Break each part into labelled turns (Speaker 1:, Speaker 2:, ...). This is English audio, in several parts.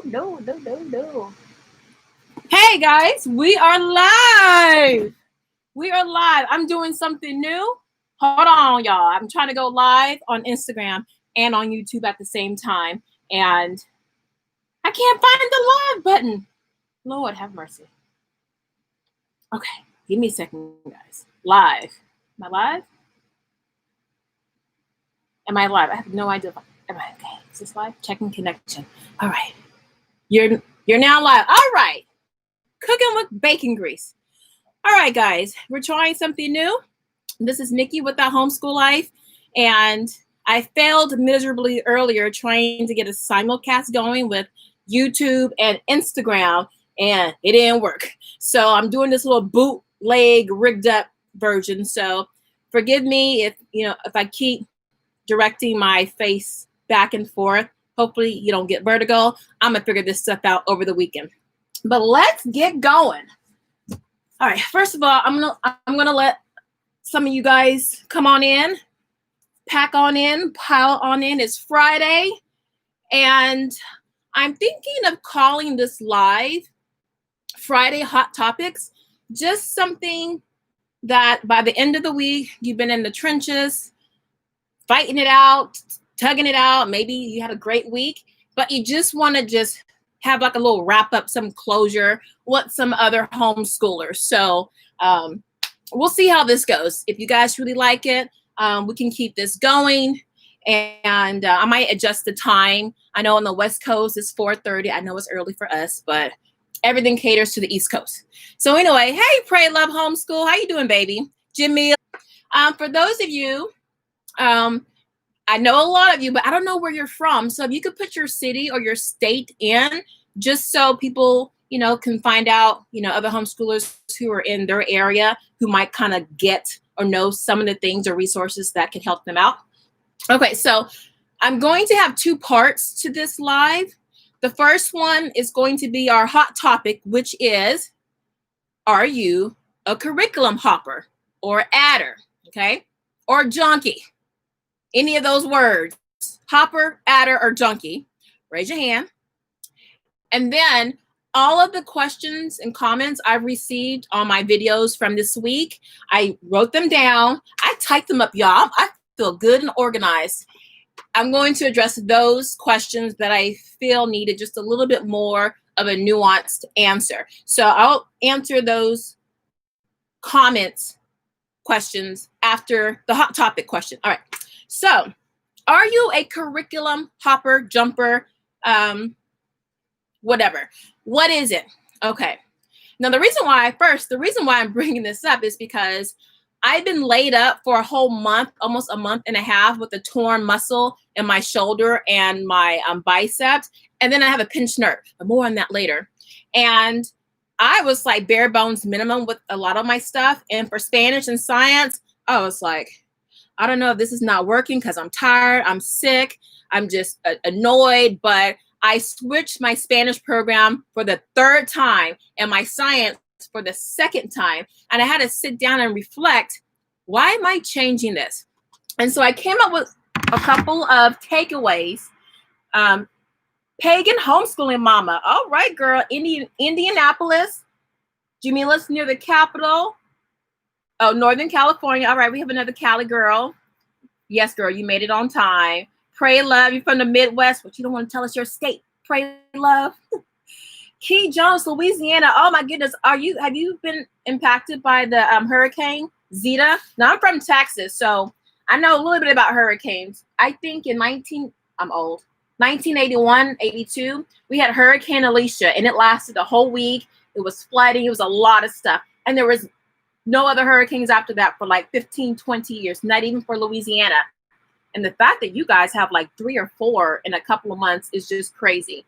Speaker 1: No. Hey guys, we are live. We are live. I'm doing something new. Hold on, y'all. I'm trying to go live on Instagram and on YouTube at the same time. And I can't find the live button. Lord have mercy. Okay, give me a second, guys. Live. Am I live? Am I live? I have no idea. Am I okay? Is this live? Checking connection. All right. You're now live. All right. Cooking with bacon grease. All right, guys. We're trying something new. This is Nikki with That Homeschool Life. And I failed miserably earlier trying to get a simulcast going with YouTube and Instagram, and it didn't work. So I'm doing this little bootleg rigged up version. So forgive me if I keep directing my face back and forth. Hopefully you don't get vertigo. I'm gonna figure this stuff out over the weekend. But let's get going. All right, first of all, I'm gonna let some of you guys come on in, pack on in, pile on in. It's Friday, and I'm thinking of calling this live Friday Hot Topics, just something that by the end of the week, you've been in the trenches, fighting it out, tugging it out. Maybe you had a great week, but you just want to just have like a little wrap up, some closure with some other homeschoolers. So we'll see how this goes. If you guys really like it, we can keep this going. And I might adjust the time. I know on the West Coast it's 4:30. I know it's early for us, but everything caters to the East Coast. So anyway, hey, Pray Love Homeschool. How you doing, baby? Jimmy. For those of you, I know a lot of you, but I don't know where you're from. So if you could put your city or your state in, just so people, can find out, other homeschoolers who are in their area who might kind of get or know some of the things or resources that can help them out. Okay, so I'm going to have two parts to this live. The first one is going to be our hot topic, which is, are you a curriculum hopper or adder, okay, or junkie? Any of those words, hopper, adder, or junkie, raise your hand. And then all of the questions and comments I've received on my videos from this week, I wrote them down. I typed them up, y'all. I feel good and organized. I'm going to address those questions that I feel needed just a little bit more of a nuanced answer. So I'll answer those comments, questions after the hot topic question. All right. So, are you a curriculum hopper, jumper, whatever? What is it? Okay. Now, the reason why I'm bringing this up is because I've been laid up for a whole month, almost a month and a half, with a torn muscle in my shoulder and my biceps. And then I have a pinched nerve, but more on that later. And I was like bare bones minimum with a lot of my stuff. And for Spanish and science, I was like, I don't know if this is not working because I'm tired, I'm sick, I'm just annoyed, but I switched my Spanish program for the third time and my science for the second time. And I had to sit down and reflect, why am I changing this? And so I came up with a couple of takeaways. Pagan homeschooling mama. All right, girl. Indianapolis. Jamila's near the capital. Oh, Northern California. All right, we have another Cali girl. Yes, girl, you made it on time. Pray Love, you're from the Midwest, but you don't want to tell us your state. Pray Love. Key Jones, Louisiana. Oh my goodness, have you been impacted by the hurricane Zeta? Now I'm from Texas, so I know a little bit about hurricanes. I think in 1981, 82, we had Hurricane Alicia, and it lasted a whole week. It was flooding. It was a lot of stuff, and there was no other hurricanes after that for like 15, 20 years, not even for Louisiana. And the fact that you guys have like 3 or 4 in a couple of months is just crazy.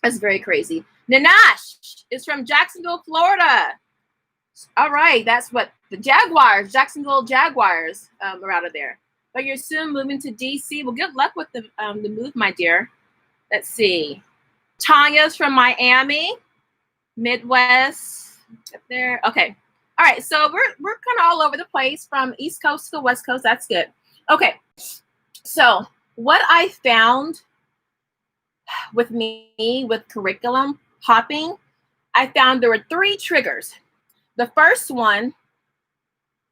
Speaker 1: That's very crazy. Nanash is from Jacksonville, Florida. All right, that's what the Jaguars, Jacksonville Jaguars are out of there. But you're soon moving to DC. Well, good luck with the move, my dear. Let's see. Tanya's from Miami, Midwest, up there. Okay. All right, so we're kind of all over the place from East Coast to West Coast. That's good. Okay, so what I found with me with curriculum hopping, I found there were 3 triggers. The first one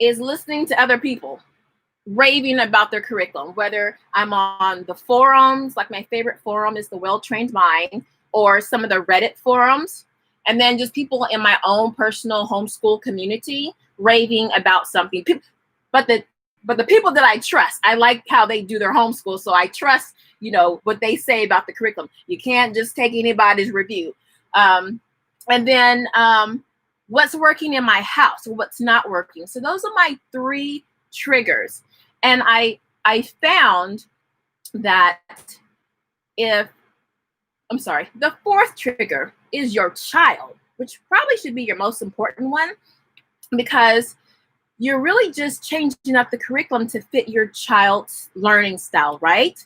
Speaker 1: is listening to other people raving about their curriculum, whether I'm on the forums, like my favorite forum is the Well-Trained Mind, or some of the Reddit forums, and then just people in my own personal homeschool community raving about something. But the people that I trust, I like how they do their homeschool, so I trust, you know, what they say about the curriculum. You can't just take anybody's review. And then what's working in my house, what's not working. So those are my 3 triggers. And I found that the 4th trigger is your child, which probably should be your most important one, because you're really just changing up the curriculum to fit your child's learning style, right?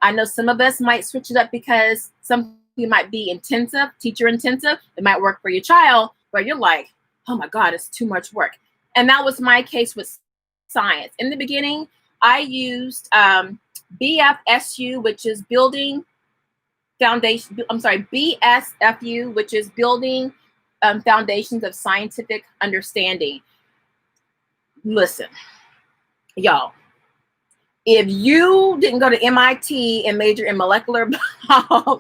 Speaker 1: I know some of us might switch it up because something might be intensive, teacher intensive. It might work for your child, but you're like, oh my God, it's too much work. And that was my case with science. In the beginning, I used BFSU, which is Building Foundation. I'm sorry, BSFU, which is Building Foundations of Scientific Understanding. Listen, y'all, if you didn't go to MIT and major in molecular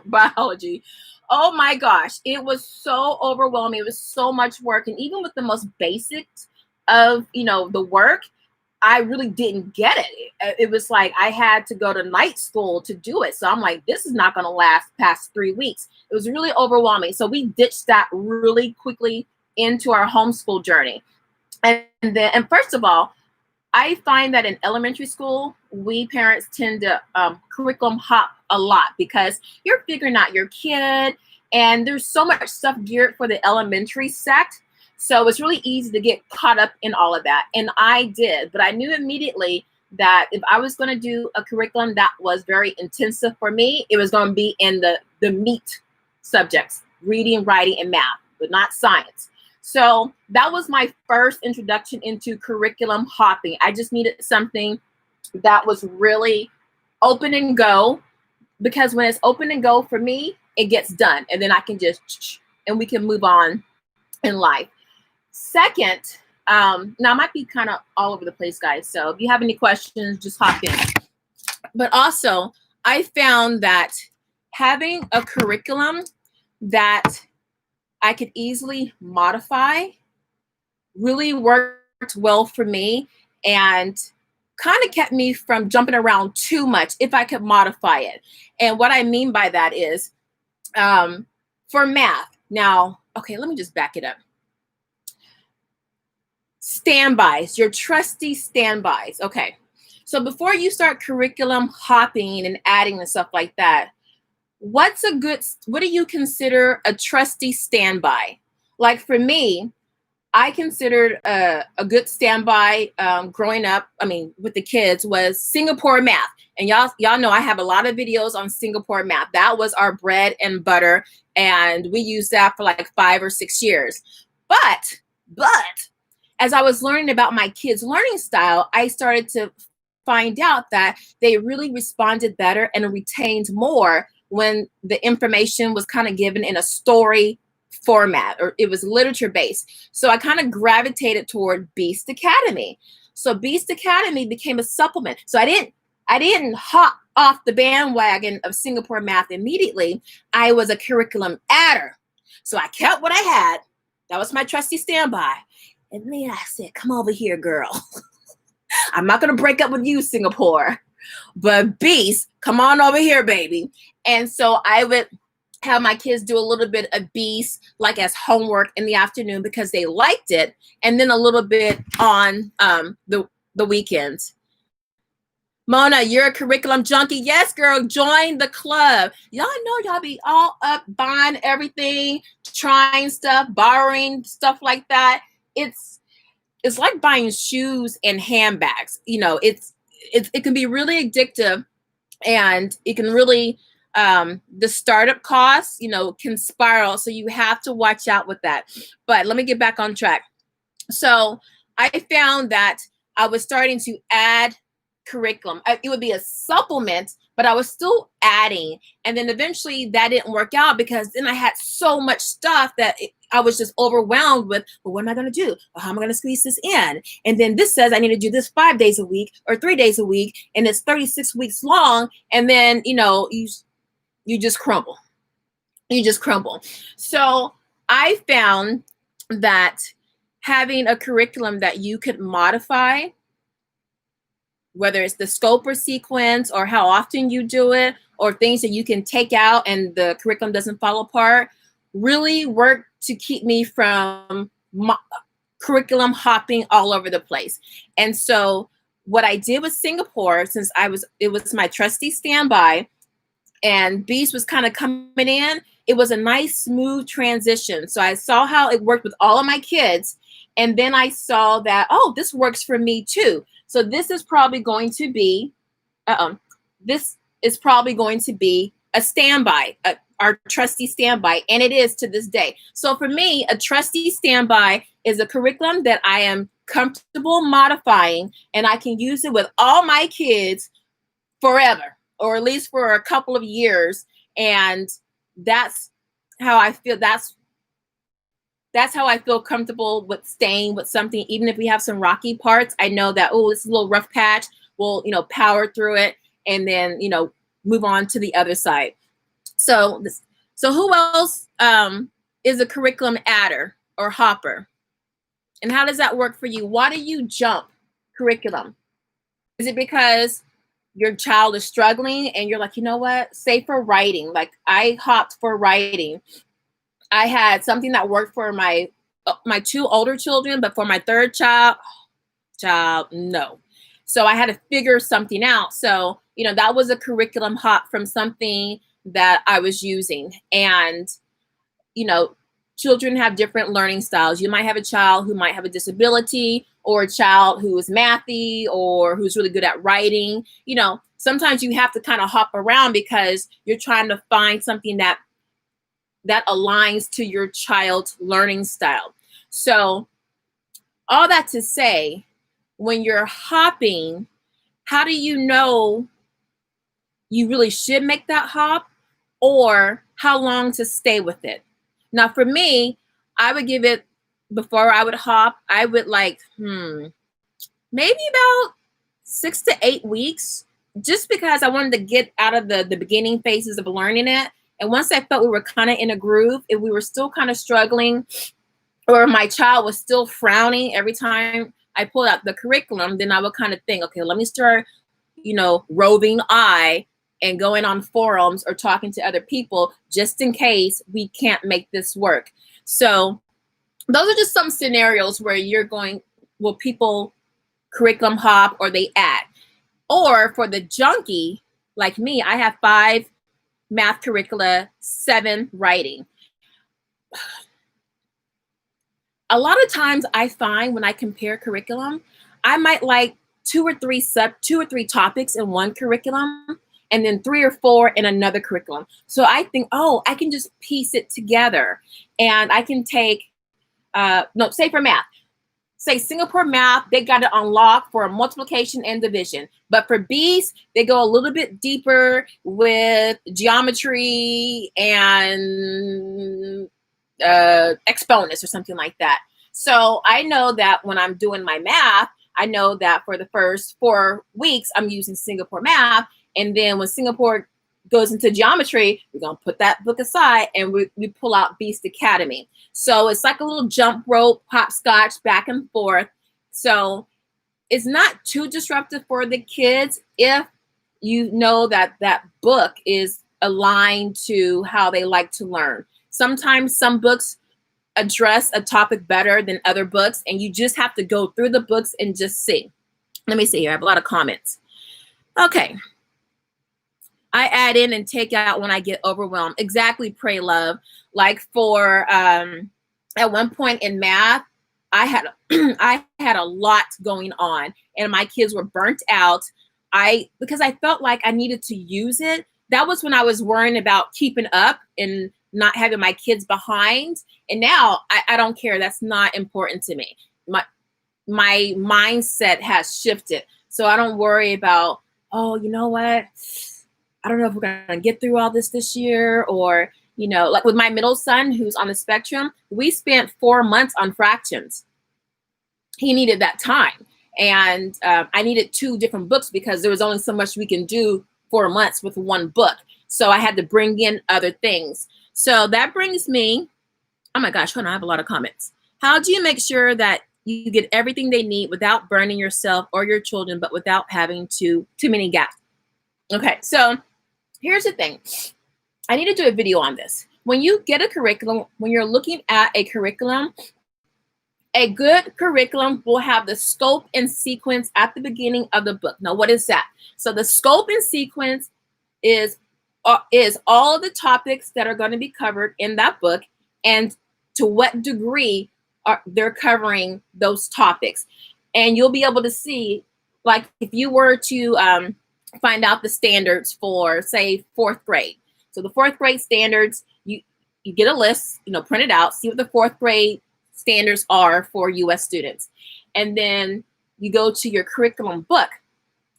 Speaker 1: biology, oh my gosh, it was so overwhelming. It was so much work. And even with the most basics of, you know, the work, I really didn't get it. It was like I had to go to night school to do it. So I'm like, this is not going to last past 3 weeks. It was really overwhelming. So we ditched that really quickly into our homeschool journey. And first of all, I find that in elementary school, we parents tend to curriculum hop a lot because you're figuring out your kid, and there's so much stuff geared for the elementary sect. So it's really easy to get caught up in all of that. And I did, but I knew immediately that if I was going to do a curriculum that was very intensive for me, it was going to be in the meat subjects, reading, writing, and math, but not science. So that was my first introduction into curriculum hopping. I just needed something that was really open and go, because when it's open and go for me, it gets done. And then I can just, and we can move on in life. Second, now I might be kind of all over the place, guys. So if you have any questions, just hop in. But also, I found that having a curriculum that I could easily modify really worked well for me and kind of kept me from jumping around too much if I could modify it. And what I mean by that is for math. Now, okay, let me just back it up. Standbys, your trusty standbys. Okay, so before you start curriculum hopping and adding and stuff like that, what do you consider a trusty standby? Like for me, I considered a good standby growing up, I mean, with the kids, was Singapore math. And y'all know I have a lot of videos on Singapore math. That was our bread and butter. And we used that for like 5 or 6 years. But as I was learning about my kids' learning style, I started to find out that they really responded better and retained more when the information was kind of given in a story format, or it was literature based. So I kind of gravitated toward Beast Academy. So Beast Academy became a supplement. So I didn't hop off the bandwagon of Singapore math immediately. I was a curriculum adder. So I kept what I had. That was my trusty standby. And then I said, come over here, girl. I'm not going to break up with you, Singapore. But Beast, come on over here, baby. And so I would have my kids do a little bit of Beast, like as homework in the afternoon, because they liked it. And then a little bit on the weekends. Mona, you're a curriculum junkie. Yes, girl, join the club. Y'all know y'all be all up buying everything, trying stuff, borrowing stuff like that. It's like buying shoes and handbags. You know, it can be really addictive, and it can really the startup costs, you know, can spiral. So you have to watch out with that. But let me get back on track. So I found that I was starting to add curriculum. It would be a supplement, but I was still adding. And then eventually that didn't work out because then I had so much stuff that I was just overwhelmed with, well, what am I going to do? Well, how am I going to squeeze this in? And then this says I need to do this 5 days a week or 3 days a week, and it's 36 weeks long. And then, you know, you just crumble. You just crumble. So I found that having a curriculum that you could modify, whether it's the scope or sequence or how often you do it, or things that you can take out and the curriculum doesn't fall apart, really worked to keep me from curriculum hopping all over the place. And so what I did with Singapore, since it was my trusty standby, and Beast was kind of coming in, it was a nice, smooth transition. So I saw how it worked with all of my kids. And then I saw that, oh, this works for me too. So this is probably going to be, this is probably going to be a standby, our trusty standby. And it is to this day. So for me, a trusty standby is a curriculum that I am comfortable modifying, and I can use it with all my kids forever, or at least for a couple of years. And that's how I feel. That's how I feel comfortable with staying with something. Even if we have some rocky parts, I know that, oh, it's a little rough patch. We'll, you know, power through it and then, you know, move on to the other side. So who else is a curriculum adder or hopper? And how does that work for you? Why do you jump curriculum? Is it because your child is struggling and you're like, you know what, say for writing, like I hopped for writing. I had something that worked for my 2 older children, but for my 3rd child, no. So I had to figure something out. So, you know, that was a curriculum hop from something that I was using. And, you know, children have different learning styles. You might have a child who might have a disability, or a child who is mathy, or who's really good at writing. You know, sometimes you have to kind of hop around because you're trying to find something that aligns to your child's learning style. So all that to say, when you're hopping, how do you know you really should make that hop, or how long to stay with it? Now, for me, I would give it, before I would hop, I would like, maybe about 6 to 8 weeks, just because I wanted to get out of the beginning phases of learning it. And once I felt we were kind of in a groove, if we were still kind of struggling, or my child was still frowning every time I pulled out the curriculum, then I would kind of think, okay, let me start, you know, roving eye and going on forums or talking to other people, just in case we can't make this work. So those are just some scenarios where you're going, will people curriculum hop or they add? Or for the junkie like me, I have 5 math curricula, 7 writing. A lot of times I find when I compare curriculum, I might like 2 or 3 topics in one curriculum, and then 3 or 4 in another curriculum. So I think, oh, I can just piece it together, and I can take, say for math, say Singapore math, they got it on lock for multiplication and division. But for B's, they go a little bit deeper with geometry and exponents or something like that. So I know that when I'm doing my math, I know that for the first 4 weeks, I'm using Singapore math. And then when Singapore goes into geometry, we're going to put that book aside and we pull out Beast Academy. So it's like a little jump rope, hopscotch, back and forth. So it's not too disruptive for the kids if you know that that book is aligned to how they like to learn. Sometimes some books address a topic better than other books, and you just have to go through the books and just see. Let me see here. I have a lot of comments. Okay. I add in and take out when I get overwhelmed. Exactly, Pray Love. Like for at one point in math, I had a lot going on, and my kids were burnt out. Because I felt like I needed to use it. That was when I was worrying about keeping up and not having my kids behind. And now I don't care. That's not important to me. My mindset has shifted. So I don't worry about, oh, you know what? I don't know if we're going to get through all this year, or, you know, like with my middle son who's on the spectrum, we spent 4 months on fractions. He needed that time. And I needed 2 different books because there was only so much we can do 4 months with one book. So I had to bring in other things. So that brings me, oh my gosh, hold on, I have a lot of comments. How do you make sure that you get everything they need without burning yourself or your children, but without having too many gaps? Okay, so here's the thing. I need to do a video on this. When you get a curriculum, when you're looking at a curriculum, a good curriculum will have the scope and sequence at the beginning of the book. Now, what is that? So the scope and sequence is all of the topics that are going to be covered in that book, and to what degree they're covering those topics. And you'll be able to see, like, if you were to find out the standards for, say, 4th grade. So the 4th grade standards, you get a list, you know, print it out, see what the 4th grade standards are for U.S. students. And then you go to your curriculum book,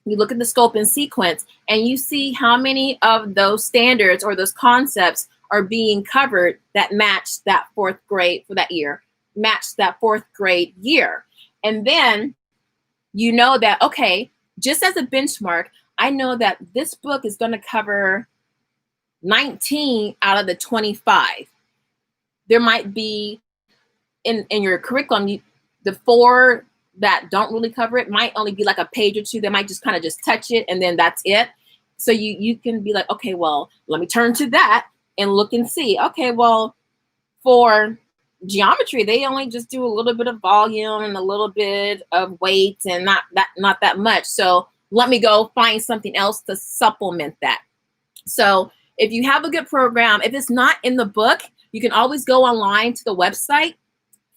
Speaker 1: you look at the scope and sequence, and you see how many of those standards or those concepts are being covered that match that 4th grade for that year, match that 4th grade year. And then you know that, okay, just as a benchmark, I know that this book is going to cover 19 out of the 25. There might be in your curriculum, the 4 that don't really cover it might only be like a page or 2. They might just kind of just touch it, and then that's it. So you can be like, okay, well, let me turn to that and look and see. Okay, well, for geometry, they only just do a little bit of volume and a little bit of weight, and not that much. So let me go find something else to supplement that. So if you have a good program, if it's not in the book, you can always go online to the website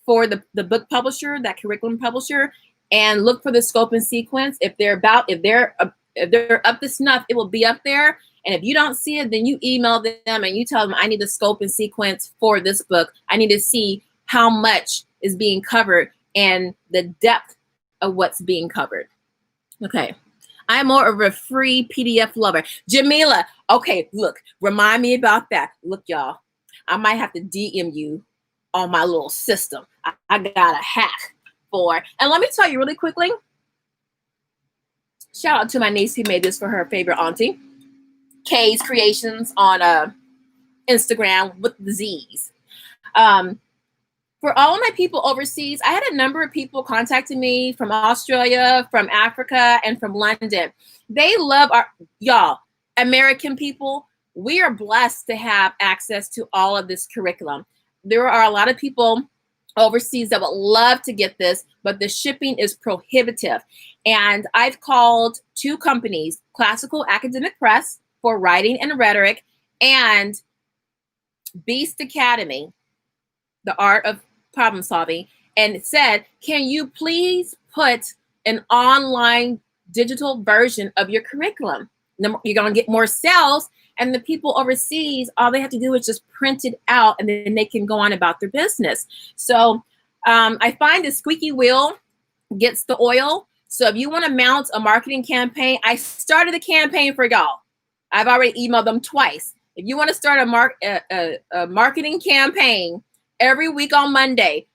Speaker 1: for the book publisher, that curriculum publisher, and look for the scope and sequence. If they're up to snuff, it will be up there. And if you don't see it, then you email them and you tell them, I need the scope and sequence for this book. I need to see how much is being covered and the depth of what's being covered. Okay. I'm more of a free PDF lover. Jamila, okay, look, remind me about that. Look, y'all, I might have to DM you on my little system. I got a hack for, and let me tell you really quickly, shout out to my niece who made this for her favorite auntie, Kay's Creations on Instagram with the Z's. For all of my people overseas, I had a number of people contacting me from Australia, from Africa, and from London. They love y'all, American people. We are blessed to have access to all of this curriculum. There are a lot of people overseas that would love to get this, but the shipping is prohibitive. And I've called 2 companies, Classical Academic Press for writing and rhetoric, and Beast Academy, the art of problem solving, and said, can you please put an online digital version of your curriculum? You're going to get more sales, and the people overseas, all they have to do is just print it out, and then they can go on about their business. So I find the squeaky wheel gets the oil. So if you want to mount a marketing campaign, I started a campaign for y'all. I've already emailed them twice. If you want to start a marketing campaign every week on Monday,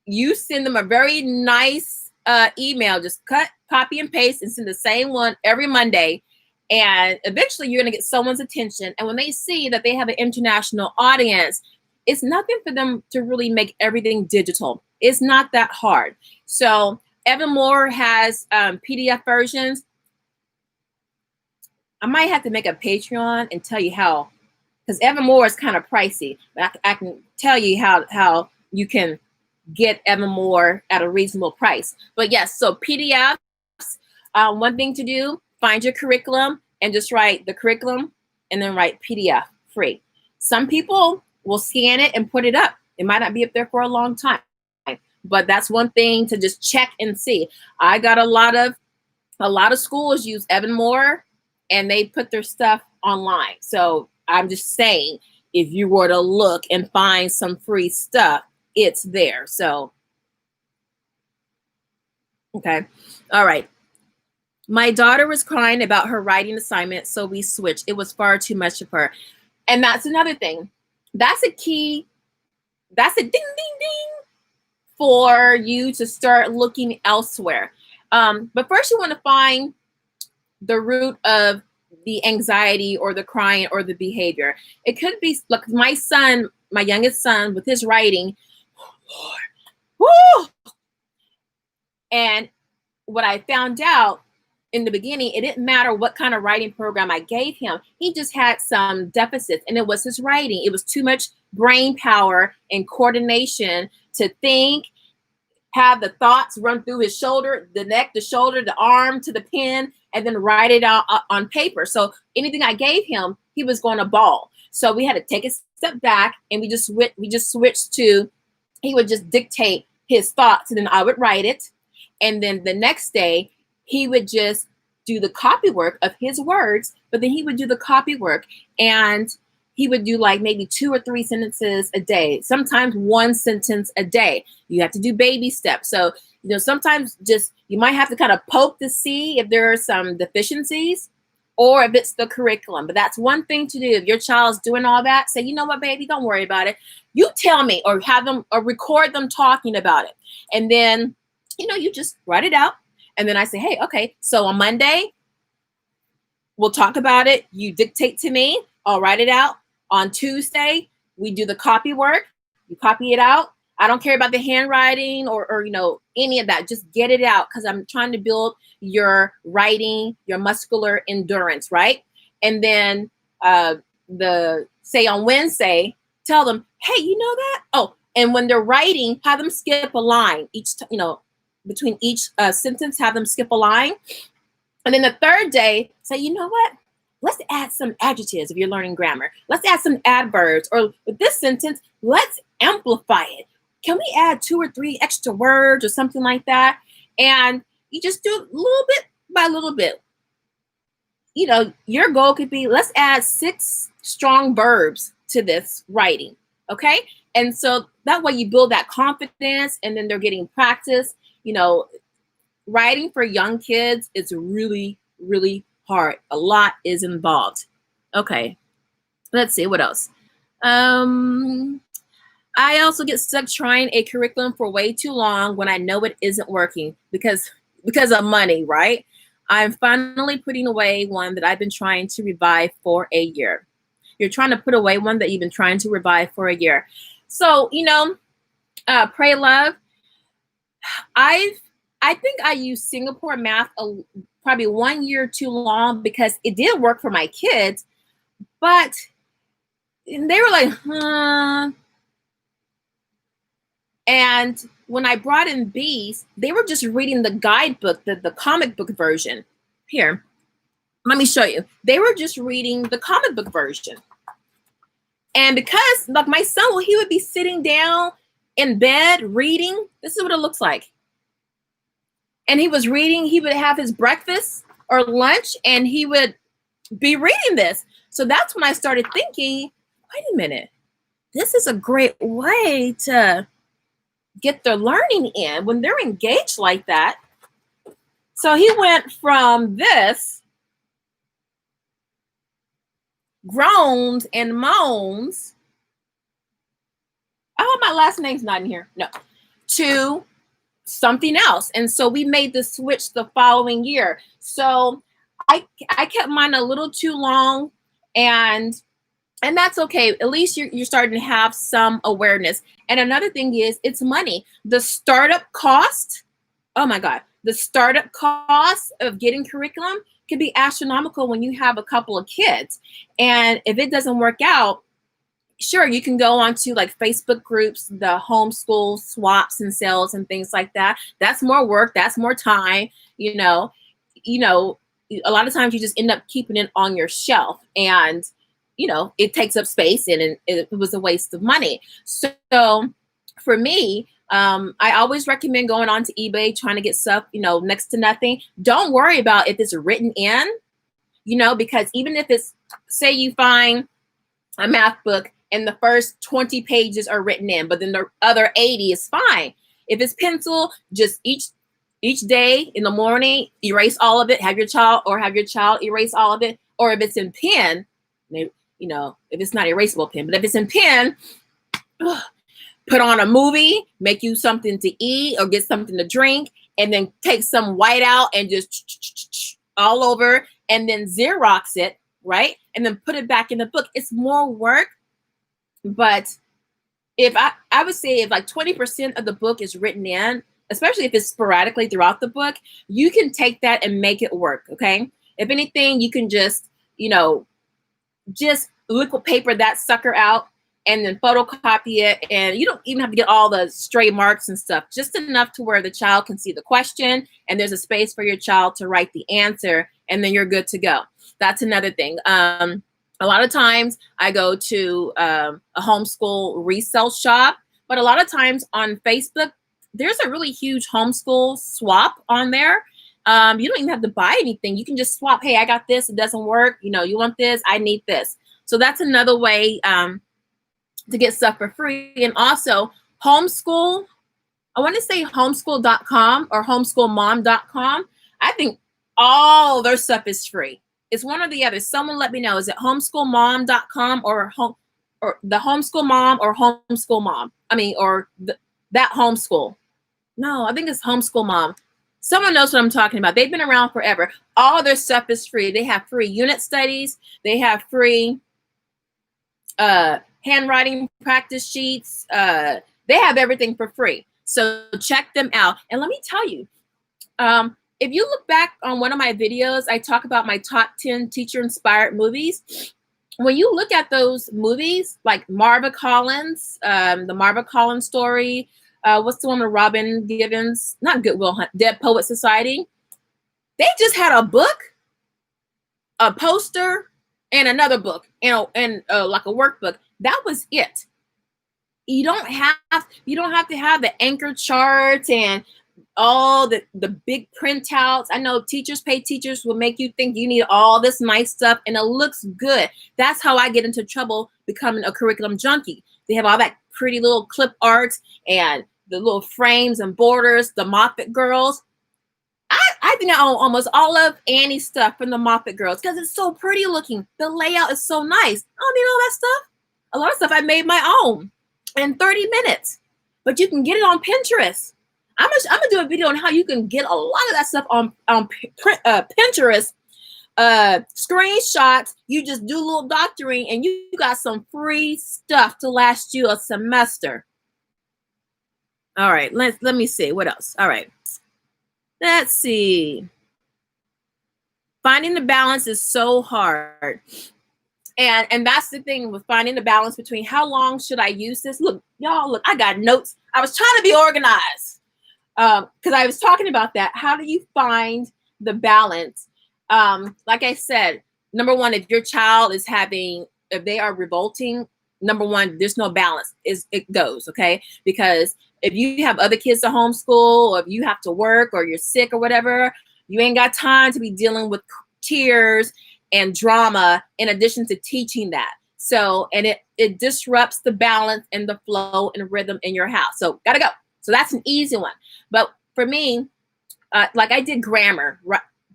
Speaker 1: you send them a very nice email. Just cut, copy, and paste, and send the same one every Monday. And eventually you're going to get someone's attention. And when they see that they have an international audience, it's nothing for them to really make everything digital. It's not that hard. So Evan Moore has PDF versions. I might have to make a Patreon and tell you how, because Evan Moore is kind of pricey. But I can tell you how you can get Evan Moore at a reasonable price. But yes, so PDFs, one thing to do, find your curriculum and just write the curriculum and then write PDF free. Some people will scan it and put it up. It might not be up there for a long time, but that's one thing to just check and see. I got a lot of schools use Evan Moore and they put their stuff online. So I'm just saying, if you were to look and find some free stuff, it's there. So, okay. All right. My daughter was crying about her writing assignment, so we switched. It was far too much of her. And that's another thing. That's a key. That's a ding, ding, ding for you to start looking elsewhere. But first you want to find the root of the anxiety or the crying or the behavior. It could be like my son, my youngest son, with his writing. Oh, Lord. Woo! And what I found out in the beginning, it didn't matter what kind of writing program I gave him. He just had some deficits, and it was his writing. It was too much brain power and coordination to think, have the thoughts run through his shoulder, the neck, the shoulder, the arm to the pen, and then write it out on paper. So anything I gave him, he was going to bawl. So we had to take a step back, and we just switched to, he would just dictate his thoughts, and then I would write it. And then the next day, he would just do the copy work of his words, but then he would do the copy work, and he would do like maybe 2 or 3 sentences a day, sometimes 1 sentence a day. You have to do baby steps. So, you know, sometimes just, you might have to kind of poke to see if there are some deficiencies or if it's the curriculum. But that's one thing to do. If your child's doing all that, say, you know what, baby, don't worry about it. You tell me, or have them, or record them talking about it. And then, you know, you just write it out. And then I say, hey, okay, so on Monday, we'll talk about it. You dictate to me. I'll write it out. On Tuesday, we do the copy work. You copy it out. I don't care about the handwriting or you know, any of that. Just get it out, because I'm trying to build your writing, your muscular endurance, right? And then say on Wednesday, tell them, hey, you know that? Oh, and when they're writing, have them skip a line between each sentence, have them skip a line. And then the third day, say, you know what? Let's add some adjectives if you're learning grammar. Let's add some adverbs. Or with this sentence, let's amplify it. Can we add 2 or 3 extra words or something like that? And you just do it little bit by little bit. You know, your goal could be, let's add 6 strong verbs to this writing, okay? And so that way you build that confidence, and then they're getting practice. You know, writing for young kids is really, really hard. A lot is involved. Okay, let's see what else. I also get stuck trying a curriculum for way too long when I know it isn't working because of money, right? I'm finally putting away one that I've been trying to revive for a year. You're trying to put away one that you've been trying to revive for a year. So, you know, Pray Love, I think I used Singapore math probably 1 year too long, because it did work for my kids, but they were like, huh. And when I brought in B's, they were just reading the guidebook, the comic book version. Here, let me show you. They were just reading the comic book version. And because, like, my son, well, he would be sitting down in bed reading. This is what it looks like. And he was reading, he would have his breakfast or lunch, and he would be reading this. So that's when I started thinking, wait a minute, this is a great way to get their learning in when they're engaged like that. So he went from this, groans and moans. I hope my last name's not in here. No. To something else. And so we made the switch the following year. So I kept mine a little too long, and that's okay. At least you're starting to have some awareness. And another thing is, it's money. The startup cost, oh my God, the startup cost of getting curriculum can be astronomical when you have a couple of kids. And if it doesn't work out, sure, you can go onto like Facebook groups, the homeschool swaps and sales and things like that. That's more work. That's more time. You know, a lot of times you just end up keeping it on your shelf, and you know, it takes up space, and it was a waste of money. So for me, I always recommend going on to eBay, trying to get stuff, you know, next to nothing. Don't worry about if it's written in, you know, because even if it's, say you find a math book and the first 20 pages are written in, but then the other 80 is fine. If it's pencil, just each Each day in the morning, erase all of it, have your child erase all of it. Or if it's in pen, maybe, you know, if it's not erasable pen, but if it's in pen, put on a movie, make you something to eat or get something to drink, and then take some white out and just all over, and then Xerox it, right? And then put it back in the book. It's more work, but if I would say if like 20% of the book is written in, especially if it's sporadically throughout the book, you can take that and make it work, okay? If anything, you can just, you know, just liquid paper that sucker out and then photocopy it. And you don't even have to get all the stray marks and stuff, just enough to where the child can see the question and there's a space for your child to write the answer, and then you're good to go. That's another thing. A lot of times I go to a homeschool resale shop, but a lot of times on Facebook, there's a really huge homeschool swap on there. You don't even have to buy anything. You can just swap. Hey, I got this. It doesn't work. You know, you want this? I need this. So that's another way to get stuff for free. And also homeschool, I want to say homeschool.com or homeschoolmom.com. I think all their stuff is free. It's one or the other. Someone let me know. Is it homeschoolmom.com or the homeschool mom or homeschool mom? I mean, or that homeschool. No, I think it's homeschool mom. Someone knows what I'm talking about. They've been around forever. All their stuff is free. They have free unit studies. They have free handwriting practice sheets. They have everything for free. So check them out. And let me tell you, if you look back on one of my videos, I talk about my top 10 teacher-inspired movies. When you look at those movies, like Marva Collins, the Marva Collins story, what's the one with Robin Givens? Not Goodwill Hunt, Dead Poet Society. They just had a book, a poster, and another book, you know, and like a workbook. That was it. You don't have to have the anchor charts and all the big printouts. I know teachers will make you think you need all this nice stuff and it looks good. That's how I get into trouble becoming a curriculum junkie. They have all that pretty little clip art and the little frames and borders, the Moffat girls. I think I own almost all of Annie's stuff from the Moffat girls because it's so pretty looking. The layout is so nice. I don't need all that stuff. A lot of stuff I made my own in 30 minutes, but you can get it on Pinterest. I'm gonna do a video on how you can get a lot of that stuff on Pinterest. Screenshots. You just do a little doctoring, and you got some free stuff to last you a semester. All right, let me see what else. All right, let's see. Finding the balance is so hard. And that's the thing with finding the balance between how long should I use this? Look, y'all, look, I got notes. I was trying to be organized because I was talking about that. How do you find the balance? Like I said, number one, if your child is if they are revolting, number one, there's no balance. It goes, okay? Because if you have other kids to homeschool, or if you have to work, or you're sick or whatever, you ain't got time to be dealing with tears and drama in addition to teaching that. So, and it disrupts the balance and the flow and rhythm in your house. So gotta go. So that's an easy one. But for me, like I did grammar,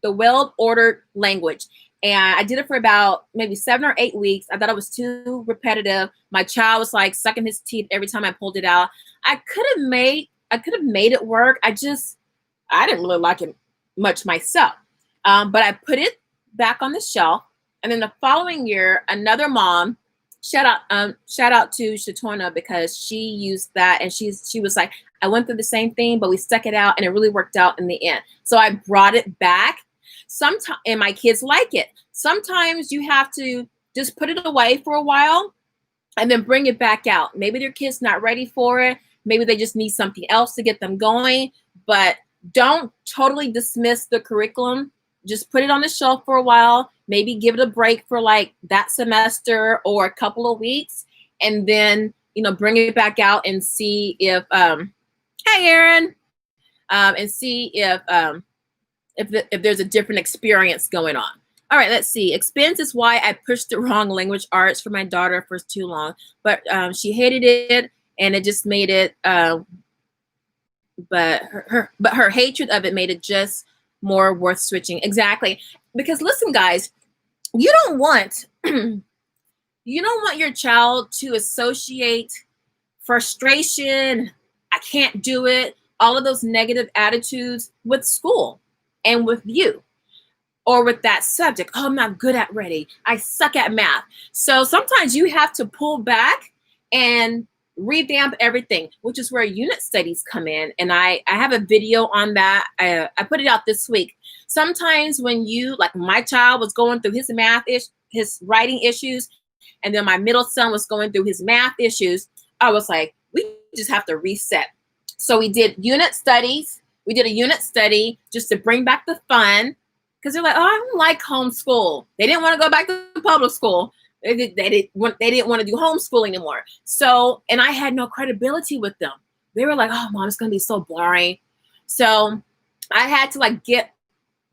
Speaker 1: the well-ordered language. And I did it for about maybe 7 or 8 weeks. I thought it was too repetitive. My child was like sucking his teeth every time I pulled it out. I could have made it work. I didn't really like it much myself. But I put it back on the shelf. And then the following year, another mom, shout out to Shatona, because she used that and she was like, I went through the same thing, but we stuck it out and it really worked out in the end. So I brought it back. Sometimes, and my kids like it. Sometimes you have to just put it away for a while and then bring it back out. Maybe their kid's not ready for it. Maybe they just need something else to get them going, but don't totally dismiss the curriculum. Just put it on the shelf for a while, maybe give it a break for like that semester or a couple of weeks, and then, bring it back out and see if, hey, Aaron, and see if there's a different experience going on. All right, let's see. Expense is why I pushed the wrong language arts for my daughter for too long, but she hated it and it just made it but her hatred of it made it just more worth switching. Exactly. Because listen, guys, you don't want your child to associate frustration, I can't do it, all of those negative attitudes with school and with you, or with that subject. Oh, I'm not good at reading. I suck at math. So sometimes you have to pull back and revamp everything, which is where unit studies come in. And I have a video on that. I put it out this week. Sometimes when you, like my child was going through his his writing issues, and then my middle son was going through his math issues, I was like, we just have to reset. So we did unit studies. We did a unit study just to bring back the fun, because they're like, oh, I don't like homeschool. They didn't want to go back to public school. They didn't want to do homeschool anymore. So, and I had no credibility with them. They were like, oh, Mom, it's going to be so boring. So I had to like get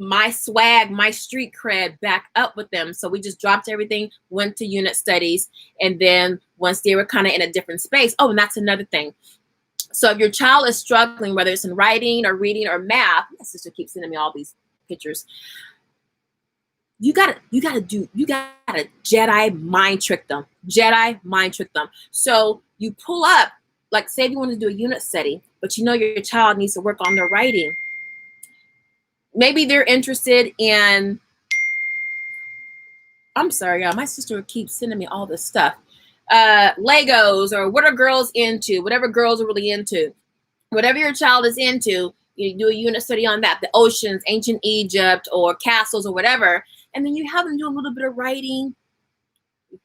Speaker 1: my swag, my street cred back up with them. So we just dropped everything, went to unit studies. And then once they were kind of in a different space, oh, and that's another thing. So if your child is struggling, whether it's in writing or reading or math, my sister keeps sending me all these pictures. You gotta Jedi mind trick them. Jedi mind trick them. So you pull up, like say if you want to do a unit study, but you know your child needs to work on their writing. Maybe they're interested in, I'm sorry, y'all, my sister keeps sending me all this stuff. Legos, or what are girls into? Whatever girls are really into. Whatever your child is into, you do a unit study on that, the oceans, ancient Egypt, or castles, or whatever. And then you have them do a little bit of writing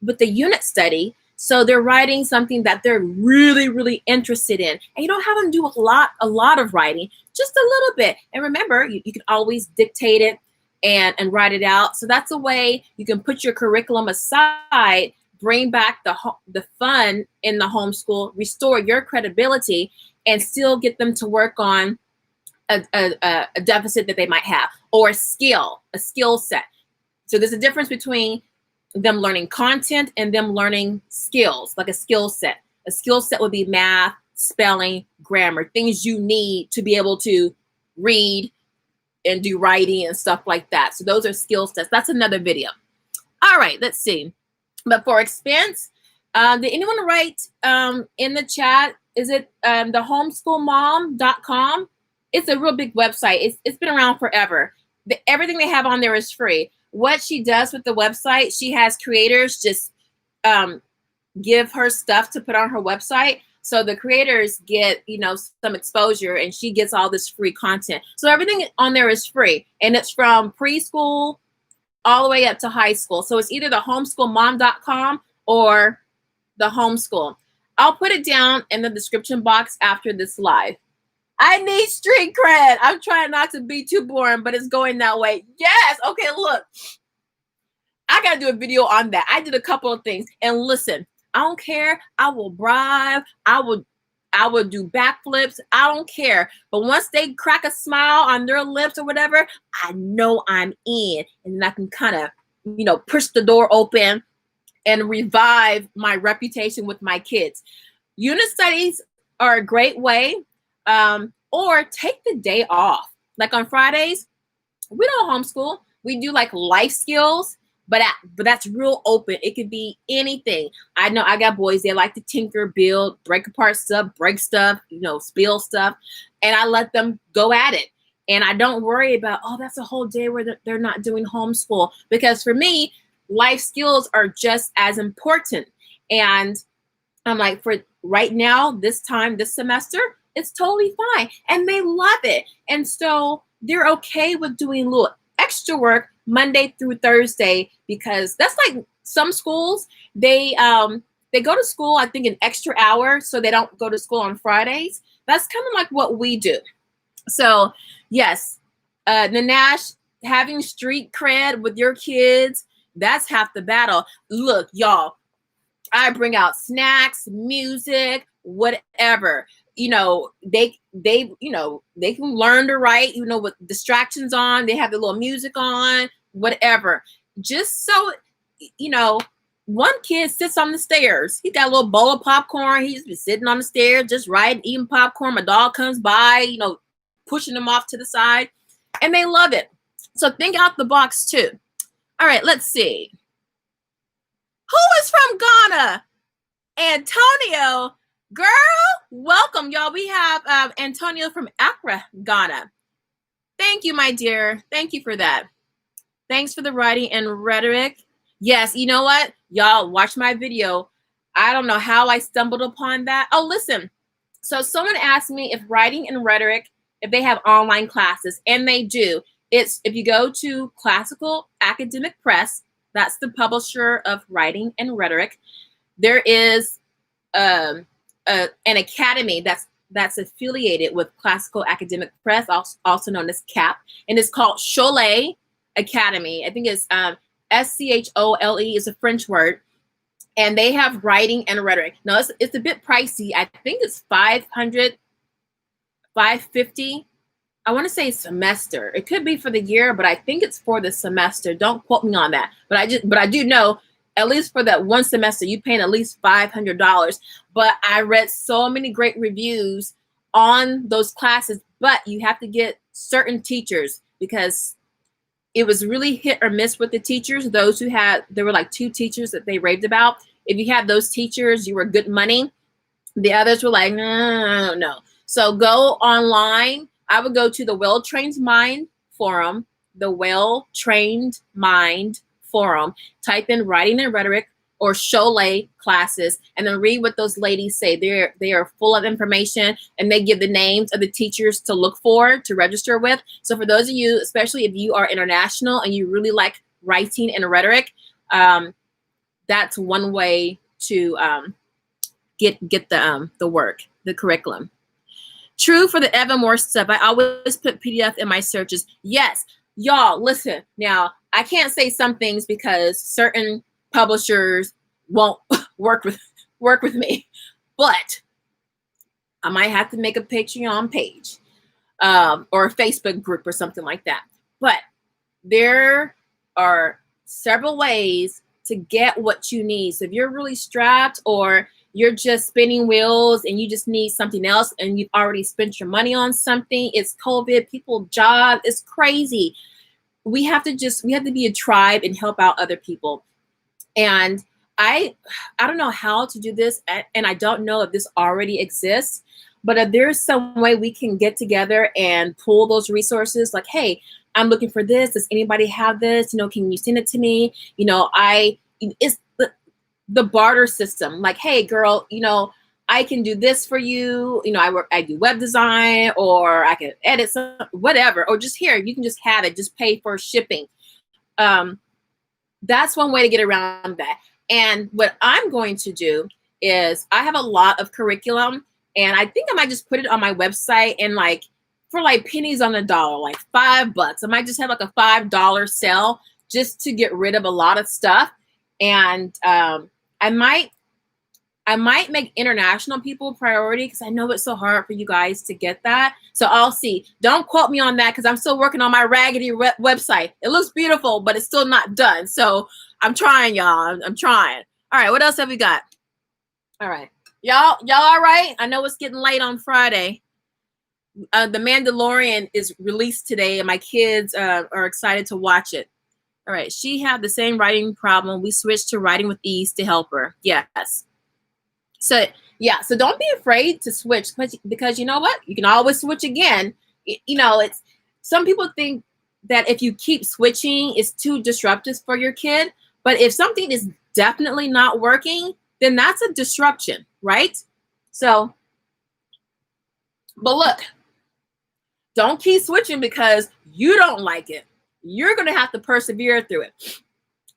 Speaker 1: with the unit study. So they're writing something that they're really, really interested in. And you don't have them do a lot of writing, just a little bit. And remember, you can always dictate it and write it out. So that's a way you can put your curriculum aside, bring back the fun in the homeschool, restore your credibility, and still get them to work on a deficit that they might have, or a skill set. So there's a difference between them learning content and them learning skills, like a skill set. A skill set would be math, spelling, grammar, things you need to be able to read and do writing and stuff like that. So those are skill sets. That's another video. All right, let's see. But for expense, did anyone write in the chat? Is it the homeschoolmom.com? It's a real big website. It's been around forever. Everything they have on there is free. What she does with the website, she has creators just give her stuff to put on her website. So the creators get, some exposure, and she gets all this free content. So everything on there is free, and it's from preschool all the way up to high school. So it's either the homeschoolmom.com or the homeschool. I'll put it down in the description box after this live. I need street cred. I'm trying not to be too boring, but it's going that way. Yes. Okay, look. I got to do a video on that. I did a couple of things. And listen, I don't care. I will bribe. I would do backflips. I don't care. But once they crack a smile on their lips or whatever, I know I'm in. And then I can kind of, push the door open and revive my reputation with my kids. Unit studies are a great way. Or take the day off. Like on Fridays, we don't homeschool. We do like life skills, but that's real open. It could be anything. I know I got boys, they like to tinker, build, break apart stuff, break stuff, spill stuff. And I let them go at it. And I don't worry about, oh, that's a whole day where they're not doing homeschool. Because for me, life skills are just as important. And I'm like, for right now, this semester, it's totally fine. And they love it. And so they're okay with doing a little extra work Monday through Thursday, because that's like some schools, they go to school, I think, an extra hour, so they don't go to school on Fridays. That's kind of like what we do. So yes, Nanash, having street cred with your kids, that's half the battle. Look, y'all, I bring out snacks, music, whatever. They can learn to write, with distractions on. They have the little music on, whatever. Just so, one kid sits on the stairs. He got a little bowl of popcorn. He's just been sitting on the stairs, just riding, eating popcorn. My dog comes by, you know, pushing him off to the side, and they love it. So think out the box too. All right, let's see. Who is from Ghana? Antonio. Girl, welcome, y'all. We have Antonio from Accra, Ghana. Thank you, my dear. Thank you for that. Thanks for the writing and rhetoric. Yes, you know what? Y'all watch my video. I don't know how I stumbled upon that. Oh, listen. So someone asked me if writing and rhetoric, if they have online classes, and they do. It's if you go to Classical Academic Press, that's the publisher of writing and rhetoric. There is an academy that's affiliated with Classical Academic Press, also known as CAP, and it's called Schole Academy. I think it's SCHOLE is a French word, and they have writing and rhetoric. Now it's a bit pricey. I think it's $500, $550. I want to say semester. It could be for the year, but I think it's for the semester. Don't quote me on that. But I do know at least for that one semester, you paying at least $500. But I read so many great reviews on those classes, but you have to get certain teachers because it was really hit or miss with the teachers. Those who had, there were like 2 teachers that they raved about. If you had those teachers, you were good money. The others were like, no. So go online. I would go to the Well-Trained Mind forum, the Well-Trained Mind forum, type in writing and rhetoric or Schole classes, and then read what those ladies say. They are full of information, and they give the names of the teachers to look for, to register with. So for those of you, especially if you are international and you really like writing and rhetoric, that's one way to get the work, the curriculum. True for the Evermore stuff. I always put PDF in my searches. Yes, y'all, listen. Now, I can't say some things because certain publishers won't work with me, but I might have to make a Patreon page or a Facebook group or something like that. But there are several ways to get what you need. So if you're really strapped or you're just spinning wheels and you just need something else and you've already spent your money on something, it's COVID, people job, it's crazy. We have to be a tribe and help out other people. And I don't know how to do this, and I don't know if this already exists, but if there's some way we can get together and pull those resources, like, hey, I'm looking for this. Does anybody have this? You know, can you send it to me? You know, it's the barter system. Like, hey, girl, you know, I can do this for you. You know, I do web design, or I can edit some, whatever, or just here, you can just have it, just pay for shipping. That's one way to get around that. And what I'm going to do is I have a lot of curriculum, and I think I might just put it on my website and like for like pennies on the dollar, like $5. I might just have like a $5 sale just to get rid of a lot of stuff. And I might make international people a priority because I know it's so hard for you guys to get that. So I'll see. Don't quote me on that because I'm still working on my raggedy website. It looks beautiful, but it's still not done. So I'm trying, y'all. I'm trying. All right, what else have we got? All right. Y'all all right? I know it's getting late on Friday. The Mandalorian is released today, and my kids are excited to watch it. All right. She had the same writing problem. We switched to writing with ease to help her. Yes. So, yeah. So don't be afraid to switch because you know what? You can always switch again. You know, it's some people think that if you keep switching, it's too disruptive for your kid. But if something is definitely not working, then that's a disruption, right? So, but look, don't keep switching because you don't like it. You're going to have to persevere through it.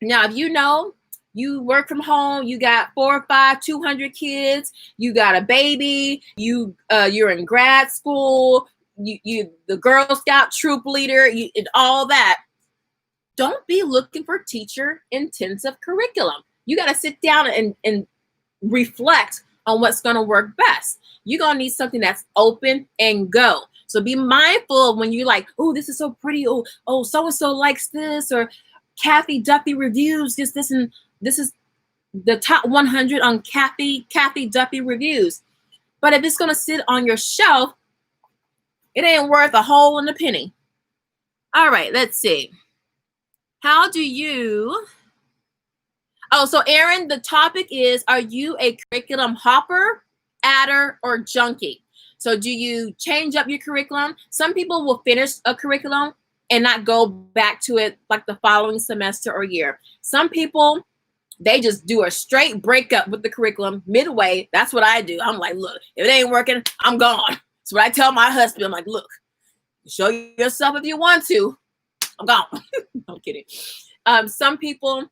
Speaker 1: Now, if you know you work from home, you got 4 or 5, 200 kids, you got a baby, you're in grad school, you the Girl Scout troop leader, and all that. Don't be looking for teacher intensive curriculum. You got to sit down and reflect on what's going to work best. You're going to need something that's open and go. So be mindful of when you're like, oh, this is so pretty. Oh, so-and-so likes this, or Kathy Duffy reviews this, and this is the top 100 on Kathy Duffy reviews. But if it's going to sit on your shelf, it ain't worth a hole in a penny. All right, let's see. How do you... Oh, so Erin, the topic is, are you a curriculum hopper, adder, or junkie? So do you change up your curriculum? Some people will finish a curriculum and not go back to it like the following semester or year. Some people, they just do a straight breakup with the curriculum midway. That's what I do. I'm like, look, if it ain't working, I'm gone. That's what I tell my husband. I'm like, look, show yourself if you want to. I'm gone. I'm kidding. Some people,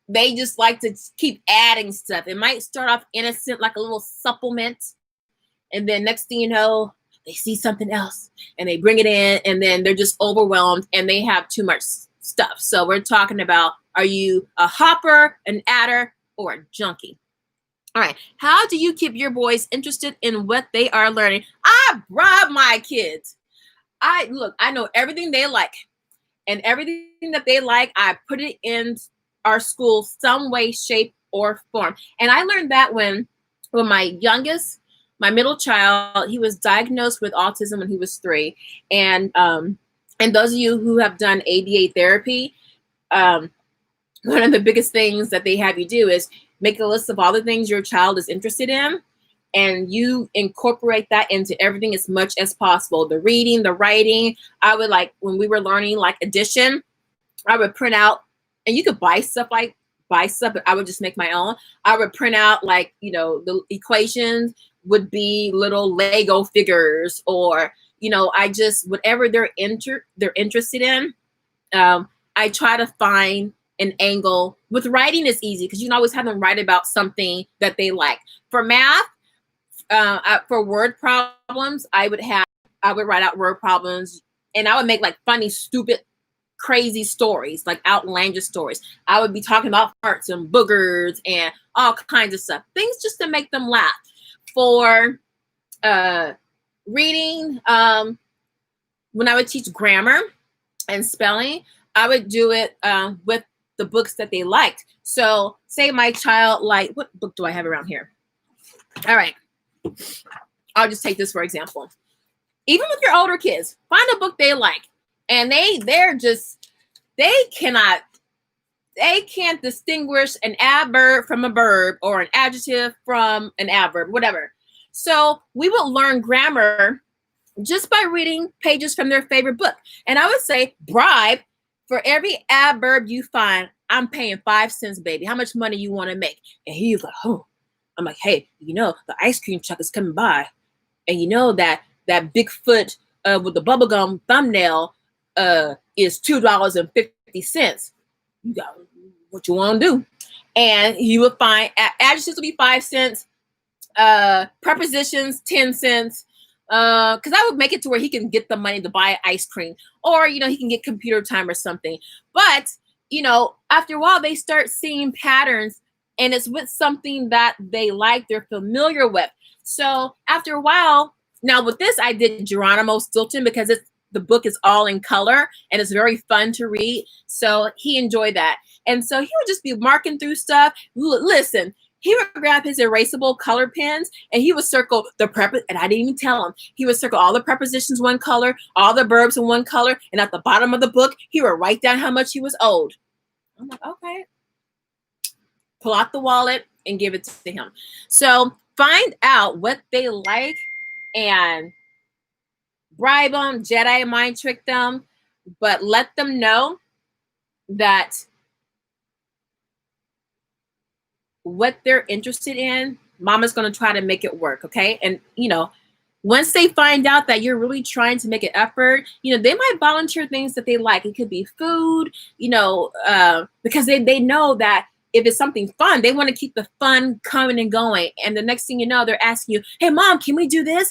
Speaker 1: they just like to keep adding stuff. It might start off innocent, like a little supplement. And then next thing you know, they see something else and they bring it in, and then they're just overwhelmed and they have too much stuff. So we're talking about, are you a hopper, an adder, or a junkie? All right. How do you keep your boys interested in what they are learning? I bribe my kids. I know everything they like, and everything that they like, I put it in our school some way, shape, or form. And I learned that when my youngest, my middle child, he was diagnosed with autism when he was 3. And those of you who have done ABA therapy, one of the biggest things that they have you do is make a list of all the things your child is interested in, and you incorporate that into everything as much as possible. The reading, the writing. I would, like, when we were learning like addition, I would print out, and you could buy stuff, but I would just make my own. I would print out, like, you know, the equations would be little Lego figures, or, you know, I just, whatever they're interested in, I try to find an angle. With writing, it's easy because you can always have them write about something that they like. For math, for word problems, I would write out word problems, and I would make like funny, stupid, crazy stories, like outlandish stories. I would be talking about farts and boogers and all kinds of stuff, things just to make them laugh. For reading, when I would teach grammar and spelling, I would do it with the books that they liked. So say my child, like, what book do I have around here? All right. I'll just take this for example. Even with your older kids, find a book they like. And they can't distinguish an adverb from a verb, or an adjective from an adverb, whatever. So we would learn grammar just by reading pages from their favorite book. And I would say, bribe, for every adverb you find, I'm paying 5 cents, baby. How much money you want to make? And he's like, oh. I'm like, hey, you know, the ice cream truck is coming by. And you know that Bigfoot with the bubblegum thumbnail is $2.50. You got what you want to do. And he would find adjectives would be 5 cents, prepositions 10 cents, because I would make it to where he can get the money to buy ice cream, or, you know, he can get computer time or something. But, you know, after a while they start seeing patterns, and it's with something that they like, they're familiar with. So after a while, now with this, I did Geronimo Stilton because the book is all in color and it's very fun to read. So he enjoyed that. And so he would just be marking through stuff. Listen, he would grab his erasable color pens and he would circle and I didn't even tell him. He would circle all the prepositions one color, all the verbs in one color. And at the bottom of the book, he would write down how much he was owed. I'm like, okay. Pull out the wallet and give it to him. So find out what they like and bribe them, Jedi mind trick them, but let them know that what they're interested in, mama's going to try to make it work. Okay. And, you know, once they find out that you're really trying to make an effort, you know, they might volunteer things that they like. It could be food, you know, because they know that if it's something fun, they want to keep the fun coming and going. And the next thing you know, they're asking you, hey, mom, can we do this?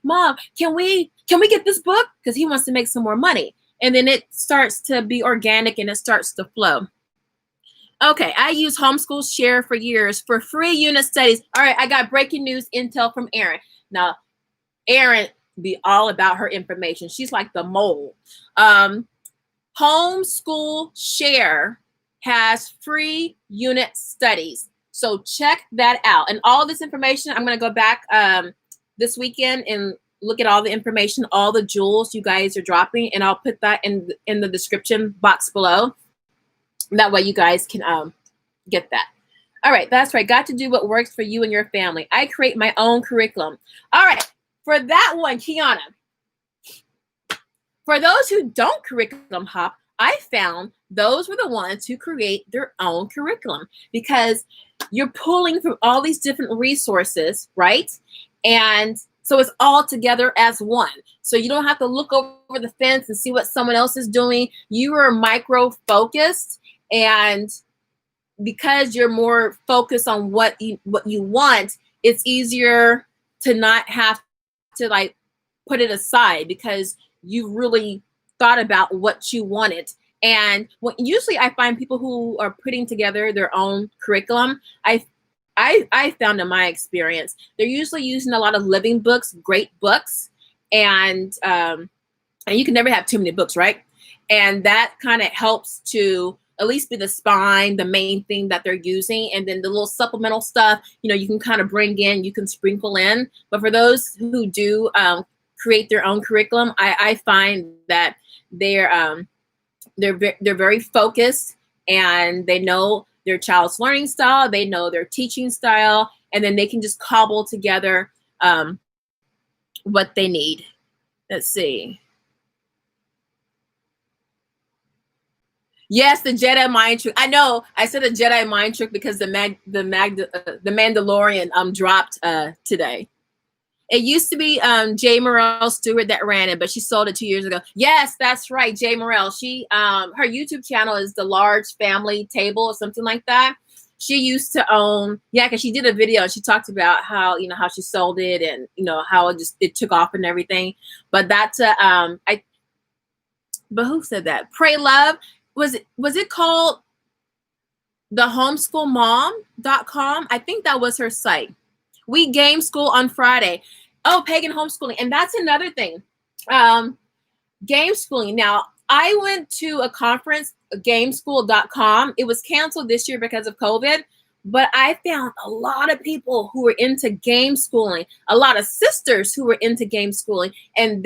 Speaker 1: Mom, can we get this book? Because he wants to make some more money. And then it starts to be organic and it starts to flow. Okay, I use Homeschool Share for years for free unit studies. All right, I got breaking news intel from Erin. Now, Erin be all about her information. She's like the mole. Homeschool Share has free unit studies. So check that out. And all this information, I'm going to go back this weekend and look at all the information, all the jewels you guys are dropping, and I'll put that in the description box below. That way you guys can get that. All right, that's right. Got to do what works for you and your family. I create my own curriculum. All right, for that one, Kiana, for those who don't curriculum hop, I found those were the ones who create their own curriculum, because you're pulling from all these different resources, right? And so it's all together as one. So you don't have to look over the fence and see what someone else is doing. You are micro focused, and because you're more focused on what you want, it's easier to not have to like put it aside, because you really thought about what you wanted. And usually I find people who are putting together their own curriculum, I found in my experience, they're usually using a lot of living books, great books, and you can never have too many books, right? And that kind of helps to at least be the spine, the main thing that they're using. And then the little supplemental stuff, you can kind of bring in, you can sprinkle in. But for those who do create their own curriculum, I find that they're very focused, and they know their child's learning style, they know their teaching style, and then they can just cobble together what they need. Let's see. Yes, the Jedi mind trick. I know. I said a Jedi mind trick because the Mandalorian dropped today. It used to be J. Morrell Stewart that ran it, but she sold it 2 years ago. Yes, that's right, J. Morrell. She her YouTube channel is The Large Family Table or something like that. She used to own, because she did a video and she talked about how how she sold it, and how it took off and everything. But that's but who said that? Pray Love. Was it called the homeschoolmom.com? I think that was her site. We game school on Friday. Oh, pagan homeschooling. And that's another thing. Game schooling. Now, I went to a conference, gameschool.com. It was canceled this year because of COVID, but I found a lot of people who were into game schooling, a lot of sisters who were into game schooling, and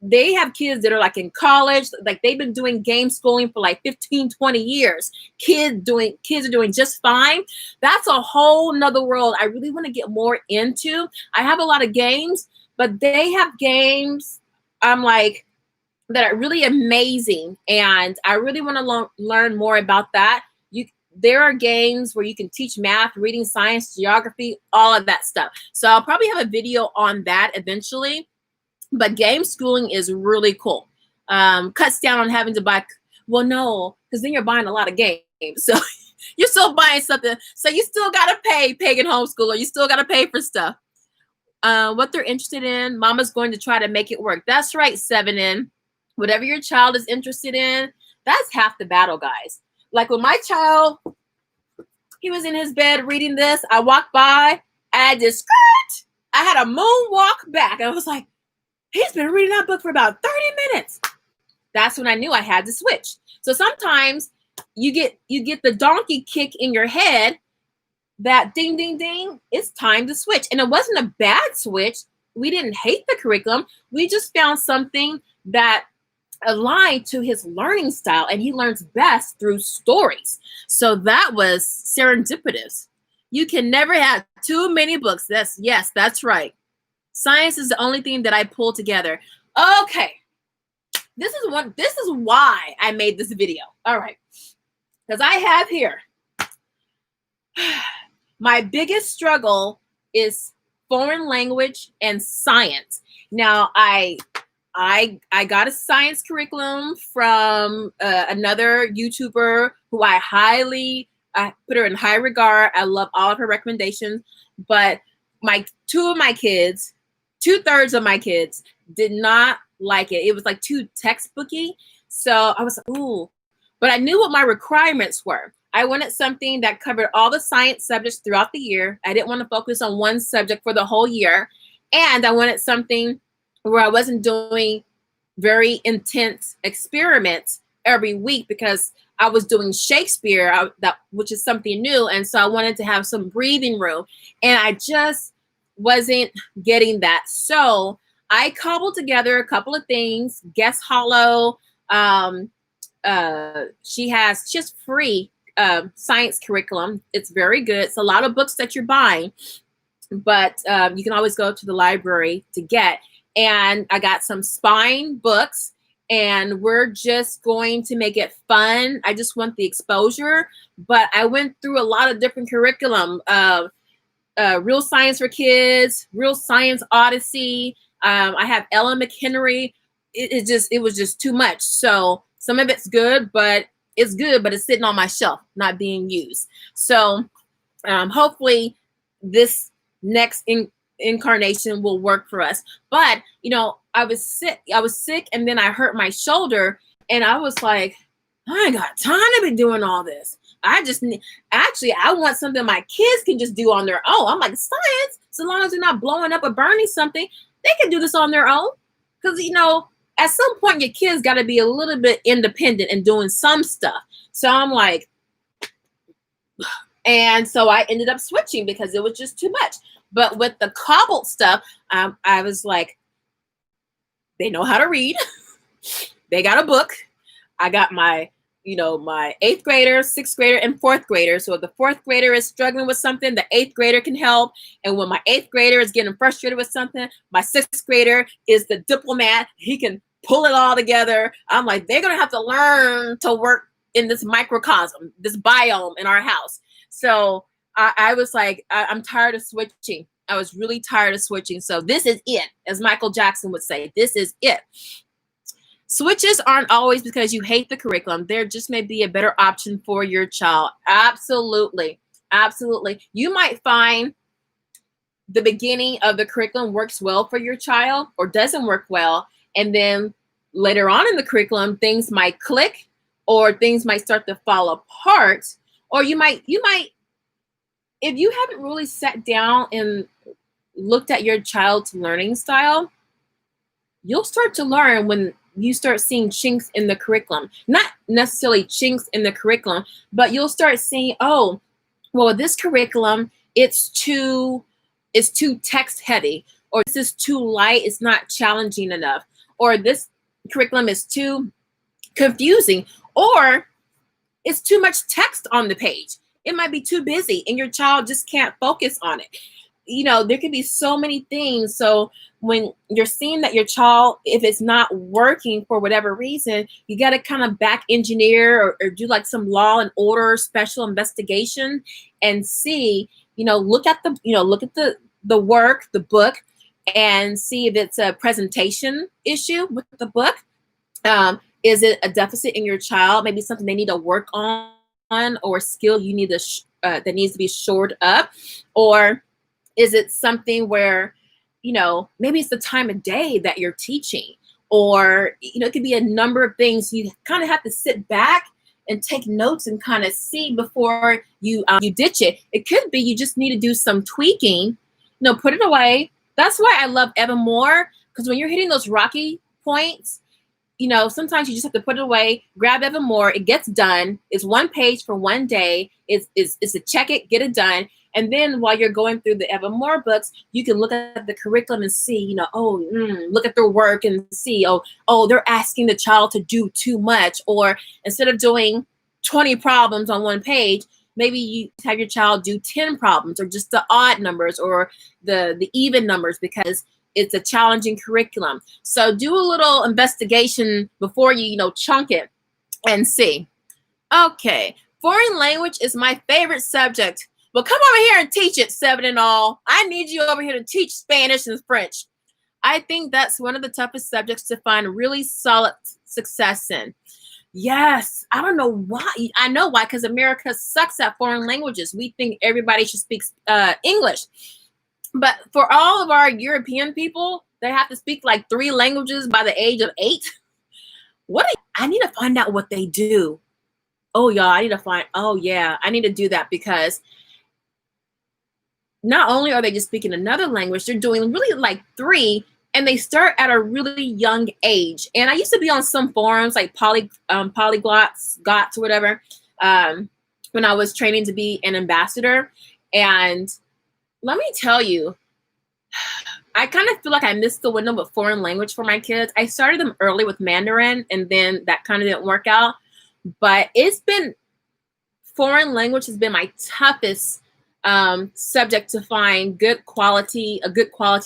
Speaker 1: they have kids that are like in college, like they've been doing game schooling for like 15, 20 years. Kids are doing just fine. That's a whole nother world I really want to get more into. I have a lot of games, but they have games that are really amazing. And I really want to learn more about that. There are games where you can teach math, reading, science, geography, all of that stuff. So I'll probably have a video on that eventually. But game schooling is really cool. Cuts down on having to buy. Well, no, because then you're buying a lot of games. So you're still buying something. So you still got to pay, pagan homeschooler. You still got to pay for stuff. What they're interested in, mama's going to try to make it work. That's right, 7N. Whatever your child is interested in, that's half the battle, guys. Like with my child, he was in his bed reading this. I walked by. I just, I had a moonwalk back. I was like, he's been reading that book for about 30 minutes. That's when I knew I had to switch. So sometimes you get the donkey kick in your head, that ding, ding, ding, it's time to switch. And it wasn't a bad switch. We didn't hate the curriculum. We just found something that aligned to his learning style, and he learns best through stories. So that was serendipitous. You can never have too many books. Yes, that's right. Science is the only thing that I pull together. Okay. This is why I made this video. All right. Because I have here, my biggest struggle is foreign language and science. Now, I got a science curriculum from another YouTuber who I put her in high regard. I love all of her recommendations, but two-thirds of my kids did not like it. It was like too textbooky. So I was like, ooh, but I knew what my requirements were. I wanted something that covered all the science subjects throughout the year. I didn't want to focus on one subject for the whole year. And I wanted something where I wasn't doing very intense experiments every week, because I was doing Shakespeare, which is something new. And so I wanted to have some breathing room. And I just wasn't getting that. So I cobbled together a couple of things. Guest Hollow. She has just free science curriculum. It's very good. It's a lot of books that you're buying, but you can always go to the library to get. And I got some spine books, and we're just going to make it fun. I just want the exposure, but I went through a lot of different curriculum. Real Science for Kids, Real Science Odyssey. I have Ellen McHenry. It was just too much. So some of it's good, but it's sitting on my shelf, not being used. So hopefully this next incarnation will work for us. But I was sick, and then I hurt my shoulder, and I was like, I ain't got time to be doing all this. I want something my kids can just do on their own. I'm like, science, so long as they're not blowing up or burning something, they can do this on their own. Because, at some point, your kids got to be a little bit independent and doing some stuff. So I'm like, and so I ended up switching because it was just too much. But with the cobbled stuff, I was like, they know how to read. They got a book. I got my 8th grader, 6th grader, and 4th grader. So if the 4th grader is struggling with something, the 8th grader can help. And when my 8th grader is getting frustrated with something, my 6th grader is the diplomat. He can pull it all together. I'm like, they're going to have to learn to work in this microcosm, this biome in our house. So I was like, I'm tired of switching. I was really tired of switching. So this is it, as Michael Jackson would say, this is it. Switches aren't always because you hate the curriculum. There just may be a better option for your child. Absolutely. Absolutely. You might find the beginning of the curriculum works well for your child or doesn't work well. And then later on in the curriculum, things might click or things might start to fall apart. Or you might, if you haven't really sat down and looked at your child's learning style, you'll start to learn when you start seeing chinks in the curriculum. Not necessarily chinks in the curriculum, but you'll start seeing, oh, well, this curriculum, it's too text heavy, or this is too light, it's not challenging enough, or this curriculum is too confusing, or it's too much text on the page. It might be too busy and your child just can't focus on it. There could be so many things. So when you're seeing that your child, if it's not working for whatever reason, you got to kind of back engineer or do like some law and order special investigation and see, look at the work, the book, and see if it's a presentation issue with the book. Is it a deficit in your child? Maybe something they need to work on, or a skill you need to that needs to be shored up, or is it something where, maybe it's the time of day that you're teaching, or, it could be a number of things. You kind of have to sit back and take notes and kind of see before you ditch it. It could be you just need to do some tweaking, put it away. That's why I love Evermore, because when you're hitting those rocky points, sometimes you just have to put it away, grab Evermore. It gets done. It's one page for one day. It's a check it, get it done. And then while you're going through the Evermore books, you can look at the curriculum and see, look at their work and see, they're asking the child to do too much. Or instead of doing 20 problems on one page, maybe you have your child do 10 problems, or just the odd numbers or the even numbers, because it's a challenging curriculum. So do a little investigation before you, chunk it and see. Okay, foreign language is my favorite subject. Well, come over here and teach it, 7 and all. I need you over here to teach Spanish and French. I think that's one of the toughest subjects to find really solid success in. Yes, I don't know why. I know why, because America sucks at foreign languages. We think everybody should speak English. But for all of our European people, they have to speak like 3 languages by the age of 8. I need to find out what they do. Oh, y'all, I need to do that, because not only are they just speaking another language, they're doing really like 3 and they start at a really young age. And I used to be on some forums like polyglots, GOTS, or whatever, when I was training to be an ambassador. And let me tell you, I kind of feel like I missed the window with foreign language for my kids. I started them early with Mandarin, and then that kind of didn't work out. But foreign language has been my toughest subject to find a good quality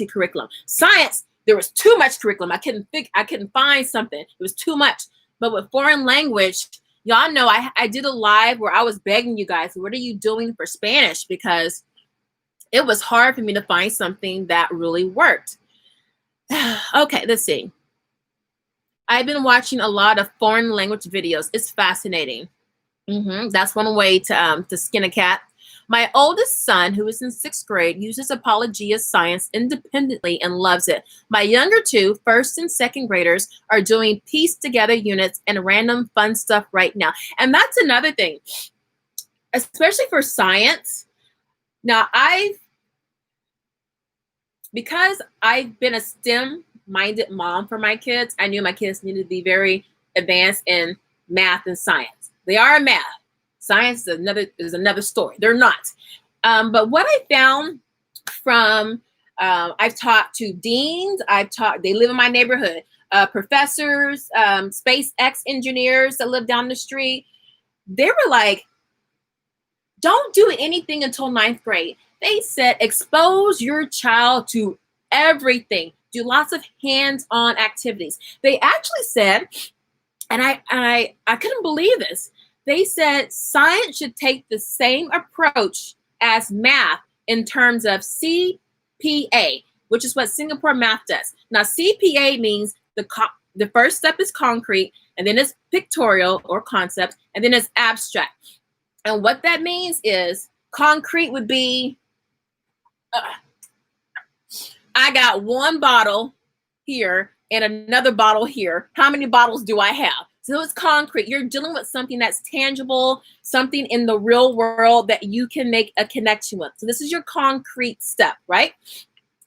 Speaker 1: curriculum. Science, there was too much curriculum. I couldn't find something. It was too much. But with foreign language, y'all know I did a live where I was begging you guys, what are you doing for Spanish? Because it was hard for me to find something that really worked. Okay, let's see. I've been watching a lot of foreign language videos. It's fascinating. That's one way to skin a cat. My oldest son, who is in 6th grade, uses Apologia Science independently and loves it. My younger two, 1st and 2nd graders, are doing piece together units and random fun stuff right now. And that's another thing, especially for science. Now, because I've been a STEM-minded mom for my kids, I knew my kids needed to be very advanced in math and science. They are in math. Science is another story. They're not. But what I found from, I've talked to deans, they live in my neighborhood, professors, SpaceX engineers that live down the street. They were like, don't do anything until 9th grade. They said, expose your child to everything. Do lots of hands-on activities. They actually said, and I couldn't believe this. They said science should take the same approach as math in terms of CPA, which is what Singapore math does. Now, CPA means the first step is concrete, and then it's pictorial or concept, and then it's abstract. And what that means is concrete would be, I got one bottle here and another bottle here. How many bottles do I have? So it's concrete. You're dealing with something that's tangible, something in the real world that you can make a connection with. So this is your concrete step, right?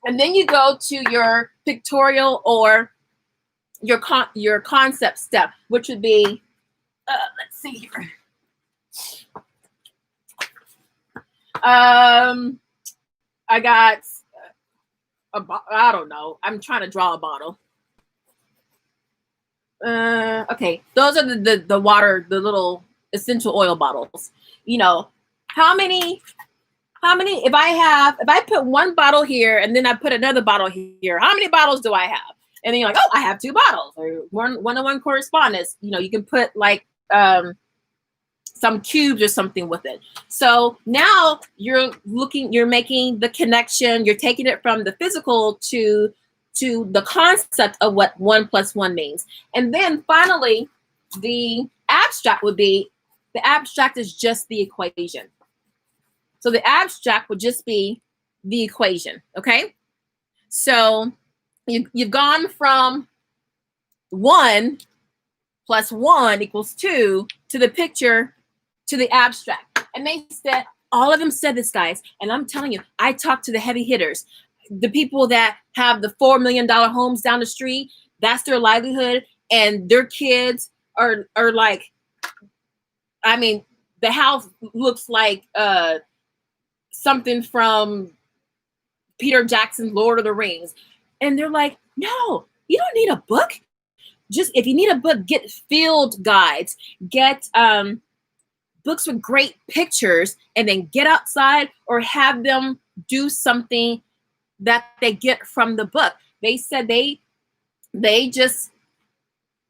Speaker 1: And then you go to your pictorial or your concept step, which would be, let's see here. I got I don't know. I'm trying to draw a bottle. Okay, those are the water, the little essential oil bottles. You know, how many, if I put one bottle here and then I put another bottle here, how many bottles do I have? And then you're like, oh, I have 2 bottles, or one-on-one correspondence. You know, you can put like some cubes or something with it. So now you're making the connection, you're taking it from the physical to the concept of what 1 + 1 means. And then finally, the abstract is just the equation. So the abstract would just be the equation, okay? So you've gone from 1 + 1 = 2 to the picture to the abstract. And they said, all of them said this, guys. And I'm telling you, I talked to the heavy hitters, the people that have the $4 million homes down the street. That's their livelihood. And their kids are like, I mean, the house looks like something from Peter Jackson's Lord of the Rings. And they're like, no, you don't need a book. Just if you need a book, get field guides, get books with great pictures, and then get outside or have them do something that they get from the book. They said they just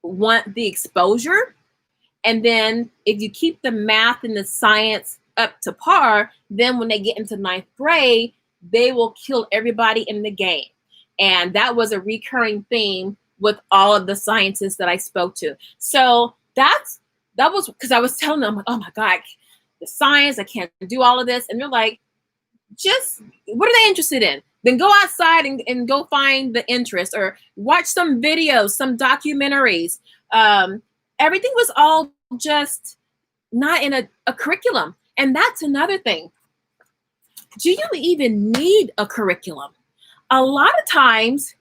Speaker 1: want the exposure. And then if you keep the math and the science up to par, then when they get into 9th grade, they will kill everybody in the game. And that was a recurring theme with all of the scientists that I spoke to. So that was because I was telling them, I'm like, oh my God, the science, I can't do all of this. And they're like, just what are they interested in? Then go outside and go find the interest, or watch some videos, some documentaries. Everything was all just not in a curriculum. And that's another thing. Do you even need a curriculum? A lot of times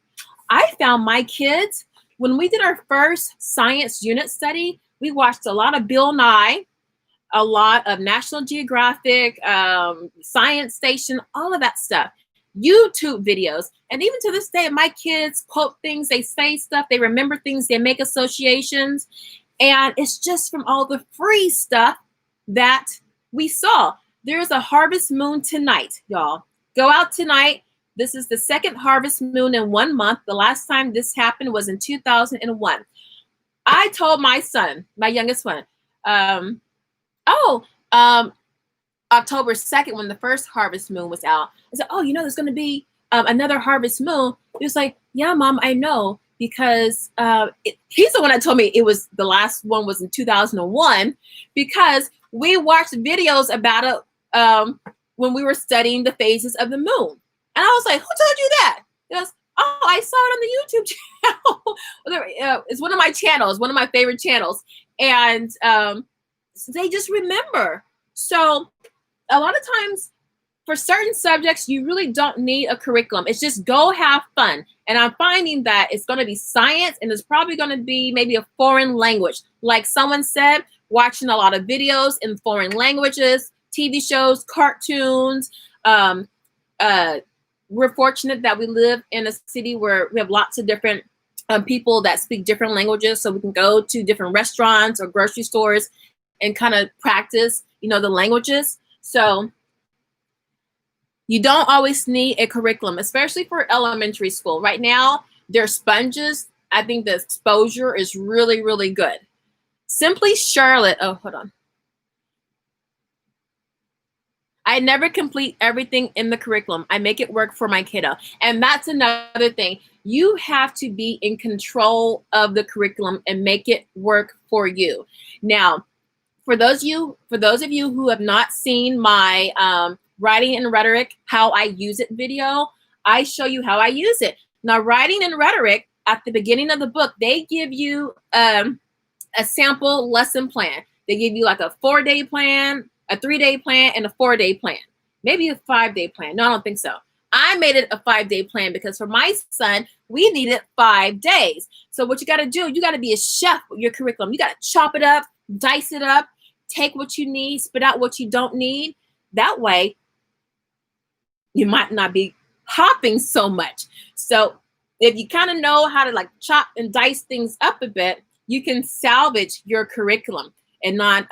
Speaker 1: I found my kids, when we did our first science unit study, we watched a lot of Bill Nye, a lot of National Geographic, Science Station, all of that stuff, YouTube videos. And even to this day, my kids quote things, they say stuff, they remember things, they make associations. And it's just from all the free stuff that we saw. There's a harvest moon tonight, y'all. Go out tonight. This is the second harvest moon in 1 month. The last time this happened was in 2001. I told my son, my youngest one, October 2nd, when the first harvest moon was out, I said, oh, you know, there's going to be another harvest moon. He was like, yeah, Mom, I know, because he's the one that told me it was the last one was in 2001, because we watched videos about it when we were studying the phases of the moon. And I was like, who told you that? He goes, oh, I saw it on the YouTube channel. It's one of my channels, one of my favorite channels. And so they just remember. So a lot of times for certain subjects, you really don't need a curriculum. It's just go have fun. And I'm finding that it's going to be science, and it's probably going to be maybe a foreign language. Like someone said, watching a lot of videos in foreign languages, TV shows, cartoons. We're fortunate that we live in a city where we have lots of different people that speak different languages. So we can go to different restaurants or grocery stores and kind of practice, you know, the languages. So you don't always need a curriculum, especially for elementary school. Right now, they're sponges. I think the exposure is really, really good. Simply Charlotte. Oh, hold on. I never complete everything in the curriculum. I make it work for my kiddo. And that's another thing. You have to be in control of the curriculum and make it work for you. Now, for those of you who have not seen my writing and rhetoric, how I use it video, I show you how I use it. Now, writing and rhetoric, at the beginning of the book, they give you a sample lesson plan. They give you like a 4-day plan, a 3-day plan, and a 4-day plan. Maybe a 5-day plan. No, I don't think so. I made it a 5-day plan because for my son, we needed 5 days. So what you got to do, you got to be a chef with your curriculum. You got to chop it up, dice it up, take what you need, spit out what you don't need. That way, you might not be hopping so much. So if you kind of know how to like chop and dice things up a bit, you can salvage your curriculum and not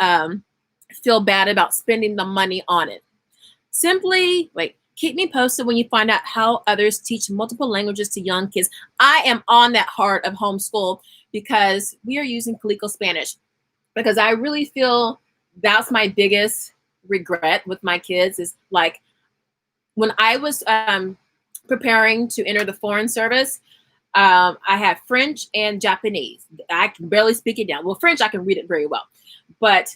Speaker 1: feel bad about spending the money on it. Simply, keep me posted when you find out how others teach multiple languages to young kids. I am on that heart of homeschool because we are using Calico Spanish, because I really feel that's my biggest regret with my kids is like when I was preparing to enter the Foreign Service, I had French and Japanese. I can barely speak it down. Well, French, I can read it very well. But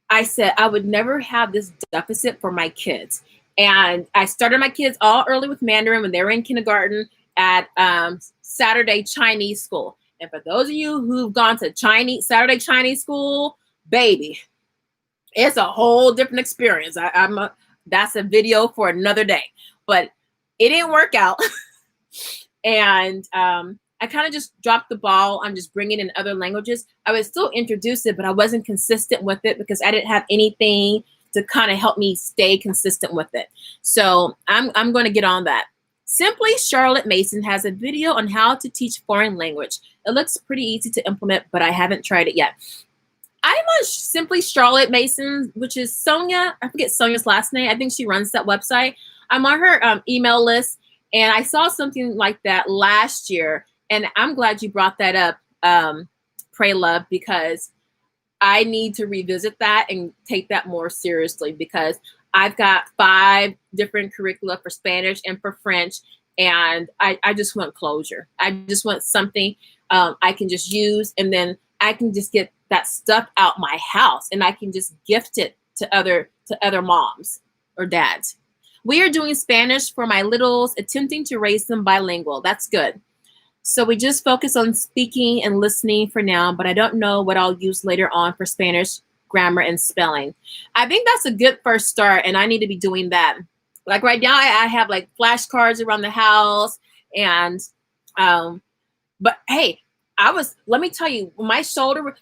Speaker 1: I said I would never have this deficit for my kids. And I started my kids all early with Mandarin when they were in kindergarten at Saturday Chinese school. And for those of you who've gone to Saturday Chinese school, baby, it's a whole different experience. That's a video for another day. But it didn't work out. And I kind of just dropped the ball on just bringing in other languages. I would still introduce it, but I wasn't consistent with it because I didn't have anything to kind of help me stay consistent with it. So I'm going to get on that. Simply Charlotte Mason has a video on how to teach foreign language. It looks pretty easy to implement, but I haven't tried it yet. I'm on Simply Charlotte Mason, which is Sonia. I forget Sonia's last name. I think she runs that website. I'm on her email list, and I saw something like that last year, and I'm glad you brought that up, Pray Love, because I need to revisit that and take that more seriously, because I've got 5 different curricula for Spanish and for French, and I just want closure. I just want something I can just use, and then I can just get that stuff out my house, and I can just gift it to other moms or dads. We are doing Spanish for my littles, attempting to raise them bilingual. That's good. So we just focus on speaking and listening for now, but I don't know what I'll use later on for Spanish grammar and spelling. I think that's a good first start, and I need to be doing that. Like right now, I have like flashcards around the house, and But hey, let me tell you, my shoulder,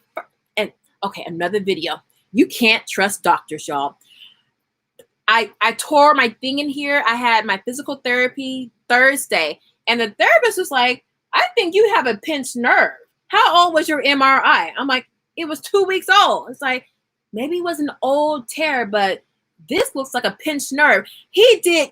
Speaker 1: and okay, another video. You can't trust doctors, y'all. I tore my thing in here. I had my physical therapy Thursday, and the therapist was like, I think you have a pinched nerve. How old was your MRI? I'm like, it was 2 weeks old. It's like, maybe it was an old tear, but this looks like a pinched nerve. He did,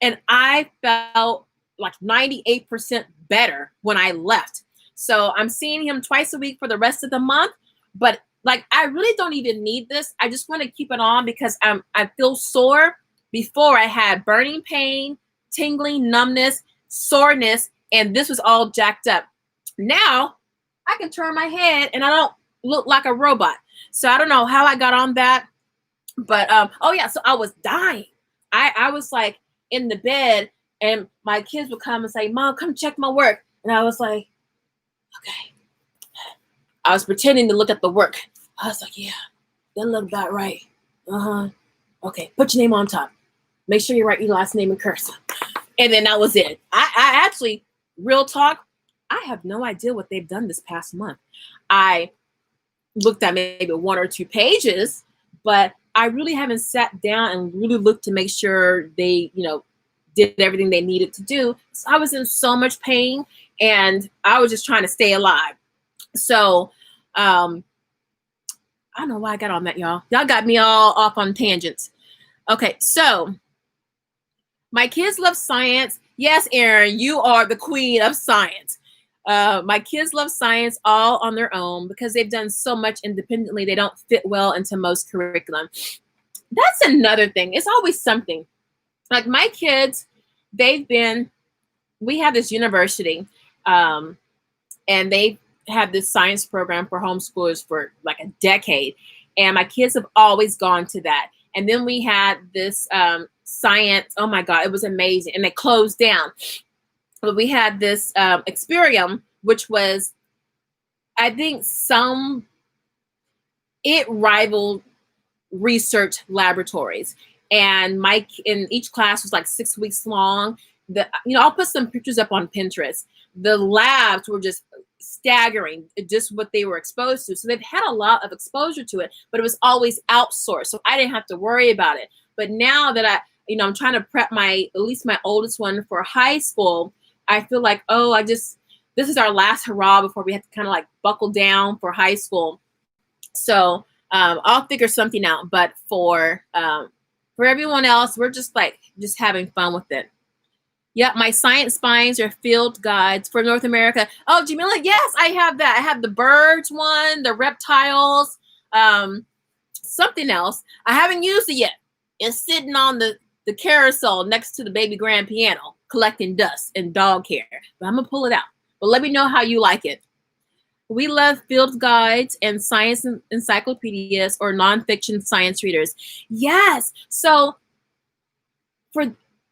Speaker 1: and I felt like 98% better when I left. So I'm seeing him twice a week for the rest of the month, but like, I really don't even need this. I just want to keep it on because I feel sore. Before I had burning pain, tingling, numbness, soreness, and this was all jacked up. Now I can turn my head and I don't look like a robot. So I don't know how I got on that, but oh yeah, so I was dying. I was like in the bed, and my kids would come and say, Mom, come check my work. And I was like, okay. I was pretending to look at the work. I was like, yeah, that looked about right. Okay, put your name on top. Make sure you write your last name in cursive. And then that was it. I actually, real talk, I have no idea what they've done this past month. I looked at maybe 1 or 2 pages, but I really haven't sat down and really looked to make sure they, did everything they needed to do. So I was in so much pain, and I was just trying to stay alive. So, I don't know why I got on that, y'all. Y'all got me all off on tangents. Okay, so my kids love science. Yes, Erin, you are the queen of science. My kids love science all on their own because they've done so much independently. They don't fit well into most curriculum. That's another thing. It's always something. Like my kids, we have this university, and they have this science program for homeschoolers for like a decade. And my kids have always gone to that. And then we had this science, oh my God, it was amazing. And they closed down. But we had this Experium, which was, I think it rivaled research laboratories. And in each class was like 6 weeks long. I'll put some pictures up on Pinterest. The labs were just staggering, just what they were exposed to. So they've had a lot of exposure to it, but it was always outsourced. So I didn't have to worry about it. But now that I'm trying to prep at least my oldest one for high school, I feel like, this is our last hurrah before we have to kind of like buckle down for high school. So I'll figure something out. But for everyone else, we're just having fun with it. Yeah, my science spines are field guides for North America. Oh, Jamila, yes, I have that. I have the birds one, the reptiles, something else. I haven't used it yet. It's sitting on the carousel next to the baby grand piano, collecting dust and dog hair. But I'm going to pull it out. But let me know how you like it. We love field guides and science encyclopedias or nonfiction science readers. Yes. So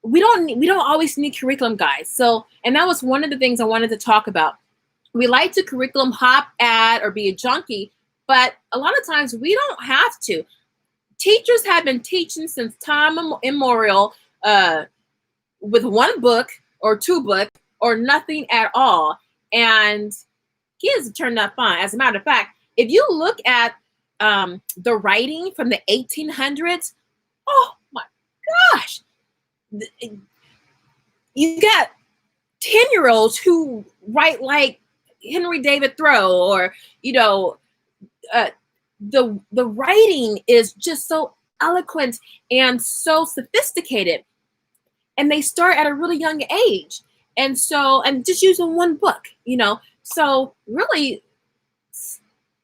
Speaker 1: we don't always need curriculum guides. So, and that was one of the things I wanted to talk about. We like to curriculum hop at or be a junkie, but a lot of times we don't have to. Teachers have been teaching since time immemorial with 1 book or 2 books or nothing at all. And kids turned out fine. As a matter of fact, if you look at the writing from the 1800s, oh my gosh, you got 10-year-olds who write like Henry David Thoreau, or the writing is just so eloquent and so sophisticated, and they start at a really young age, and just using 1 book, so really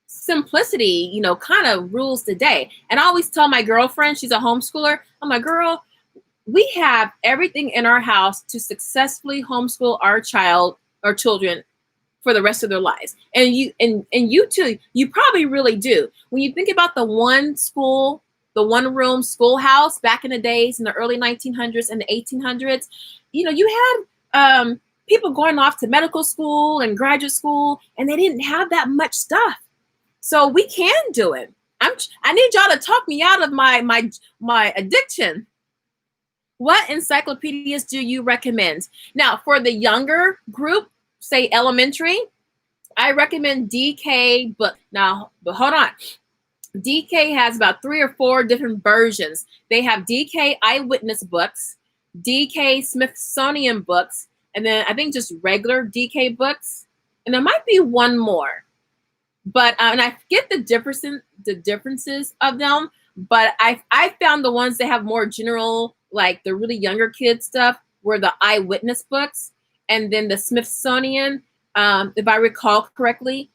Speaker 1: simplicity, kind of rules the day. And I always tell my girlfriend, she's a homeschooler, I'm like, girl, we have everything in our house to successfully homeschool our children for the rest of their lives. And you too, you probably really do. When you think about the one room schoolhouse back in the days in the early 1900s and the 1800s, you had people going off to medical school and graduate school, and they didn't have that much stuff. So we can do it. I need y'all to talk me out of my addiction. What encyclopedias do you recommend? Now, for the younger group, say elementary, I recommend DK book. Now, but hold on. DK has about 3 or 4 different versions. They have DK eyewitness books, DK Smithsonian books, and then I think just regular DK books. And there might be one more. But and I get the differences of them, but I found the ones that have more general, like the really younger kid stuff, were the eyewitness books, and then the Smithsonian, if I recall correctly,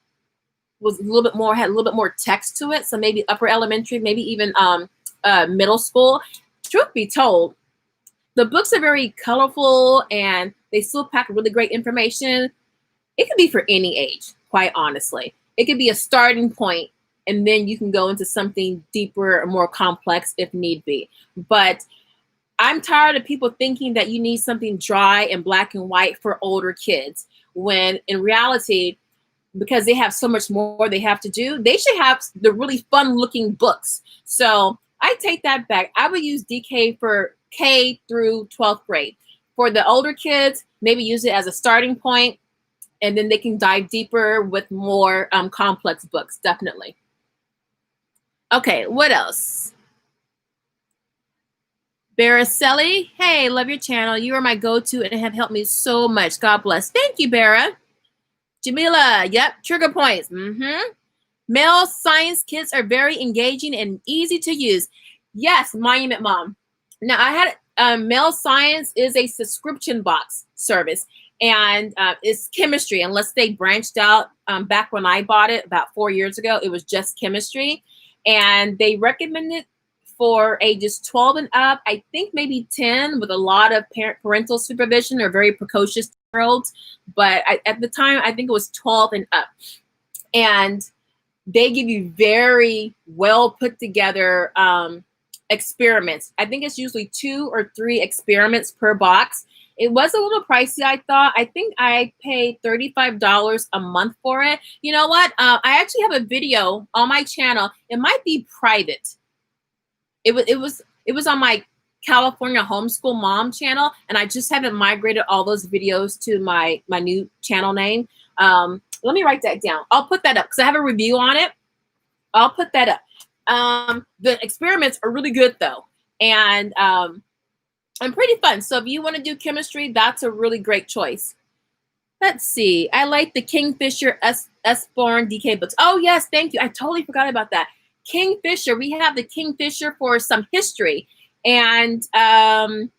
Speaker 1: was a little bit more, had a little bit more text to it. So maybe upper elementary, maybe even middle school. Truth be told, the books are very colorful and they still pack really great information. It could be for any age, quite honestly. It could be a starting point, and then you can go into something deeper or more complex if need be. But I'm tired of people thinking that you need something dry and black and white for older kids, when in reality, because they have so much more they have to do, they should have the really fun looking books. So I take that back. I would use DK for K through 12th grade. For the older kids, maybe use it as a starting point, and then they can dive deeper with more complex books, definitely. Okay, what else? Baracelli, hey, love your channel. You are my go-to and have helped me so much. God bless. Thank you, Bara. Jamila, yep, trigger points. Male science kits are very engaging and easy to use. Yes, Monument Mom. Now, I had Male Science is a subscription box service, and it's chemistry, unless they branched out. Back when I bought it about 4 years ago, it was just chemistry, and they recommend it for ages 12 and up, I think maybe 10, with a lot of parental supervision or very precocious year-olds. But at the time, I think it was 12 and up. And they give you very well put together experiments. I think it's usually 2 or 3 experiments per box. It was a little pricey, I thought. I think I paid $35 a month for it. You know what? I actually have a video on my channel. It might be private. It was on my California Homeschool Mom channel, and I just haven't migrated all those videos to my new channel name. Let me write that down. I'll put that up because I have a review on it. I'll put that up. The experiments are really good though, and pretty fun. So if you want to do chemistry, that's a really great choice. Let's see. I like the Kingfisher S-Born DK books. Oh yes, thank you. I totally forgot about that. Kingfisher. We have the Kingfisher for some history, and the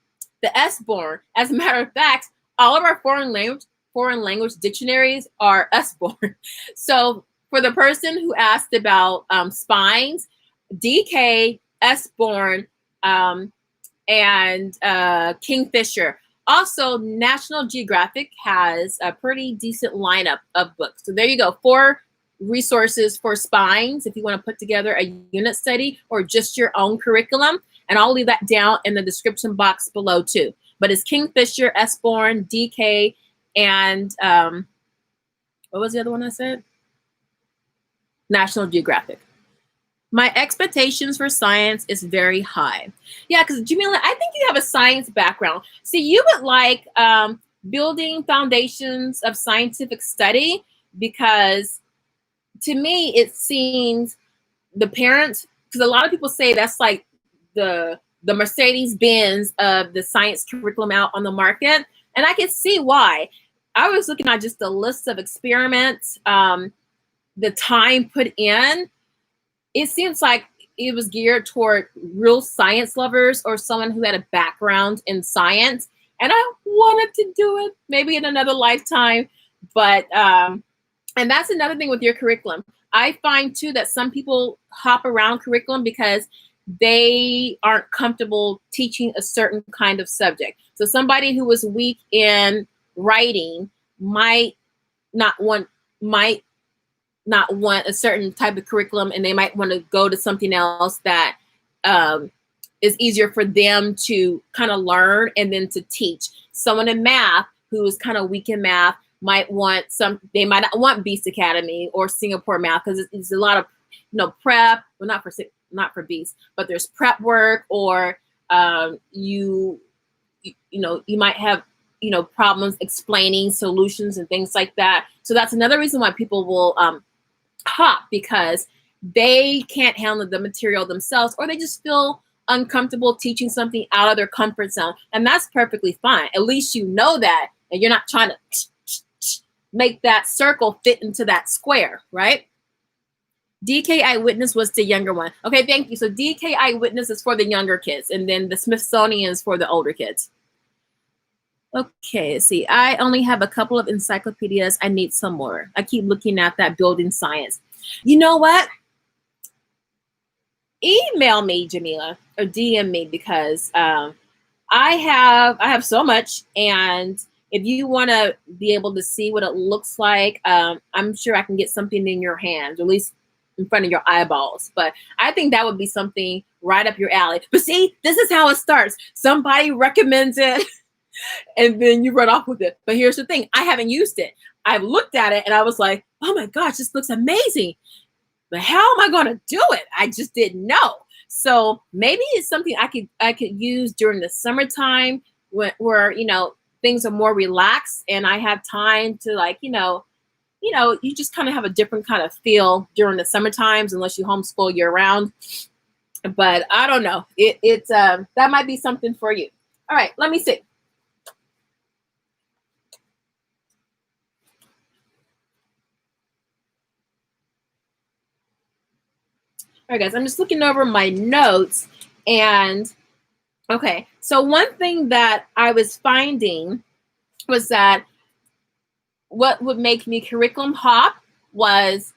Speaker 1: S-Born. As a matter of fact, all of our foreign language dictionaries are S-Born. So for the person who asked about spines, DK, S-Born, and Kingfisher. Also, National Geographic has a pretty decent lineup of books. So there you go. 4 resources for spines if you want to put together a unit study or just your own curriculum. And I'll leave that down in the description box below too. But it's Kingfisher, S-Born, DK, and what was the other one I said? National Geographic. My expectations for science is very high. Yeah, because Jamila, I think you have a science background. See, you would like building foundations of scientific study, because to me, it seems the parents, because a lot of people say that's like the Mercedes-Benz of the science curriculum out on the market. And I can see why. I was looking at just the list of experiments, the time put in. It seems like it was geared toward real science lovers or someone who had a background in science. And I wanted to do it maybe in another lifetime. But, and that's another thing with your curriculum. I find too that some people hop around curriculum because they aren't comfortable teaching a certain kind of subject. So somebody who was weak in writing might not want a certain type of curriculum, and they might want to go to something else that is easier for them to kind of learn and then to teach. Someone in math who is kind of weak in math might want they might not want Beast Academy or Singapore Math, because it's a lot of prep. Well, not for Beast, but there's prep work, or you you might have, problems explaining solutions and things like that. So that's another reason why people will hop, because they can't handle the material themselves, or they just feel uncomfortable teaching something out of their comfort zone. And that's perfectly fine. At least you know that, and you're not trying to make that circle fit into that square, right? DK Eyewitness was the younger one. Okay, thank you. So DK Eyewitness is for the younger kids, and then the Smithsonian is for the older kids. Okay, let's see. I only have a couple of encyclopedias. I need some more. I keep looking at that building science. You know what? Email me, Jamila, or DM me, because I have so much, and if you want to be able to see what it looks like, I'm sure I can get something in your hands, or at least in front of your eyeballs. But I think that would be something right up your alley. But see, this is how it starts. Somebody recommends it, and then you run off with it. But here's the thing. I haven't used it. I've looked at it, and I was like, oh my gosh, this looks amazing. But how am I going to do it? I just didn't know. So maybe it's something I could use during the summertime, where things are more relaxed, and I have time to, like, you just kind of have a different kind of feel during the summer times, unless you homeschool year round. But I don't know. It's that might be something for you. All right, let me see. All right, guys, I'm just looking over my notes, and okay, so one thing that I was finding was that what would make me curriculum hop was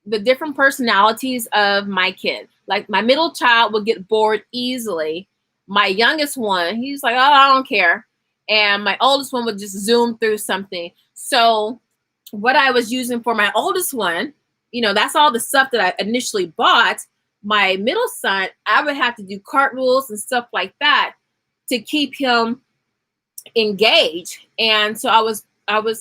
Speaker 1: the different personalities of my kid. Like, my middle child would get bored easily. My youngest one, he's like, oh, I don't care. And my oldest one would just zoom through something. So what I was using for my oldest one, that's all the stuff that I initially bought. My middle son, I would have to do cartwheels and stuff like that to keep him engaged. And so I was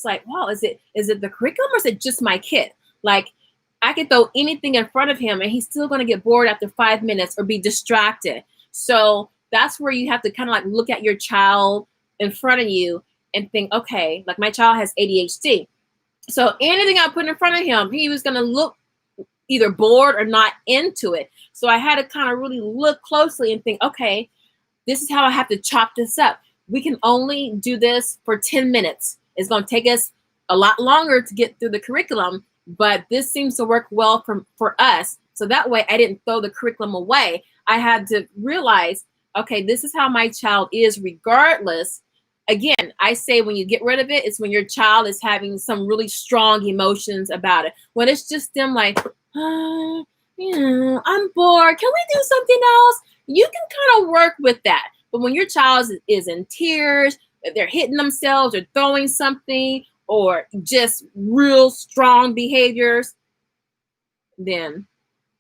Speaker 1: like, wow, is it the curriculum, or is it just my kid? Like, I could throw anything in front of him and he's still going to get bored after 5 minutes or be distracted. So that's where you have to kind of like look at your child in front of you and think, okay, like my child has ADHD. So anything I put in front of him, he was going to look either bored or not into it. So I had to kind of really look closely and think, okay, this is how I have to chop this up. We can only do this for 10 minutes. It's going to take us a lot longer to get through the curriculum, but this seems to work well for us. So that way I didn't throw the curriculum away. I had to realize, okay, this is how my child is regardless. Again, I say when you get rid of it, it's when your child is having some really strong emotions about it. When it's just them like, I'm bored. Can we do something else? You can kind of work with that. But when your child is in tears, they're hitting themselves or throwing something, or just real strong behaviors, then,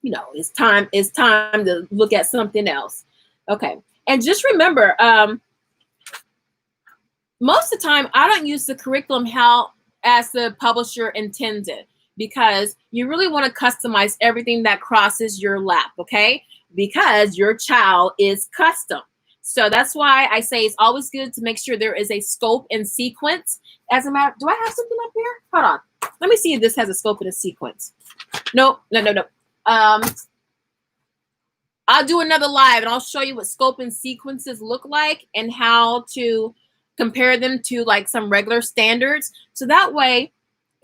Speaker 1: it's time to look at something else. Okay. And just remember, most of the time, I don't use the curriculum as the publisher intended, because you really want to customize everything that crosses your lap, okay? Because your child is custom. So that's why I say it's always good to make sure there is a scope and sequence. As a matter, do I have something up here? Hold on. Let me see if this has a scope and a sequence. No. I'll do another live and I'll show you what scope and sequences look like and how to compare them to like some regular standards. So that way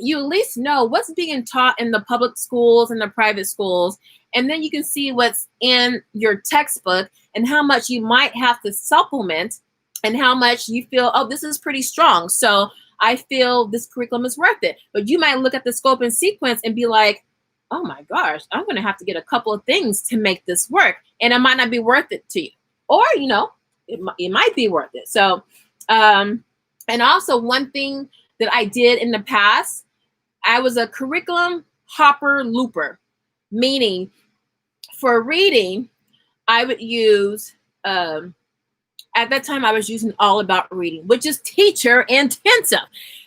Speaker 1: you at least know what's being taught in the public schools and the private schools. And then you can see what's in your textbook and how much you might have to supplement and how much you feel, oh, this is pretty strong. So I feel this curriculum is worth it. But you might look at the scope and sequence and be like, oh my gosh, I'm going to have to get a couple of things to make this work. And it might not be worth it to you. Or, it might be worth it. So, and also one thing that I did in the past, I was a curriculum hopper looper, meaning for reading, I would use, at that time I was using All About Reading, which is teacher intensive.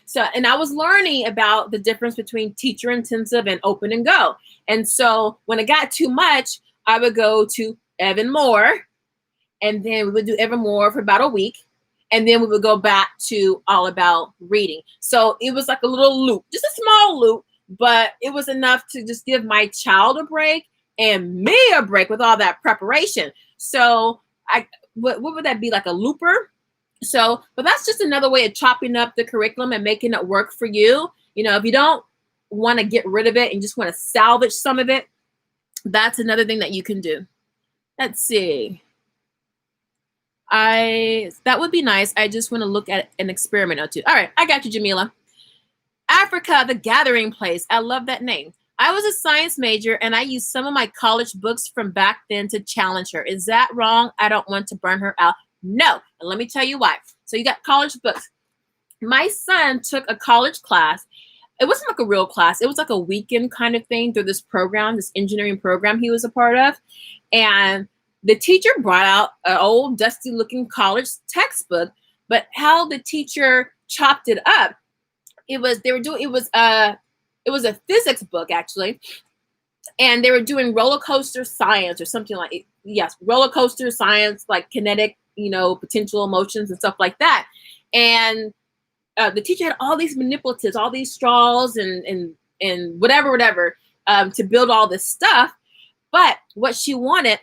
Speaker 1: So, and I was learning about the difference between teacher intensive and open and go. And so when it got too much, I would go to Evan Moore, and then we would do Evan Moore for about a week. And then we would go back to all about reading. So it was like a little loop, just a small loop, but it was enough to just give my child a break and me a break with all that preparation. So what would that be, like a looper? So, but that's just another way of chopping up the curriculum and making it work for you. You know, if you don't want to get rid of it and just want to salvage some of it, that's another thing that you can do. Let's see. That would be nice. I just want to look at an experiment or two. All right, I got you, Jamila. Africa, the gathering place. I love that name. I was a science major and I used some of my college books from back then to challenge her. Is that wrong? I don't want to burn her out. No, and let me tell you why. So you got college books. My son took a college class. It wasn't like a real class. It was like a weekend kind of thing through this program, this engineering program he was a part of. And the teacher brought out an old dusty looking college textbook, but how the teacher chopped it up, it was a physics book actually. And they were doing roller coaster science or something like it. Yes, roller coaster science, like kinetic, potential motions and stuff like that. And the teacher had all these manipulatives, all these straws and whatever, to build all this stuff. But what she wanted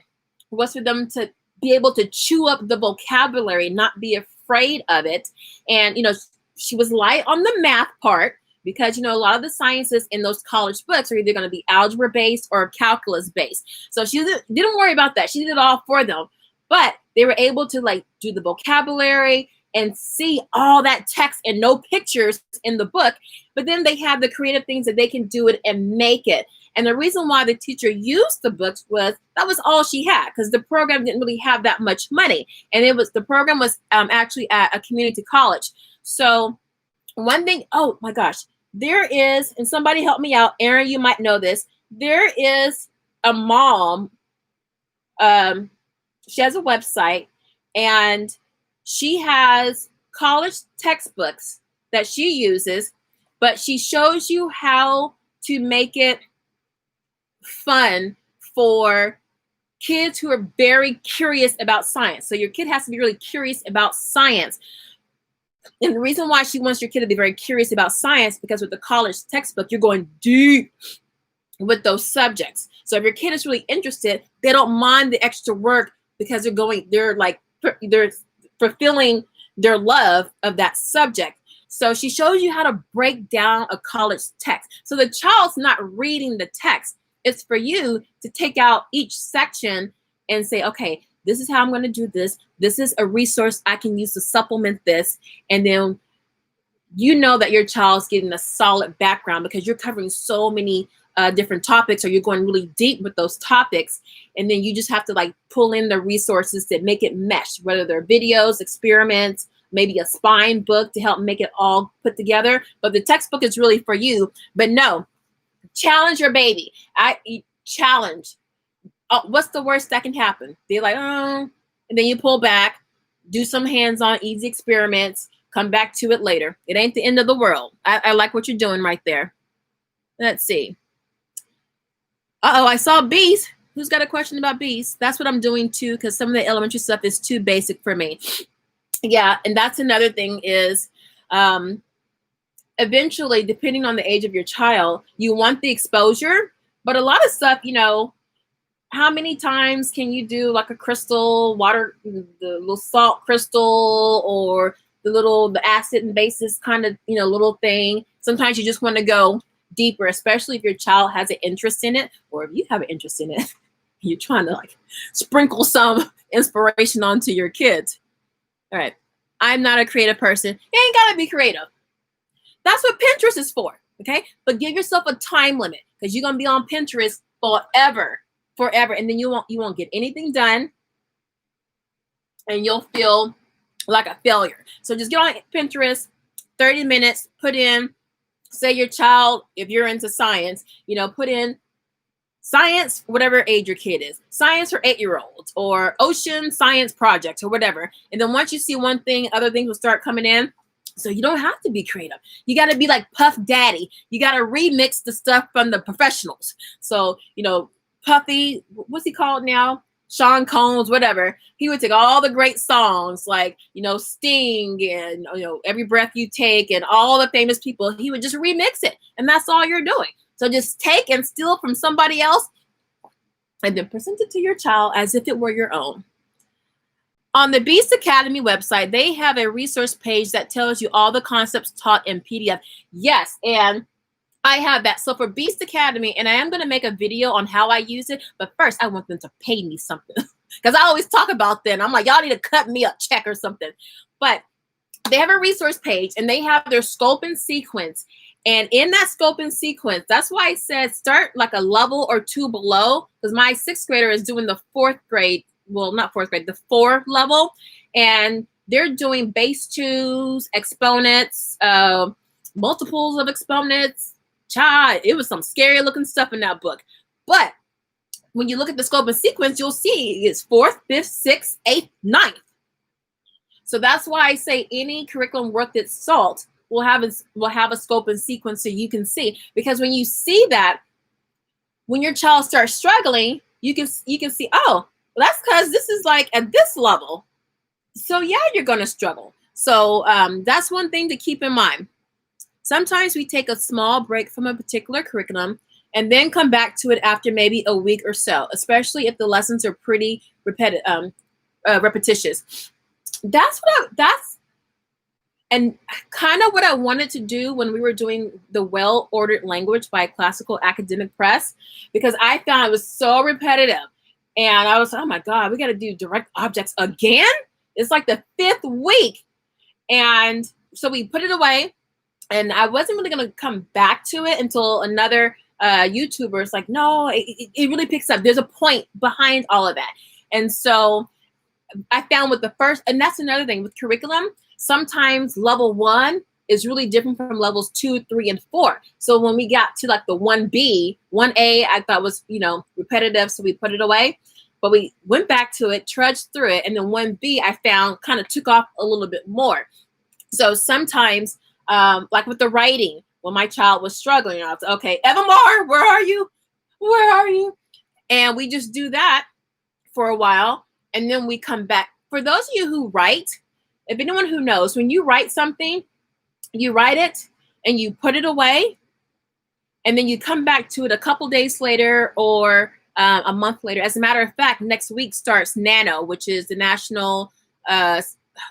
Speaker 1: was for them to be able to chew up the vocabulary, not be afraid of it. And, she was light on the math part because, a lot of the sciences in those college books are either going to be algebra based or calculus based. So she didn't worry about that. She did it all for them. But they were able to do the vocabulary and see all that text and no pictures in the book. But then they have the creative things that they can do it and make it. And the reason why the teacher used the books was that was all she had because the program didn't really have that much money. And the program was actually at a community college. So one thing, oh my gosh, there is, and somebody help me out. Aaron, you might know this. There is a mom. She has a website and she has college textbooks that she uses, but she shows you how to make it fun for kids who are very curious about science. So your kid has to be really curious about science. And the reason why she wants your kid to be very curious about science, because with the college textbook, you're going deep with those subjects. So if your kid is really interested, they don't mind the extra work because they're fulfilling their love of that subject. So she shows you how to break down a college text. So the child's not reading the text. It's for you to take out each section and say, okay, this is how I'm going to do this. This is a resource I can use to supplement this. And then that your child's getting a solid background because you're covering so many different topics, or you're going really deep with those topics. And then you just have to pull in the resources that make it mesh, whether they're videos, experiments, maybe a spine book to help make it all put together. But the textbook is really for you. But no, challenge your baby. Challenge. What's the worst that can happen? They're like, oh, and then you pull back, do some hands-on easy experiments, come back to it later. It ain't the end of the world. I like what you're doing right there. Let's see. Uh-oh, I saw bees. Who's got a question about bees? That's what I'm doing too, because some of the elementary stuff is too basic for me. Yeah, and that's another thing is eventually, depending on the age of your child, you want the exposure. But a lot of stuff, how many times can you do like a crystal water, the little salt crystal, or the acid and bases kind of, little thing. Sometimes you just want to go deeper, especially if your child has an interest in it, or if you have an interest in it, you're trying to sprinkle some inspiration onto your kids. All right. I'm not a creative person. You ain't got to be creative. That's what Pinterest is for. Okay. But give yourself a time limit because you're going to be on Pinterest forever. And then you won't get anything done and you'll feel like a failure. So just get on Pinterest, 30 minutes, put in, say your child, if you're into science, put in science, whatever age your kid is, science for 8-year-olds, or ocean science projects, or whatever. And then once you see one thing, other things will start coming in. So you don't have to be creative. You got to be like Puff Daddy. You got to remix the stuff from the professionals. So, Puffy, what's he called now? Sean Combs, whatever, he would take all the great songs like, Sting and, Every Breath You Take and all the famous people. He would just remix it. And that's all you're doing. So just take and steal from somebody else and then present it to your child as if it were your own. On the Beast Academy website, they have a resource page that tells you all the concepts taught in PDF. Yes, and I have that. So for Beast Academy, and I am going to make a video on how I use it, but first I want them to pay me something because I always talk about them. I'm like, y'all need to cut me a check or something. But they have a resource page and they have their scope and sequence. And in that scope and sequence, that's why I said start like a level or two below, because my 6th grader is doing the 4th grade. Well, not 4th grade, the 4 level. And they're doing base 2s, exponents, multiples of exponents. Child, it was some scary looking stuff in that book. But when you look at the scope and sequence, you'll see it's 4th, 5th, 6th, 8th, 9th. So that's why I say any curriculum worth its salt will have a scope and sequence so you can see. Because when you see that, when your child starts struggling, you can see, oh, well, that's because this is like at this level. So yeah, you're going to struggle. So that's one thing to keep in mind. Sometimes we take a small break from a particular curriculum and then come back to it after maybe a week or so, especially if the lessons are pretty repetitious. That's kind of what I wanted to do when we were doing the Well-Ordered Language by Classical Academic Press, because I found it was so repetitive. And I was, oh my God, we got to do direct objects again? It's like the 5th week. And so we put it away. And I wasn't really going to come back to it until another YouTuber is like, no, it really picks up. There's a point behind all of that. And so I found with the first, and that's another thing with curriculum, sometimes level 1 is really different from levels 2, 3, and 4. So when we got to like the 1B, 1A, I thought was, repetitive. So we put it away. But we went back to it, trudged through it. And then 1B, I found kind of took off a little bit more. So sometimes, like with the writing, when my child was struggling, I was okay, Evermore, where are you? Where are you? And we just do that for a while. And then we come back. For those of you who write, if anyone who knows, when you write something, you write it and you put it away. And then you come back to it a couple days later or a month later. As a matter of fact, next week starts NaNo, which is the national, what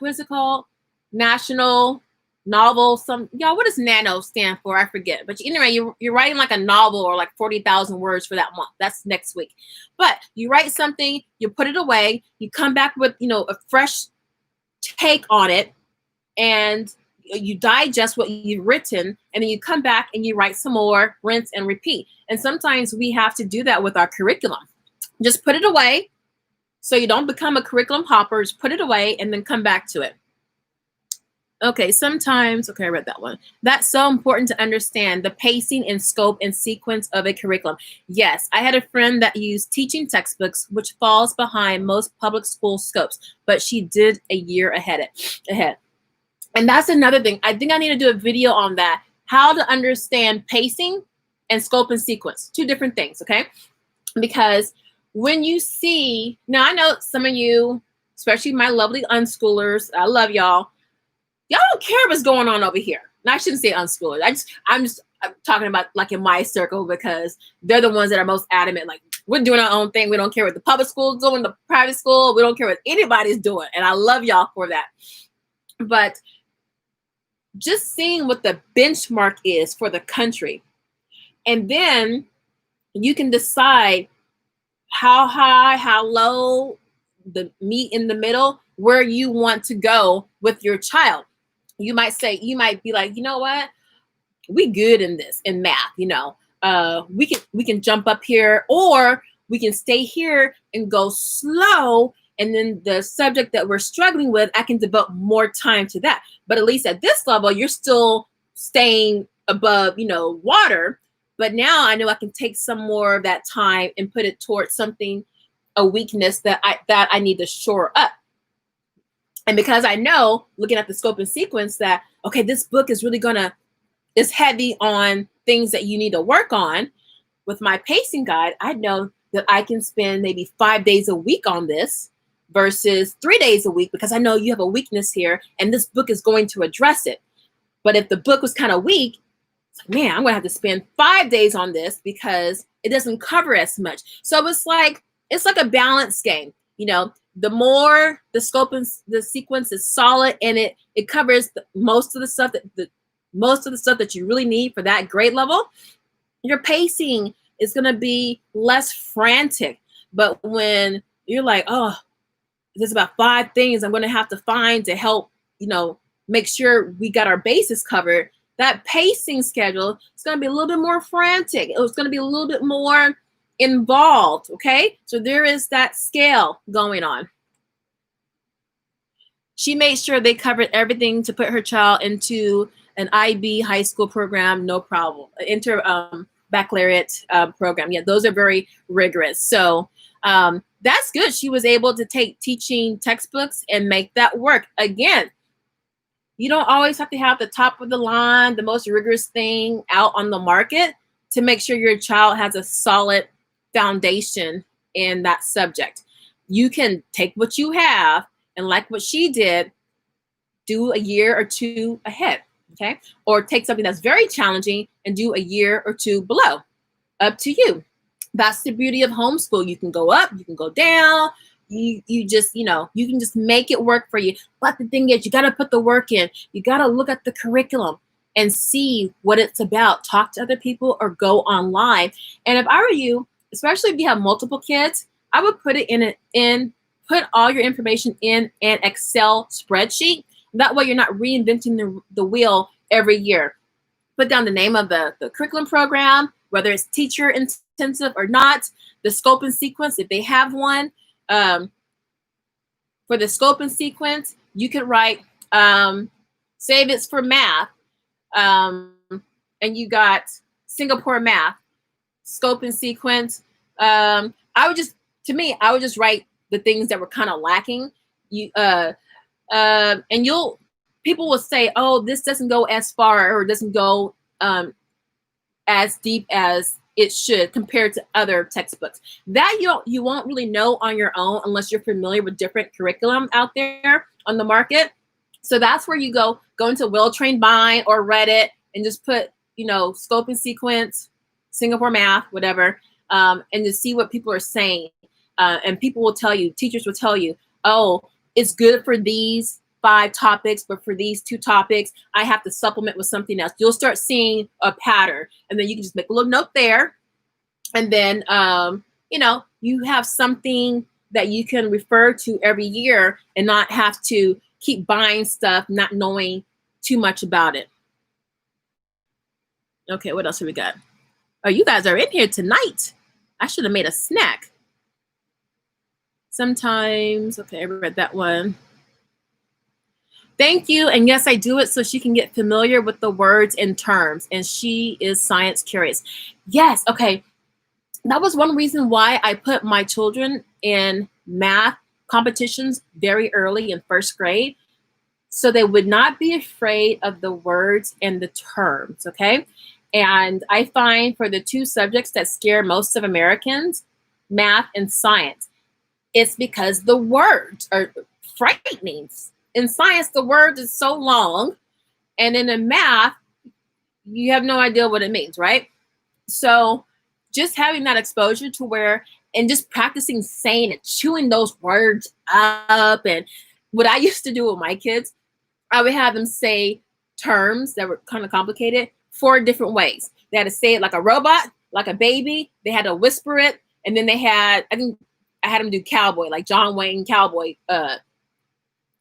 Speaker 1: is it called? National Novel. What does NaNo stand for? I forget. But anyway, you're writing like a novel or like 40,000 words for that month. That's next week. But you write something, you put it away, you come back with, a fresh take on it, and you digest what you've written, and then you come back and you write some more, rinse and repeat. And sometimes we have to do that with our curriculum. Just put it away so you don't become a curriculum hopper. Just put it away and then come back to it. Okay, I read that one. That's so important to understand the pacing and scope and sequence of a curriculum. Yes, I had a friend that used teaching textbooks, which falls behind most public school scopes, but she did a year ahead. And that's another thing. I think I need to do a video on that, how to understand pacing and scope and sequence. 2 different things, okay? Because when you see, now I know some of you, especially my lovely unschoolers, I love y'all. Y'all don't care what's going on over here. And I shouldn't say unschoolers. I'm talking about like in my circle, because they're the ones that are most adamant. Like, we're doing our own thing. We don't care what the public school is doing, the private school. We don't care what anybody's doing. And I love y'all for that. But just seeing what the benchmark is for the country. And then you can decide how high, how low, the meet in the middle, where you want to go with your child. You might be like, you know what? We good in this, in math, we can jump up here, or we can stay here and go slow. And then the subject that we're struggling with, I can devote more time to that. But at least at this level, you're still staying above, water. But now I know I can take some more of that time and put it towards something, a weakness that I need to shore up. And because I know, looking at the scope and sequence, that, okay, this book is really is heavy on things that you need to work on. With my pacing guide, I know that I can spend maybe 5 days a week on this versus 3 days a week, because I know you have a weakness here and this book is going to address it. But if the book was kind of weak, it's like, man, I'm going to have to spend 5 days on this because it doesn't cover as much. So it's like a balance game. You know, the more the scope and the sequence is solid and it covers most of the stuff that you really need for that grade level, your pacing is going to be less frantic. But when you're like, oh, there's about 5 things I'm going to have to find to help, you know, make sure we got our bases covered, that pacing schedule is going to be a little bit more frantic. It's going to be a little bit more involved, okay? So there is that scale going on. She made sure they covered everything to put her child into an IB high school program, no problem. Baccalaureate program. Yeah, those are very rigorous. So that's good. She was able to take teaching textbooks and make that work. Again, you don't always have to have the top of the line, the most rigorous thing out on the market to make sure your child has a solid foundation in that subject. You can take what you have and, like what she did, do a year or two ahead, okay? Or take something that's very challenging and do a year or two below. Up to you. That's the beauty of homeschool. You can go up, you can go down. You just, you know, you can just make it work for you. But the thing is, you got to put the work in. You got to look at the curriculum and see what it's about. Talk to other people or go online. And if I were you, especially if you have multiple kids, I would put it put all your information in an Excel spreadsheet. That way you're not reinventing the wheel every year. Put down the name of the curriculum program, whether it's teacher intensive or not, the scope and sequence, if they have one. For the scope and sequence, you could write, say if it's for math, and you got Singapore math, scope and sequence. I would just write the things that were kind of lacking. And people will say, oh, this doesn't go as far or doesn't go as deep as it should compared to other textbooks. That you won't really know on your own unless you're familiar with different curriculum out there on the market. So that's where you go into Well-Trained Mind or Reddit and just put, you know, scope and sequence, Singapore math, whatever, and just see what people are saying. And people will tell you, teachers will tell you, oh, it's good for these 5 topics, but for these 2 topics, I have to supplement with something else. You'll start seeing a pattern, and then you can just make a little note there. And then, you know, you have something that you can refer to every year and not have to keep buying stuff, not knowing too much about it. Okay, what else have we got? Oh, you guys are in here tonight. I should have made a snack. Sometimes, okay, I read that one. Thank you. And yes, I do it so she can get familiar with the words and terms. And she is science curious. Yes, okay. That was one reason why I put my children in math competitions very early in 1st grade, so they would not be afraid of the words and the terms, okay? And I find for the 2 subjects that scare most of Americans, math and science, it's because the words are frightening. In science, the word is so long, and in math, you have no idea what it means, right? So just having that exposure to where, and just practicing saying and chewing those words up. And what I used to do with my kids, I would have them say terms that were kind of complicated 4 different ways. They had to say it like a robot, like a baby. They had to whisper it. And then they had, I had them do cowboy, like John Wayne cowboy,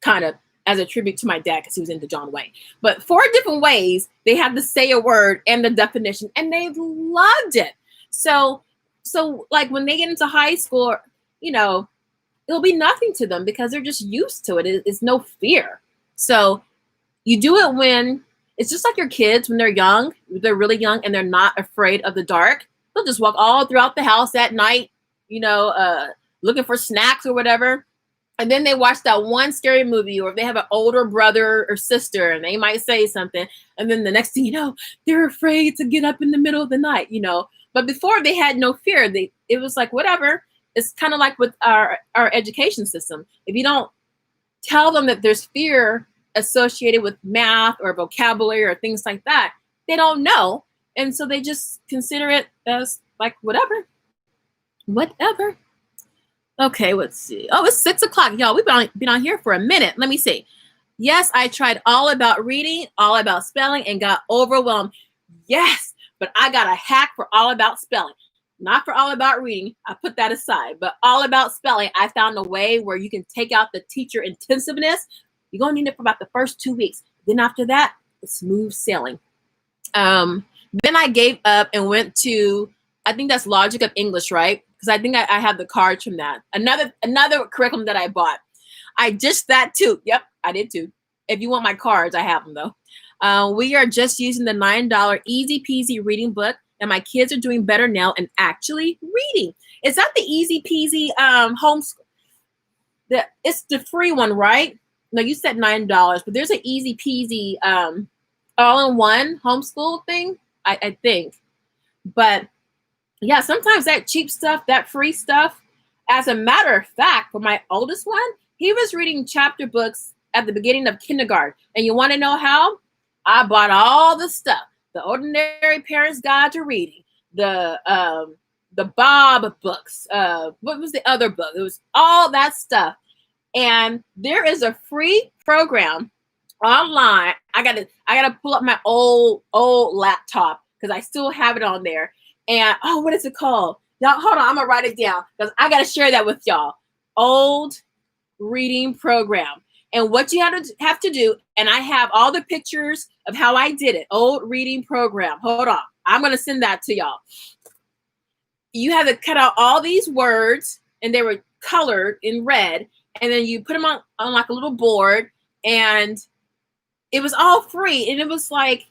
Speaker 1: kind of as a tribute to my dad because he was into John Wayne. But 4 different ways they had to say a word and the definition, and they loved it. So like when they get into high school, you know, it'll be nothing to them because they're just used to it. It's no fear. So you do it when it's just like your kids when they're young, they're really young and they're not afraid of the dark. They'll just walk all throughout the house at night, you know, looking for snacks or whatever. And then they watch that one scary movie, or if they have an older brother or sister and they might say something. And then the next thing you know, they're afraid to get up in the middle of the night, you know. But before, they had no fear. It was like, whatever. It's kind of like with our education system. If you don't tell them that there's fear associated with math or vocabulary or things like that, they don't know. And so they just consider it as like, whatever. Okay, let's see. Oh, it's 6 o'clock. Y'all, we've been on here for a minute. Let me see. Yes, I tried all about reading, all about spelling, and got overwhelmed. Yes, but I got a hack for all about spelling. Not for all about reading. I put that aside. But all about spelling, I found a way where you can take out the teacher intensiveness. You're going to need it for about the first 2 weeks. Then after that, it's smooth sailing. Then I gave up and went to, I think that's Logic of English, right? Because I think I have the cards from that. Another curriculum that I bought. I ditched that too. Yep, I did too. If you want my cards, I have them though. We are just using the $9 easy peasy reading book, and my kids are doing better now and actually reading. Is that the easy peasy homeschool? It's the free one, right? No, you said $9, but there's an easy peasy all-in-one homeschool thing, I think. But yeah, sometimes that cheap stuff, that free stuff. As a matter of fact, for my oldest one, he was reading chapter books at the beginning of kindergarten. And you want to know how? I bought all the stuff. The Ordinary Parent's Guide to Reading. The Bob books. What was the other book? It was all that stuff. And there is a free program online. I gotta pull up my old laptop because I still have it on there. And what is it called? Y'all, hold on, I'm gonna write it down because I gotta share that with y'all. Old reading program. And what you have to do, and I have all the pictures of how I did it. Old reading program. Hold on. I'm gonna send that to y'all. You have to cut out all these words, and they were colored in red, and then you put them on like a little board, and it was all free. And it was like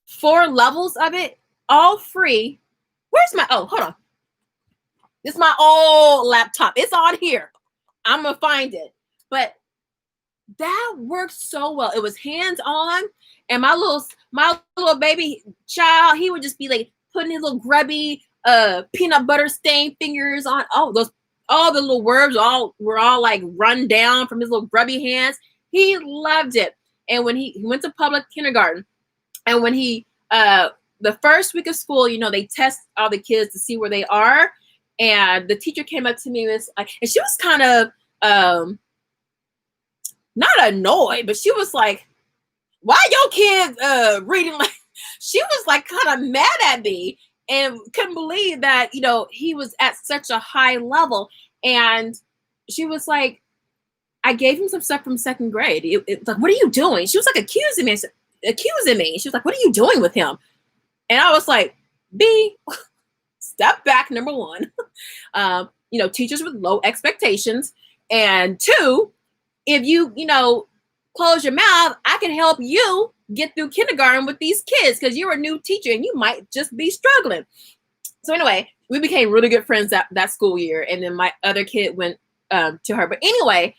Speaker 1: 4 levels of it, all free. Where's my, hold on. This is my old laptop. It's on here. I'm going to find it. But that worked so well. It was hands-on. And my little baby child, he would just be like putting his little grubby peanut butter stained fingers on. All the little words were all like run down from his little grubby hands. He loved it. And when he went to public kindergarten, and when he the first week of school, they test all the kids to see where they are. And the teacher came up to me and she was kind of not annoyed, but she was like, "Why your kids reading?" Like, she was like kind of mad at me and couldn't believe that he was at such a high level. And she was like, I gave him some stuff from 2nd grade. It's like, "What are you doing?" She was like accusing me. She was like, "What are you doing with him?" And I was like, B, step back, number 1. Teachers with low expectations. And 2, if you, close your mouth, I can help you get through kindergarten with these kids because you're a new teacher and you might just be struggling. So anyway, we became really good friends that school year. And then my other kid went to her. But anyway,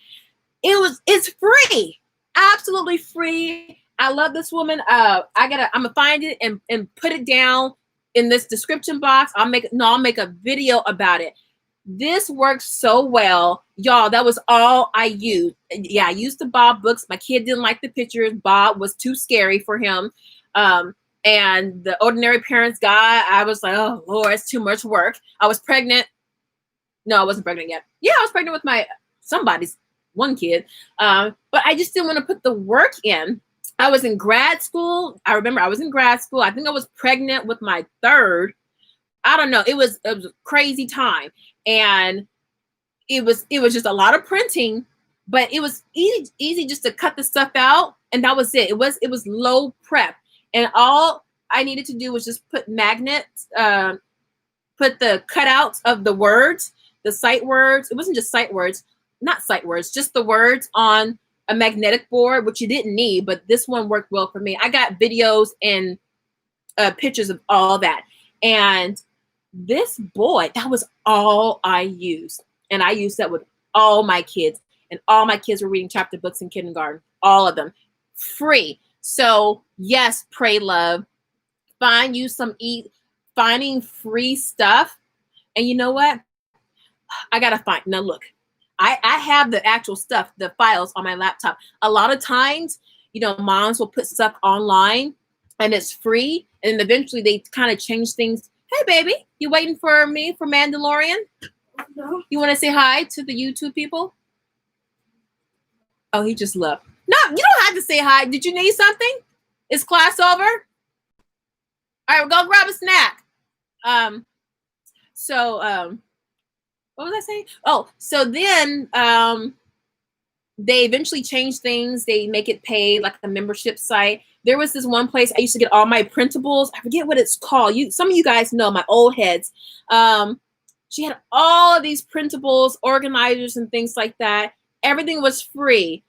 Speaker 1: it's free, absolutely free. I love this woman. I'm gonna find it and put it down in this description box. I'll make a video about it. This works so well, y'all. That was all I used. Yeah, I used the Bob books. My kid didn't like the pictures. Bob was too scary for him. And the Ordinary Parent's Guide, I was like, oh Lord, it's too much work. I was pregnant. No, I wasn't pregnant yet. Yeah, I was pregnant with somebody's one kid. But I just didn't want to put the work in. I was in grad school. I remember I was in grad school. I think I was pregnant with my 3rd. I don't know. It was a crazy time. And it was just a lot of printing, but it was easy just to cut the stuff out. And that was it. It was low prep. And all I needed to do was just put magnets, put the cutouts of the words, the sight words. It wasn't just sight words, not sight words, just the words on a magnetic board, which you didn't need, but this one worked well for me. I got videos and pictures of all that. And this boy, that was all I used. And I used that with all my kids. And all my kids were reading chapter books in kindergarten. All of them. Free. So yes, pray love. Find finding free stuff. And you know what? I got to find. Now, look, I have the actual stuff, the files on my laptop. A lot of times, you know, moms will put stuff online and it's free. And then eventually they kind of change things. Hey, baby, you waiting for me for Mandalorian? No. You want to say hi to the YouTube people? Oh, he just left. No, you don't have to say hi. Did you need something? Is class over? All right, we'll go grab a snack. What was I saying? Oh, so then they eventually change things. They make it paid, like a membership site. There was this one place I used to get all my printables. I forget what it's called. Some of you guys know, my old heads. She had all of these printables, organizers, and things like that. Everything was free.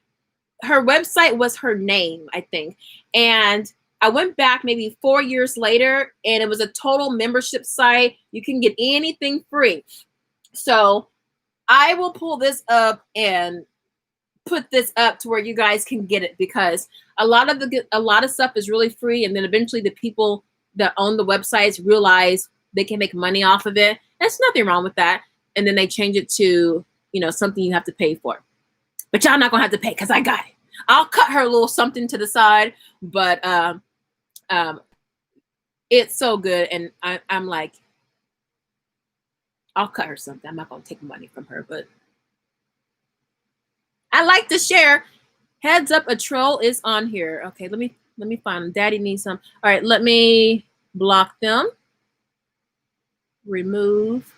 Speaker 1: Her website was her name, I think. And I went back maybe 4 years later, and it was a total membership site. You can get anything free. So I will pull this up and put this up to where you guys can get it, because a lot of stuff is really free, and then eventually the people that own the websites realize they can make money off of it. There's nothing wrong with that, and then they change it to, you know, something you have to pay for. But y'all not gonna have to pay because I got it. I'll cut her a little something to the side, but it's so good, and I'm like, I'll cut her something. I'm not gonna take money from her, but I like to share. Heads up, a troll is on here. Okay, let me find them. Daddy needs some. All right, let me block them. Remove.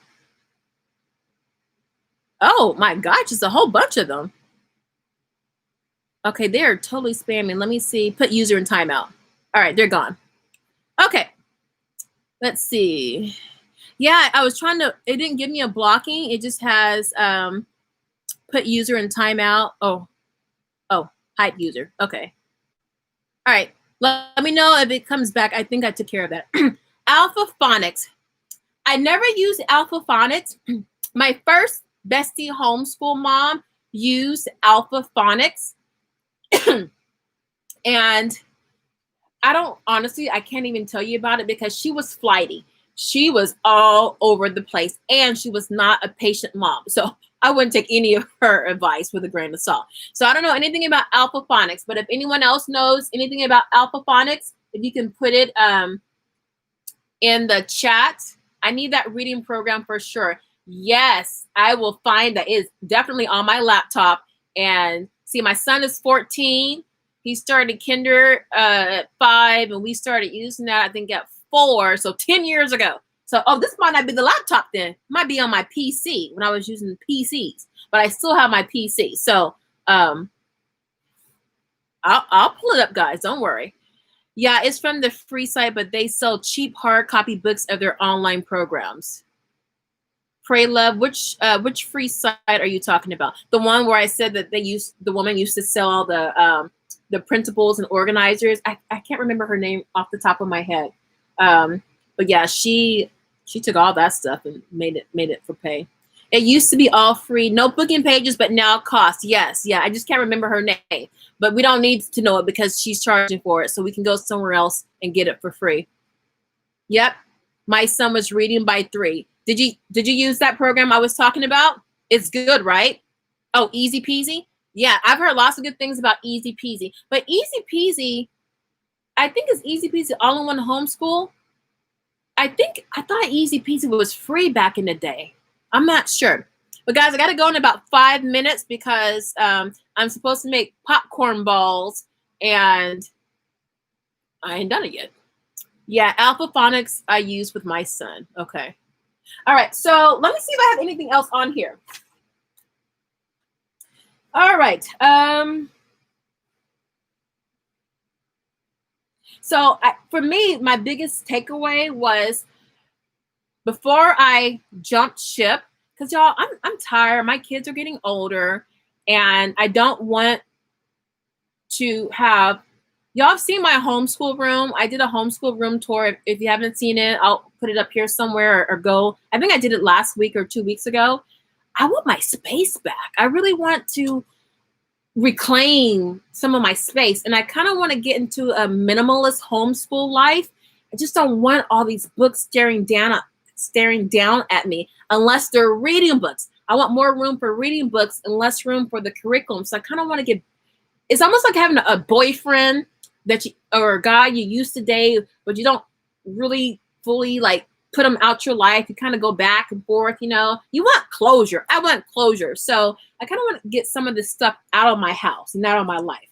Speaker 1: Oh my gosh, it's a whole bunch of them. Okay, they're totally spamming. Let me see. Put user in timeout. All right, they're gone. Okay, let's see. Yeah, I was trying to, it didn't give me a blocking. It just has put user in timeout. Oh, hide user. Okay. All right, let me know if it comes back. I think I took care of that. Alpha Phonics. I never used Alpha Phonics. My first bestie homeschool mom used Alpha Phonics. And I can't even tell you about it because she was flighty. She was all over the place, and she was not a patient mom. So I wouldn't take any of her advice with a grain of salt. So I don't know anything about Alpha Phonics, but if anyone else knows anything about Alpha Phonics, if you can put it in the chat. I need that reading program for sure. Yes, I will find that. It's definitely on my laptop. And see, my son is 14. He started kinder at 5, and we started using that, I think, at 4, so 10 years ago. So, this might not be the laptop then. It might be on my PC when I was using PCs, but I still have my PC. So, I'll pull it up, guys. Don't worry. Yeah, it's from the free site, but they sell cheap hard copy books of their online programs. Pray Love, which free site are you talking about? The one where I said that the woman used to sell all the printables and organizers. I can't remember her name off the top of my head. But yeah, she took all that stuff and made it for pay. It used to be all free, no booking pages, but now cost. Yes, yeah, I just can't remember her name. But we don't need to know it because she's charging for it, so we can go somewhere else and get it for free. Yep, my son was reading by 3. Did you use that program I was talking about? It's good, right? Oh, Easy Peasy? Yeah, I've heard lots of good things about Easy Peasy. But Easy Peasy, I think it's Easy Peasy All-in-One Homeschool. I thought Easy Peasy was free back in the day. I'm not sure. But guys, I got to go in about 5 minutes because I'm supposed to make popcorn balls, and I ain't done it yet. Yeah, Alpha Phonics I use with my son. Okay. All right, so let me see if I have anything else on here. All right. So for me, my biggest takeaway was before I jumped ship, because y'all, I'm tired. My kids are getting older, and I don't want to have. Y'all have seen my homeschool room. I did a homeschool room tour. If you haven't seen it, I'll put it up here somewhere or go. I think I did it last week or 2 weeks ago. I want my space back. I really want to reclaim some of my space. And I kind of want to get into a minimalist homeschool life. I just don't want all these books staring down at me unless they're reading books. I want more room for reading books and less room for the curriculum. So I kind of want to get, it's almost like having a boyfriend that you, or a guy you used to date, but you don't really fully like put them out your life. You kind of go back and forth, you know. You want closure. I want closure. So I kind of want to get some of this stuff out of my house and out of my life.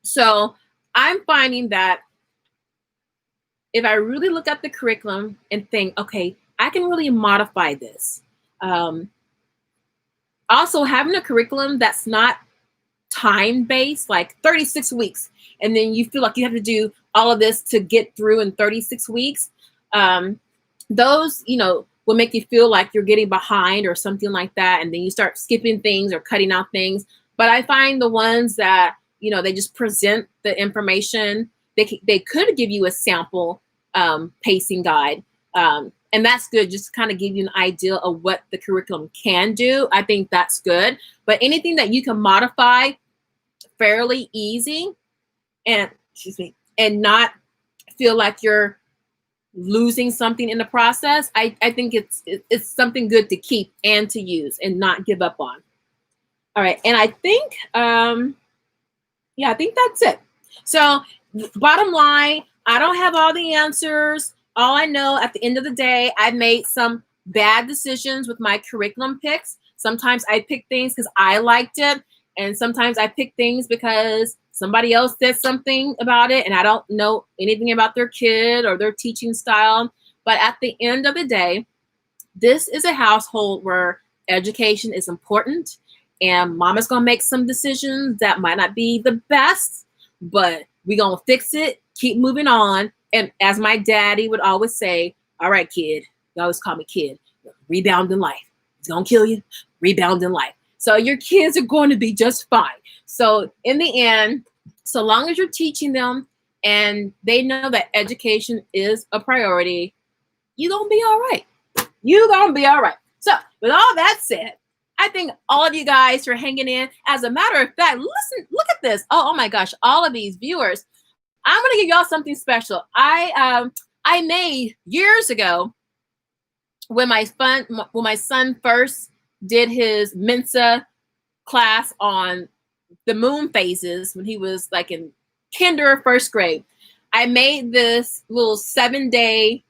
Speaker 1: So I'm finding that if I really look at the curriculum and think, okay, I can really modify this. Also, having a curriculum that's not time-based, like 36 weeks, and then you feel like you have to do all of this to get through in 36 weeks, those, you know, will make you feel like you're getting behind or something like that, and then you start skipping things or cutting out things. But I find the ones that, you know, they just present the information. They could give you a sample pacing guide, and that's good, just to kind of give you an idea of what the curriculum can do. I think that's good. But anything that you can modify fairly easy and, excuse me, and not feel like you're losing something in the process, I think it's something good to keep and to use and not give up on. All right, and I think, yeah, I think that's it. So bottom line, I don't have all the answers. All I know at the end of the day, I made some bad decisions with my curriculum picks. Sometimes I pick things because I liked it, and sometimes I pick things because somebody else said something about it, and I don't know anything about their kid or their teaching style. But at the end of the day, this is a household where education is important, and mama's gonna make some decisions that might not be the best, but we're gonna fix it, keep moving on. And as my daddy would always say, all right, kid, he always call me kid, rebound in life. It's gonna kill you, rebound in life. So your kids are going to be just fine. So in the end, so long as you're teaching them and they know that education is a priority, you're gonna be all right. You're gonna be all right. So with all that said, I thank all of you guys for hanging in. As a matter of fact, listen, look at this. Oh my gosh, all of these viewers. I'm gonna give y'all something special. I made years ago when my son first did his Mensa class on the moon phases when he was like in kinder, first grade. I made this little 30-day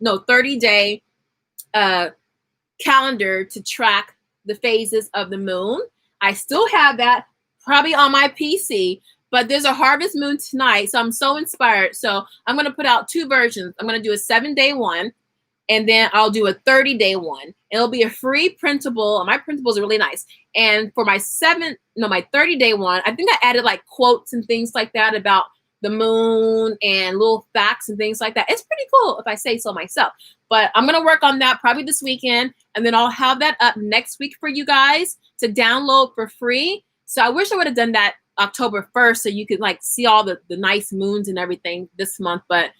Speaker 1: calendar to track the phases of the moon. I still have that probably on my PC, but there's a harvest moon tonight, so I'm so inspired. So I'm going to put out two versions. I'm going to do a 7-day one, and then I'll do a 30-day one. It'll be a free printable. My printables are really nice. And for my 30-day one, I think I added like quotes and things like that about the moon and little facts and things like that. It's pretty cool if I say so myself. But I'm going to work on that probably this weekend, and then I'll have that up next week for you guys to download for free. So I wish I would have done that October 1st so you could like see all the nice moons and everything this month, but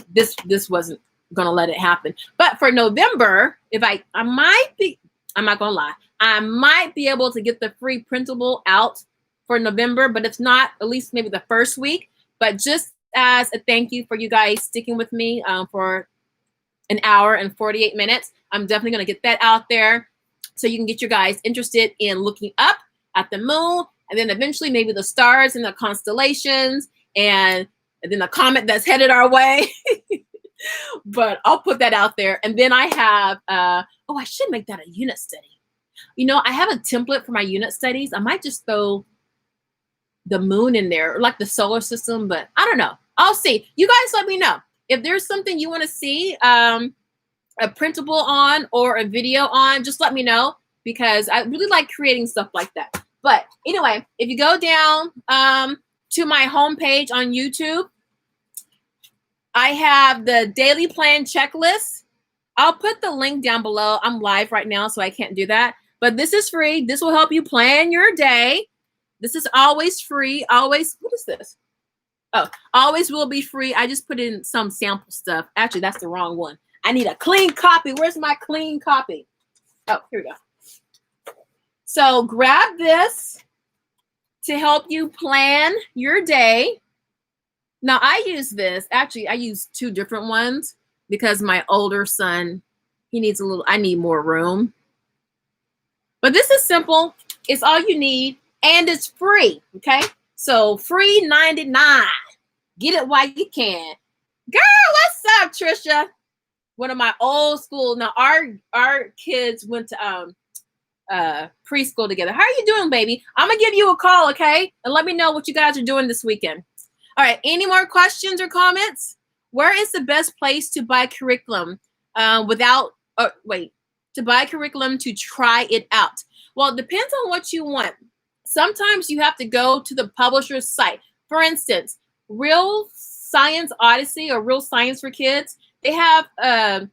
Speaker 1: this wasn't gonna let it happen. But for November, if I'm not gonna lie, I might be able to get the free printable out for November, but if not, at least maybe the first week. But just as a thank you for you guys sticking with me for an hour and 48 minutes, I'm definitely gonna get that out there so you can get you guys interested in looking up at the moon, and then eventually maybe the stars and the constellations, and then the comet that's headed our way. But I'll put that out there. And then I have, I should make that a unit study. You know, I have a template for my unit studies. I might just throw the moon in there, or like the solar system, but I don't know. I'll see. You guys let me know. If there's something you want to see a printable on or a video on, just let me know, because I really like creating stuff like that. But anyway, if you go down to my homepage on YouTube, I have the daily plan checklist. I'll put the link down below. I'm live right now, so I can't do that. But this is free. This will help you plan your day. This is always free. Always, what is this? Oh, always will be free. I just put in some sample stuff. Actually, that's the wrong one. I need a clean copy. Where's my clean copy? Oh, here we go. So grab this to help you plan your day. Now I use this. Actually, I use two different ones because my older son, he needs a little, I need more room. But this is simple. It's all you need and it's free. Okay. So free 99. Get it while you can. Girl, what's up, Trisha? One of my old school. Now our kids went to preschool together. How are you doing, baby? I'm gonna give you a call, okay? And let me know what you guys are doing this weekend. All right, any more questions or comments? Where is the best place to buy curriculum to buy curriculum to try it out? Well, it depends on what you want. Sometimes you have to go to the publisher's site. For instance, Real Science Odyssey or Real Science for Kids, they have a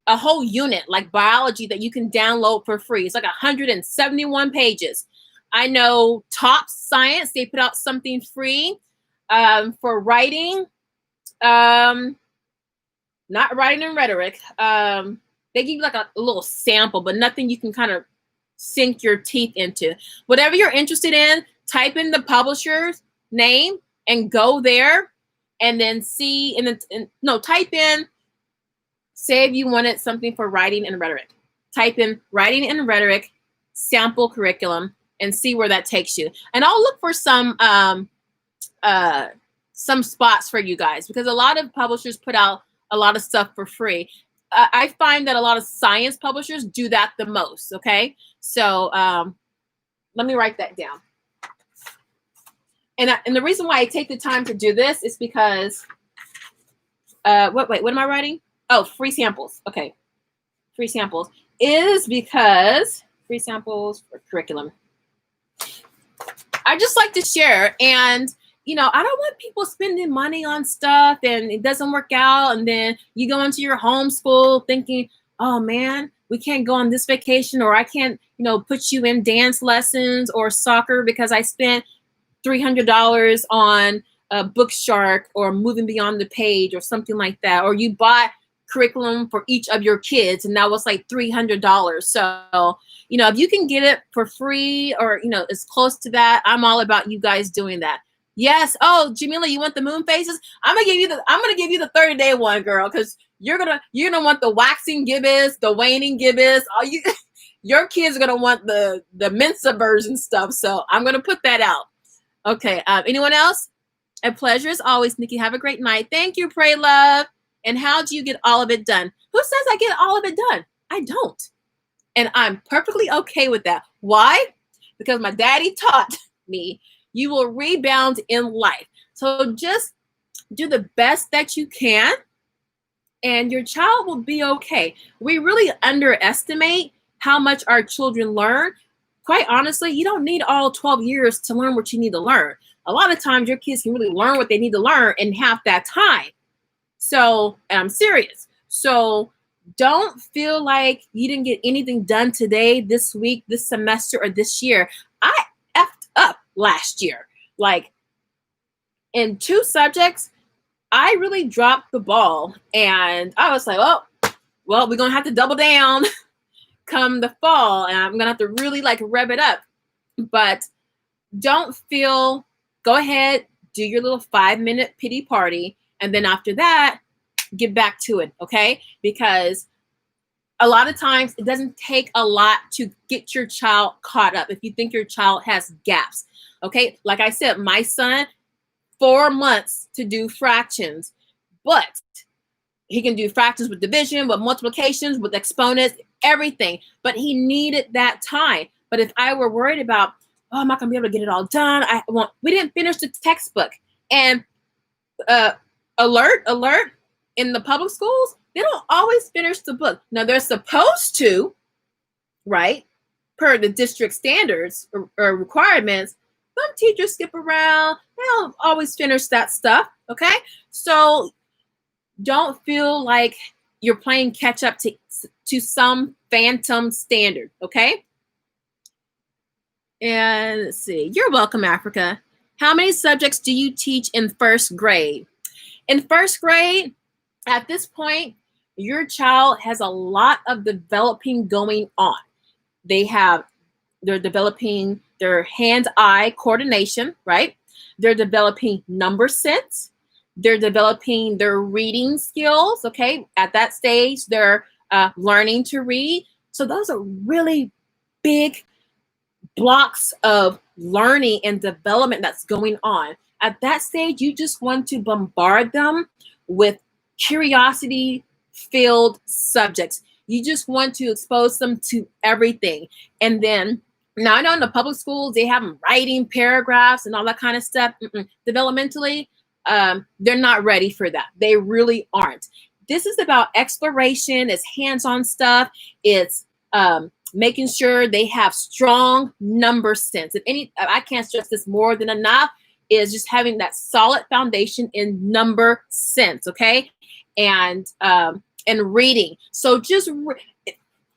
Speaker 1: whole unit like biology that you can download for free. It's like 171 pages. I know Top Science, they put out something free for writing, not writing and rhetoric. They give you like a little sample, but nothing you can kind of sink your teeth into. Whatever you're interested in, type in the publisher's name and go there and then see, type in, say if you wanted something for writing and rhetoric. Type in writing and rhetoric sample curriculum and see where that takes you. And I'll look for some spots for you guys because a lot of publishers put out a lot of stuff for free. I find that a lot of science publishers do that the most, okay? So let me write that down. And the reason why I take the time to do this is because, what am I writing? Oh, free samples. Okay. Free samples is because free samples for curriculum. I just like to share. And, I don't want people spending money on stuff and it doesn't work out. And then you go into your homeschool thinking, oh man, we can't go on this vacation, or I can't, put you in dance lessons or soccer because I spent $300 on Bookshark or Moving Beyond the Page or something like that. Or you bought curriculum for each of your kids and that was like $300. So, if you can get it for free or, as close to that, I'm all about you guys doing that. Yes. Oh, Jamila, you want the moon faces? I'm gonna give you the 30-day one, girl, because you're gonna want the waxing gibbous, the waning gibbous. Your kids are gonna want the Mensa version stuff. So I'm gonna put that out. Okay. Anyone else? A pleasure as always, Nikki. Have a great night. Thank you, Pray Love. And how do you get all of it done? Who says I get all of it done? I don't. And I'm perfectly okay with that. Why? Because my daddy taught me you will rebound in life. So just do the best that you can and your child will be okay. We really underestimate how much our children learn. Quite honestly, you don't need all 12 years to learn what you need to learn. A lot of times your kids can really learn what they need to learn in half that time. So, and I'm serious. So don't feel like you didn't get anything done today, this week, this semester, or this year. I effed up last year. Like in 2 subjects, I really dropped the ball. And I was like, well, we're going to have to double down come the fall. And I'm going to have to really rev it up. But don't feel, go ahead, do your little 5-minute pity party. And then after that, get back to it, okay? Because a lot of times it doesn't take a lot to get your child caught up if you think your child has gaps, okay? Like I said, my son, 4 months to do fractions, but he can do fractions with division, with multiplications, with exponents, everything. But he needed that time. But if I were worried about, oh, I'm not going to be able to get it all done, we didn't finish the textbook. And alert, in the public schools, they don't always finish the book. Now, they're supposed to, right, per the district standards or requirements. Some teachers skip around. They don't always finish that stuff, okay? So don't feel like you're playing catch up to some phantom standard, okay? And let's see. You're welcome, Africa. How many subjects do you teach in 1st grade? In 1st grade, at this point, your child has a lot of developing going on. They're developing their hand-eye coordination, right? They're developing number sense. They're developing their reading skills. Okay, at that stage, they're learning to read. So those are really big blocks of learning and development that's going on. At that stage, you just want to bombard them with curiosity-filled subjects. You just want to expose them to everything. And then, now I know in the public schools, they have them writing paragraphs and all that kind of stuff. Developmentally, they're not ready for that. They really aren't. This is about exploration. It's hands-on stuff. It's making sure they have strong number sense. I can't stress this more than enough, is just having that solid foundation in number sense, okay? And reading. So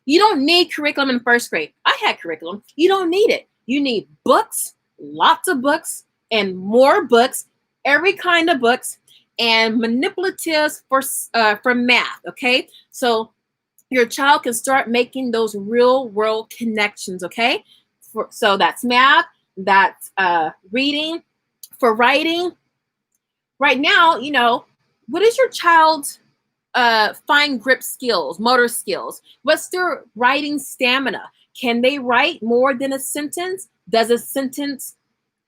Speaker 1: you don't need curriculum in first grade. I had curriculum. You don't need it. You need books, lots of books, and more books, every kind of books, and manipulatives for math, okay? So your child can start making those real world connections, okay? So that's math, that's reading. For writing, right now, what is your child's fine grip skills, motor skills? What's their writing stamina? Can they write more than a sentence? Does a sentence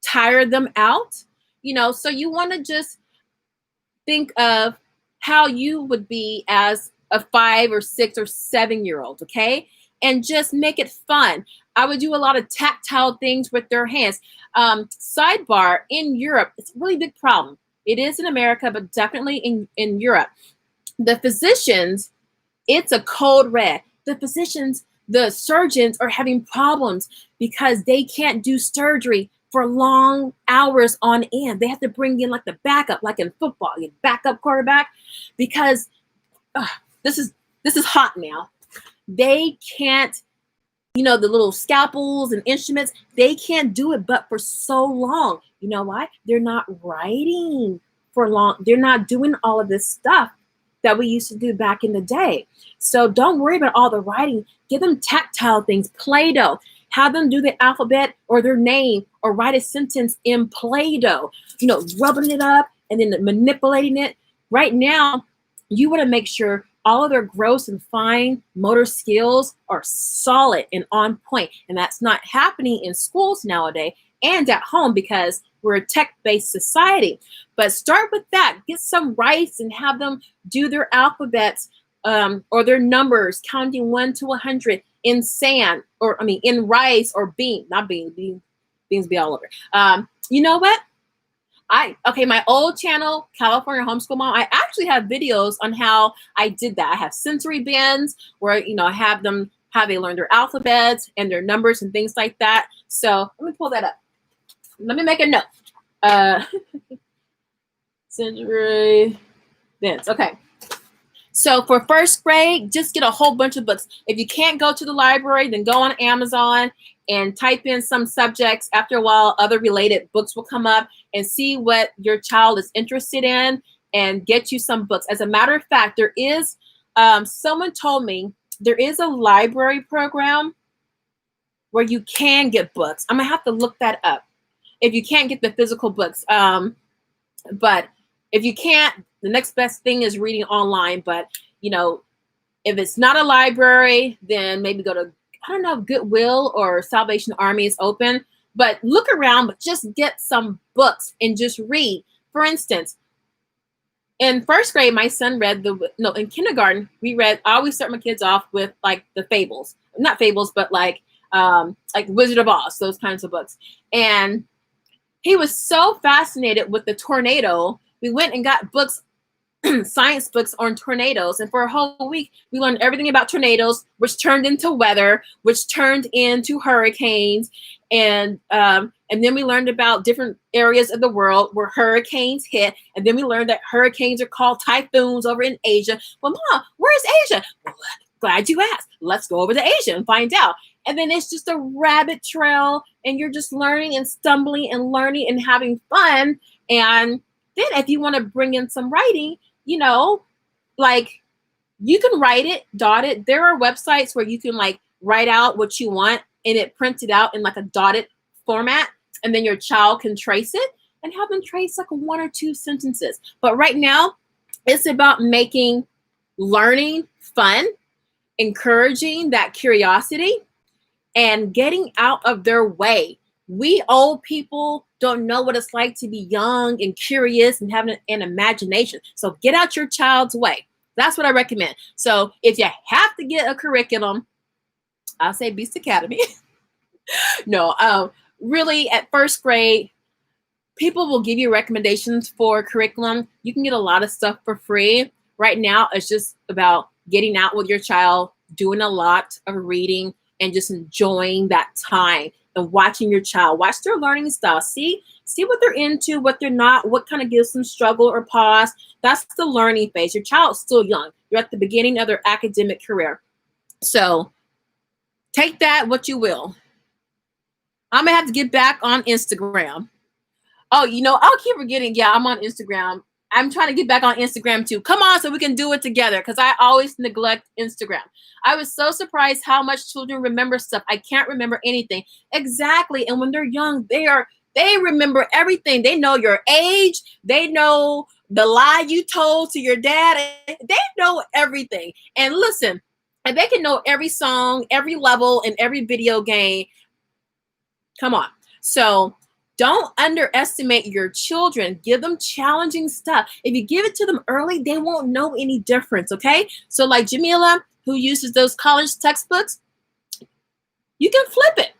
Speaker 1: tire them out? So you want to just think of how you would be as a 5 or 6 or 7-year-old, okay? And just make it fun. I would do a lot of tactile things with their hands. Sidebar, in Europe, it's a really big problem. It is in America, but definitely in Europe. The physicians, it's a code red. The surgeons are having problems because they can't do surgery for long hours on end. They have to bring in like the backup, like in football, you backup quarterback, because this is hot now. They can't, the little scalpels and instruments, they can't do it but for so long. You know why? They're not writing for long. They're not doing all of this stuff that we used to do back in the day. So don't worry about all the writing. Give them tactile things, Play-Doh. Have them do the alphabet or their name or write a sentence in Play-Doh, rubbing it up and then manipulating it. Right now, you want to make sure all of their gross and fine motor skills are solid and on point. And that's not happening in schools nowadays and at home because we're a tech-based society. But start with that. Get some rice and have them do their alphabets or their numbers, counting 1 to 100 in sand, in rice or bean. Not beans. Beans be all over. You know what? My old channel, California Homeschool Mom, I actually have videos on how I did that. I have sensory bins where, I have them, how they learn their alphabets and their numbers and things like that. So let me pull that up. Let me make a note. Sensory bins. Okay. So for first grade, just get a whole bunch of books. If you can't go to the library, then go on Amazon and type in some subjects. After a while, other related books will come up, and see what your child is interested in and get you some books. As a matter of fact, there is, someone told me there is a library program where you can get books. I'm gonna have to look that up if you can't get the physical books. But if you can't, the next best thing is reading online. But, if it's not a library, then maybe go to, I don't know if Goodwill or Salvation Army is open. But look around, but just get some books and just read. For instance, in first grade, my son read in kindergarten, I always start my kids off with like the fables. Not fables, but like Wizard of Oz, those kinds of books. And he was so fascinated with the tornado. We went and got books, science books on tornadoes. And for a whole week, we learned everything about tornadoes, which turned into weather, which turned into hurricanes. And then we learned about different areas of the world where hurricanes hit. And then we learned that hurricanes are called typhoons over in Asia. Well, Mom, where's Asia? Well, glad you asked. Let's go over to Asia and find out. And then it's just a rabbit trail, and you're just learning and stumbling and learning and having fun. And then if you want to bring in some writing, like you can write it, dot it. There are websites where you can like write out what you want and it printed out in like a dotted format, and then your child can trace it. and have them trace like 1 or 2 sentences. But right now, it's about making learning fun, encouraging that curiosity, and getting out of their way. We old people don't know what it's like to be young and curious and having an imagination. So get out your child's way. That's what I recommend. So if you have to get a curriculum, I'll say Beast Academy. No, really at first grade, people will give you recommendations for curriculum. You can get a lot of stuff for free. Right now, it's just about getting out with your child, doing a lot of reading, and just enjoying that time and watching your child. Watch their learning style. See what they're into, what they're not, what kind of gives them struggle or pause. That's the learning phase. Your child's still young. You're at the beginning of their academic career. So take that what you will. I'm going to have to get back on Instagram. Oh, I'll keep forgetting. Yeah, I'm on Instagram. I'm trying to get back on Instagram too. Come on, so we can do it together, because I always neglect Instagram. I was so surprised how much children remember stuff. I can't remember anything. Exactly. And when they're young, they remember everything. They know your age. They know the lie you told to your dad. They know everything. And listen, and they can know every song, every level, and every video game. Come on. So don't underestimate your children. Give them challenging stuff. If you give it to them early, they won't know any difference, okay? So like Jamila, who uses those college textbooks, you can flip it,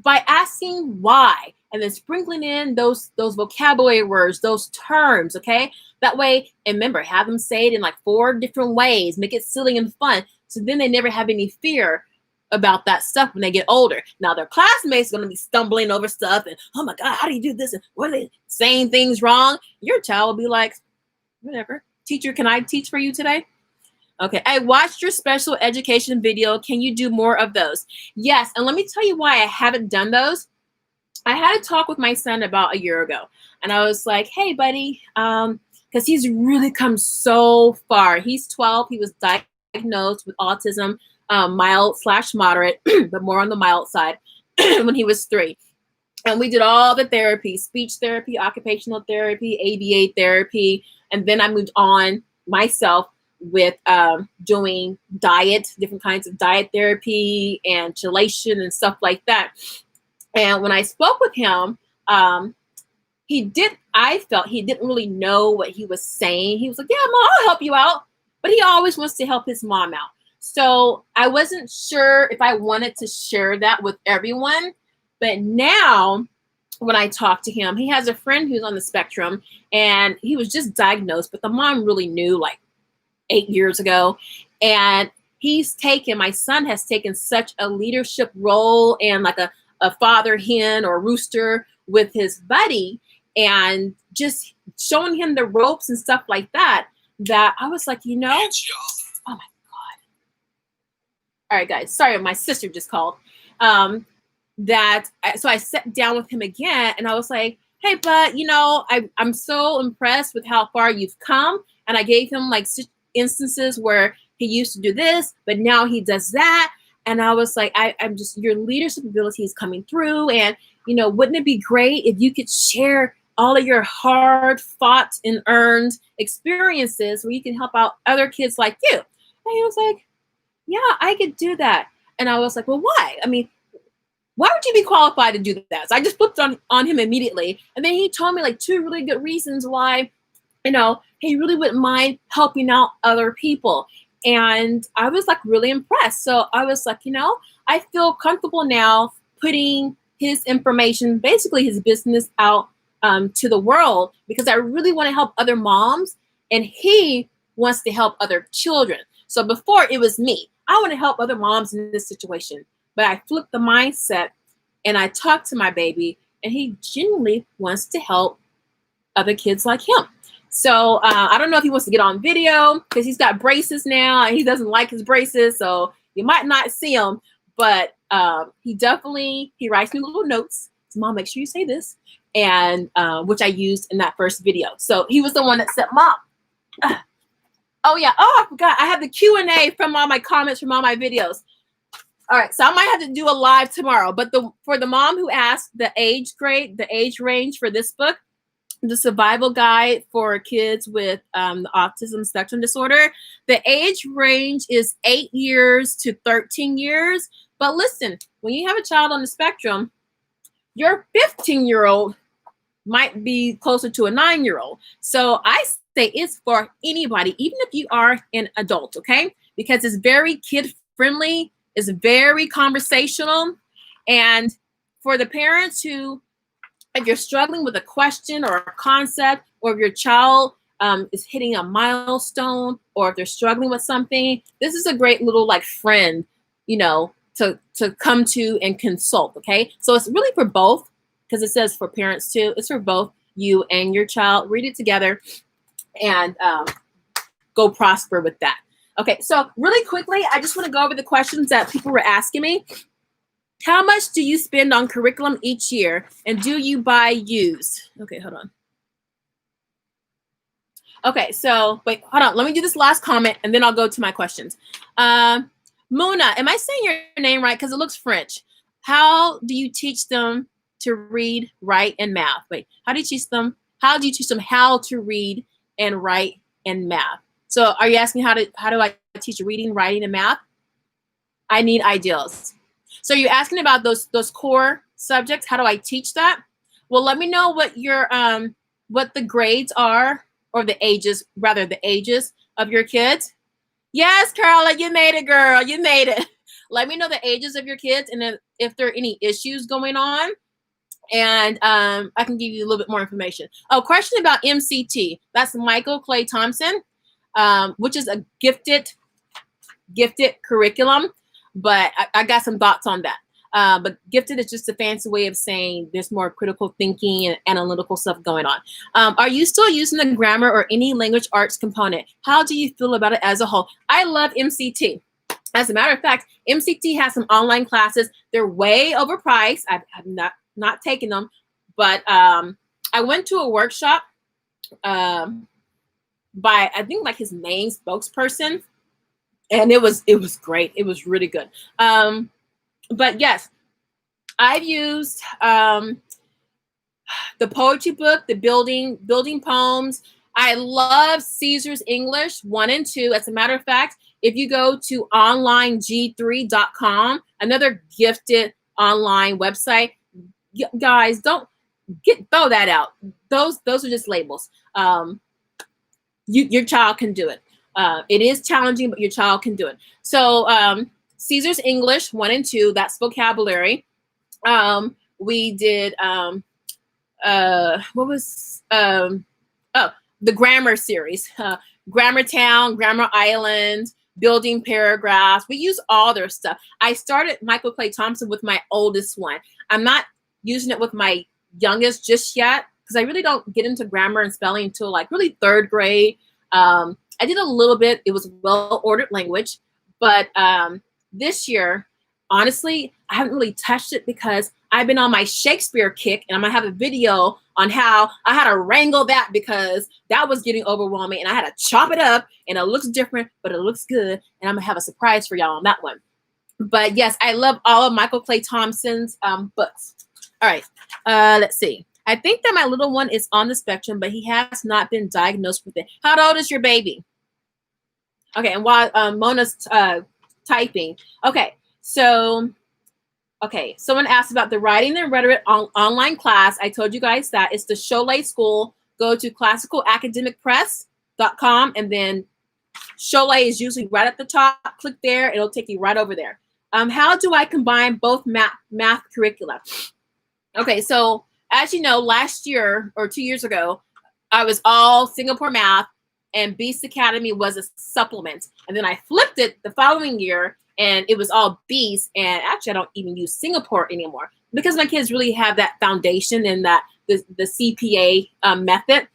Speaker 1: by asking why, and then sprinkling in those vocabulary words, those terms, okay? That way, and remember, have them say it in like 4 different ways. Make it silly and fun, so then they never have any fear about that stuff when they get older. Now their classmates are going to be stumbling over stuff and, oh my God, how do you do this? And what are they saying things wrong? Your child will be like, whatever. Teacher, can I teach for you today? Okay. I watched your special education video. Can you do more of those? Yes. And let me tell you why I haven't done those. I had a talk with my son about a year ago, and I was like, hey, buddy, because he's really come so far. He's 12. He was diagnosed with autism, mild/moderate, but more on the mild side when he was 3. And we did all the therapy, speech therapy, occupational therapy, ABA therapy. And then I moved on myself with doing different kinds of diet therapy and chelation and stuff like that. And when I spoke with him, I felt he didn't really know what he was saying. He was like, yeah, Mom, I'll help you out. But he always wants to help his mom out. So I wasn't sure if I wanted to share that with everyone. But now when I talk to him, he has a friend who's on the spectrum, and he was just diagnosed, but the mom really knew like 8 years ago. And my son has taken such a leadership role and like a father hen or rooster with his buddy, and just showing him the ropes and stuff like that, that I was like, oh my God. All right, guys, sorry, my sister just called. So I sat down with him again, and I was like, hey, bud, I'm so impressed with how far you've come. And I gave him like instances where he used to do this, but now he does that. And I was like, I'm just, your leadership ability is coming through. And, wouldn't it be great if you could share all of your hard fought and earned experiences where you can help out other kids like you? And he was like, yeah, I could do that. And I was like, well, why? I mean, why would you be qualified to do that? So I just flipped on him immediately. And then he told me like 2 really good reasons why, he really wouldn't mind helping out other people. And I was like really impressed. So I was like, I feel comfortable now putting his information, basically his business, out to the world, because I really want to help other moms, and he wants to help other children. So before it was me. I want to help other moms in this situation. But I flipped the mindset, and I talked to my baby, and he genuinely wants to help other kids like him. So I don't know if he wants to get on video, because he's got braces now and he doesn't like his braces. So you might not see him, but he writes me little notes. So, Mom, make sure you say this. And which I used in that first video. So he was the one that said, Mom. Oh yeah. Oh, I forgot. I have the Q&A from all my comments from all my videos. All right, so I might have to do a live tomorrow. But for the mom who asked the age grade, the age range for this book, the survival guide for kids with the autism spectrum disorder, the age range is 8 years to 13 years. But listen, when you have a child on the spectrum, your 15-year-old might be closer to a 9-year-old. So I say it's for anybody, even if you are an adult, okay? Because it's very kid-friendly, it's very conversational. And for the parents who, if you're struggling with a question or a concept, or if your child is hitting a milestone, or if they're struggling with something, this is a great little like friend, you know, to come to and consult, okay? So it's really for both, because it says for parents too. It's for both you and your child. Read it together and go prosper with that. Okay, so really quickly, I just want to go over the questions that people were asking me. How much do you spend on curriculum each year, and do you buy used? Okay, hold on. Okay, so wait, hold on. Let me do this last comment, and then I'll go to my questions. Muna, am I saying your name right? Because it looks French. How do you teach them to read, write, and math? Wait, how do you teach them? How do you teach them how to read and write and math? So are you asking how do I teach reading, writing, and math? I need ideals. So you're asking about those core subjects. How do I teach that? Well, let me know what your what the grades are, or the ages, rather the ages of your kids. Yes, Carla, you made it, girl. You made it. Let me know the ages of your kids, and then if there are any issues going on, and I can give you a little bit more information. Oh, question about MCT. That's Michael Clay Thompson, which is a gifted curriculum, but I got some thoughts on that. But gifted is just a fancy way of saying there's more critical thinking and analytical stuff going on. Are you still using the grammar or any language arts component? How do you feel about it as a whole? I love MCT. As a matter of fact, MCT has some online classes. They're way overpriced. I've not taken them, but I went to a workshop by, I think, like his main spokesperson, and it was great. It was really good. But yes, I've used the poetry book, the building poems. I love Caesar's English 1 and 2. As a matter of fact, if you go to onlineg3.com, another gifted online website, guys, don't throw that out. Those are just labels. Your child can do it. It is challenging, but your child can do it. So Caesar's English 1 and 2, that's vocabulary. We did the grammar series, Grammar Town, Grammar Island, building paragraphs. We use all their stuff. I started Michael Clay Thompson with my oldest one. I'm not using it with my youngest just yet, because I really don't get into grammar and spelling until like really 3rd grade. I did a little bit. It was well-ordered language, but this year, honestly, I haven't really touched it because I've been on my Shakespeare kick, and I'm gonna have a video on how I had to wrangle that because that was getting overwhelming, and I had to chop it up, and it looks different, but it looks good, and I'm gonna have a surprise for y'all on that one. But yes, I love all of Michael Clay Thompson's books. All right, let's see. I think that my little one is on the spectrum, but he has not been diagnosed with it. How old is your baby? Okay, and while Mona's typing. Okay, so, someone asked about the writing and rhetoric online class. I told you guys that it's the Cholet School. Go to classicalacademicpress.com, and then Cholet is usually right at the top. Click there. It'll take you right over there. How do I combine both math curricula? Okay, so as you know, last year or 2 years ago, I was all Singapore math, and Beast Academy was a supplement. And then I flipped it the following year, and it was all Beast. And actually, I don't even use Singapore anymore because my kids really have that foundation and that the CPA method.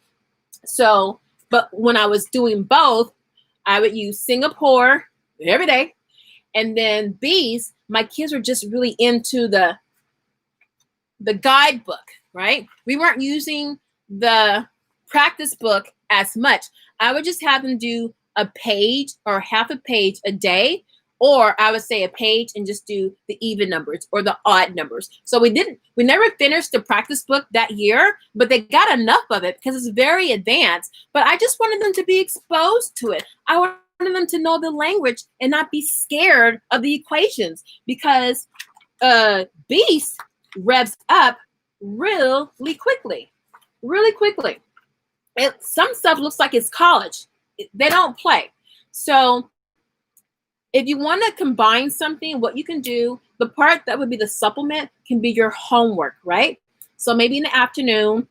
Speaker 1: So, but when I was doing both, I would use Singapore every day. And then Beast, my kids were just really into the guidebook, right? We weren't using the practice book as much. I would just have them do a page or half a page a day or I would say a page and just do the even numbers or the odd numbers. So we never finished the practice book that year, but they got enough of it because it's very advanced. But I just wanted them to be exposed to it. I wanted them to know the language and not be scared of the equations, because Beast revs up really quickly. Some stuff looks like it's college. They don't play. So if you want to combine something, what you can do, the part that would be the supplement can be your homework, right? So maybe in the afternoon,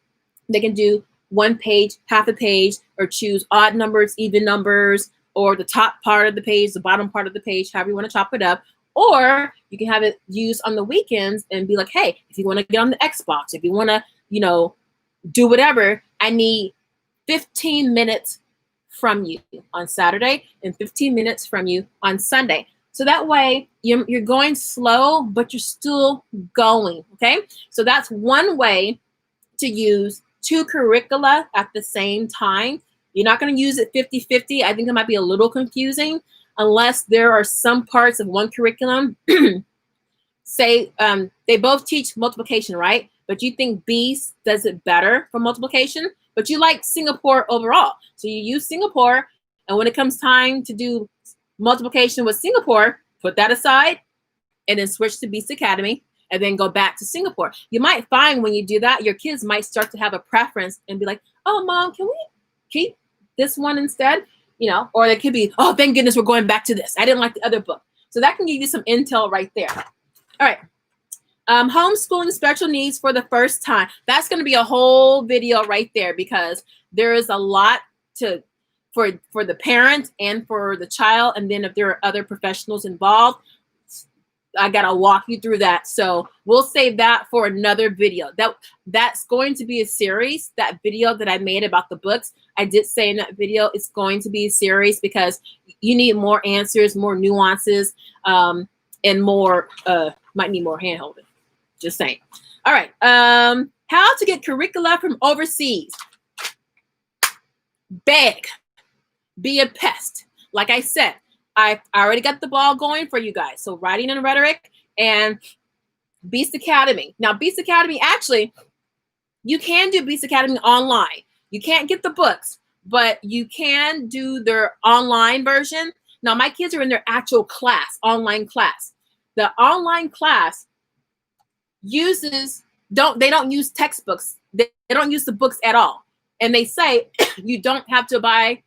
Speaker 1: they can do one page, half a page, or choose odd numbers, even numbers, or the top part of the page, the bottom part of the page, however you want to chop it up. Or you can have it used on the weekends and be like, hey, if you want to get on the Xbox, if you want to, do whatever, I need 15 minutes from you on Saturday and 15 minutes from you on Sunday. So that way you're going slow, but you're still going, okay? So that's one way to use two curricula at the same time. You're not going to use it 50-50. I think it might be a little confusing unless there are some parts of one curriculum. Say they both teach multiplication, right? But you think Beast does it better for multiplication, but you like Singapore overall. So you use Singapore, and when it comes time to do multiplication with Singapore, put that aside and then switch to Beast Academy and then go back to Singapore. You might find when you do that, your kids might start to have a preference and be like, oh, Mom, can we keep this one instead? Or they could be, oh, thank goodness we're going back to this. I didn't like the other book. So that can give you some intel right there. All right. Homeschooling special needs for the first time. That's going to be a whole video right there, because there is a lot for the parent and for the child. And then if there are other professionals involved, I got to walk you through that. So we'll save that for another video. That's going to be a series. That video that I made about the books, I did say in that video, it's going to be a series because you need more answers, more nuances, and more, might need more hand holding. Just saying. All right. How to get curricula from overseas. Beg. Be a pest. Like I said, I already got the ball going for you guys. So writing and rhetoric and Beast Academy. Now, Beast Academy, actually, you can do Beast Academy online. You can't get the books, but you can do their online version. Now, my kids are in their actual class, online class. The online class they don't use textbooks. They don't use the books at all. And they say you don't have to buy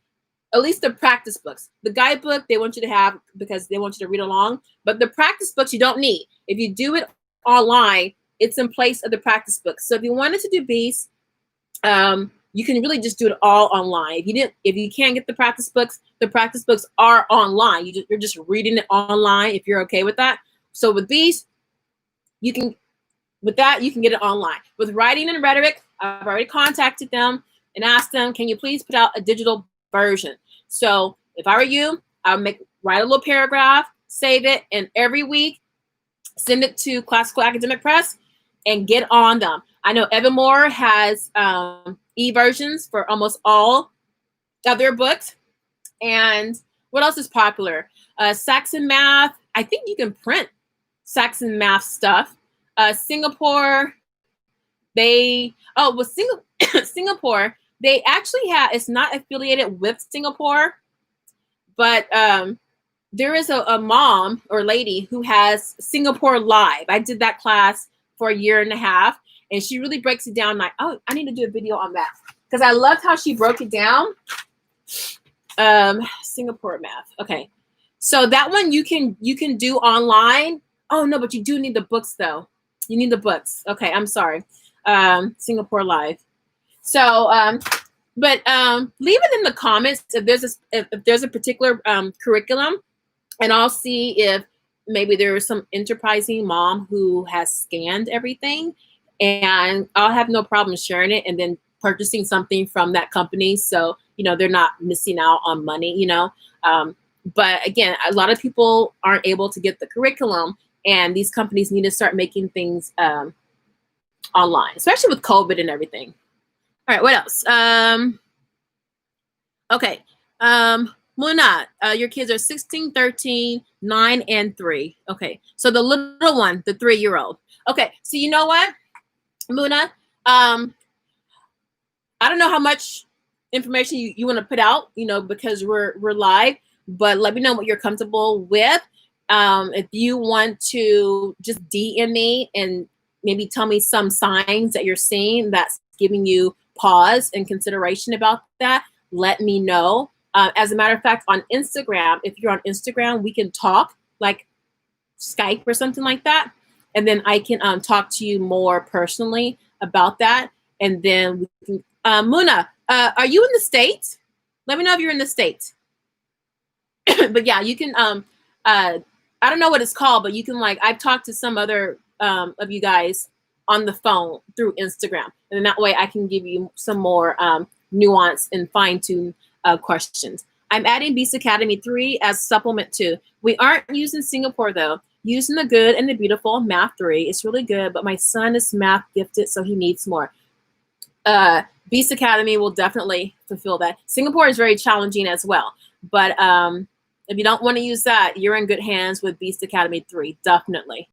Speaker 1: at least the practice books. The guidebook they want you to have because they want you to read along. But the practice books you don't need. If you do it online, it's in place of the practice books. So if you wanted to do Beast, you can really just do it all online. If you can't get the practice books are online. You're just reading it online if you're okay with that. So with Beast, you can get it online. With writing and rhetoric, I've already contacted them and asked them, can you please put out a digital version? So if I were you, write a little paragraph, save it, and every week send it to Classical Academic Press and get on them. I know Evermore has e-versions for almost all of their books. And what else is popular? Saxon Math. I think you can print Saxon Math stuff. Singapore, Singapore, they actually it's not affiliated with Singapore, but there is a mom or lady who has Singapore Live. I did that class for a year and a half, and she really breaks it down. Like, oh, I need to do a video on that because I loved how she broke it down. Singapore Math. Okay, so that one you can do online. Oh no, but you do need the books though. You need the books. Okay, I'm sorry. Singapore Live. So, but leave it in the comments if there's a particular curriculum, and I'll see if maybe there's some enterprising mom who has scanned everything, and I'll have no problem sharing it and then purchasing something from that company, so they're not missing out on money. But again, a lot of people aren't able to get the curriculum. And these companies need to start making things online, especially with COVID and everything. All right, what else? Okay. Muna, your kids are 16, 13, 9, and 3. Okay, so the little one, the 3-year-old. Okay, so you know what, Muna? I don't know how much information you want to put out, because we're live, but let me know what you're comfortable with. If you want to just DM me and maybe tell me some signs that you're seeing that's giving you pause and consideration about that, let me know. As a matter of fact, on Instagram, if you're on Instagram, we can talk like Skype or something like that. And then I can talk to you more personally about that. And then we can, Muna, are you in the States? Let me know if you're in the States. But yeah, you can, I don't know what it's called, but you can I've talked to some other of you guys on the phone through Instagram. And that way I can give you some more nuance and fine-tune questions. I'm adding Beast Academy 3 as supplement 2. We aren't using Singapore though. Using the good and the beautiful math 3. It's really good, but my son is math gifted, so he needs more. Beast Academy will definitely fulfill that. Singapore is very challenging as well, but if you don't want to use that, you're in good hands with Beast Academy 3, definitely.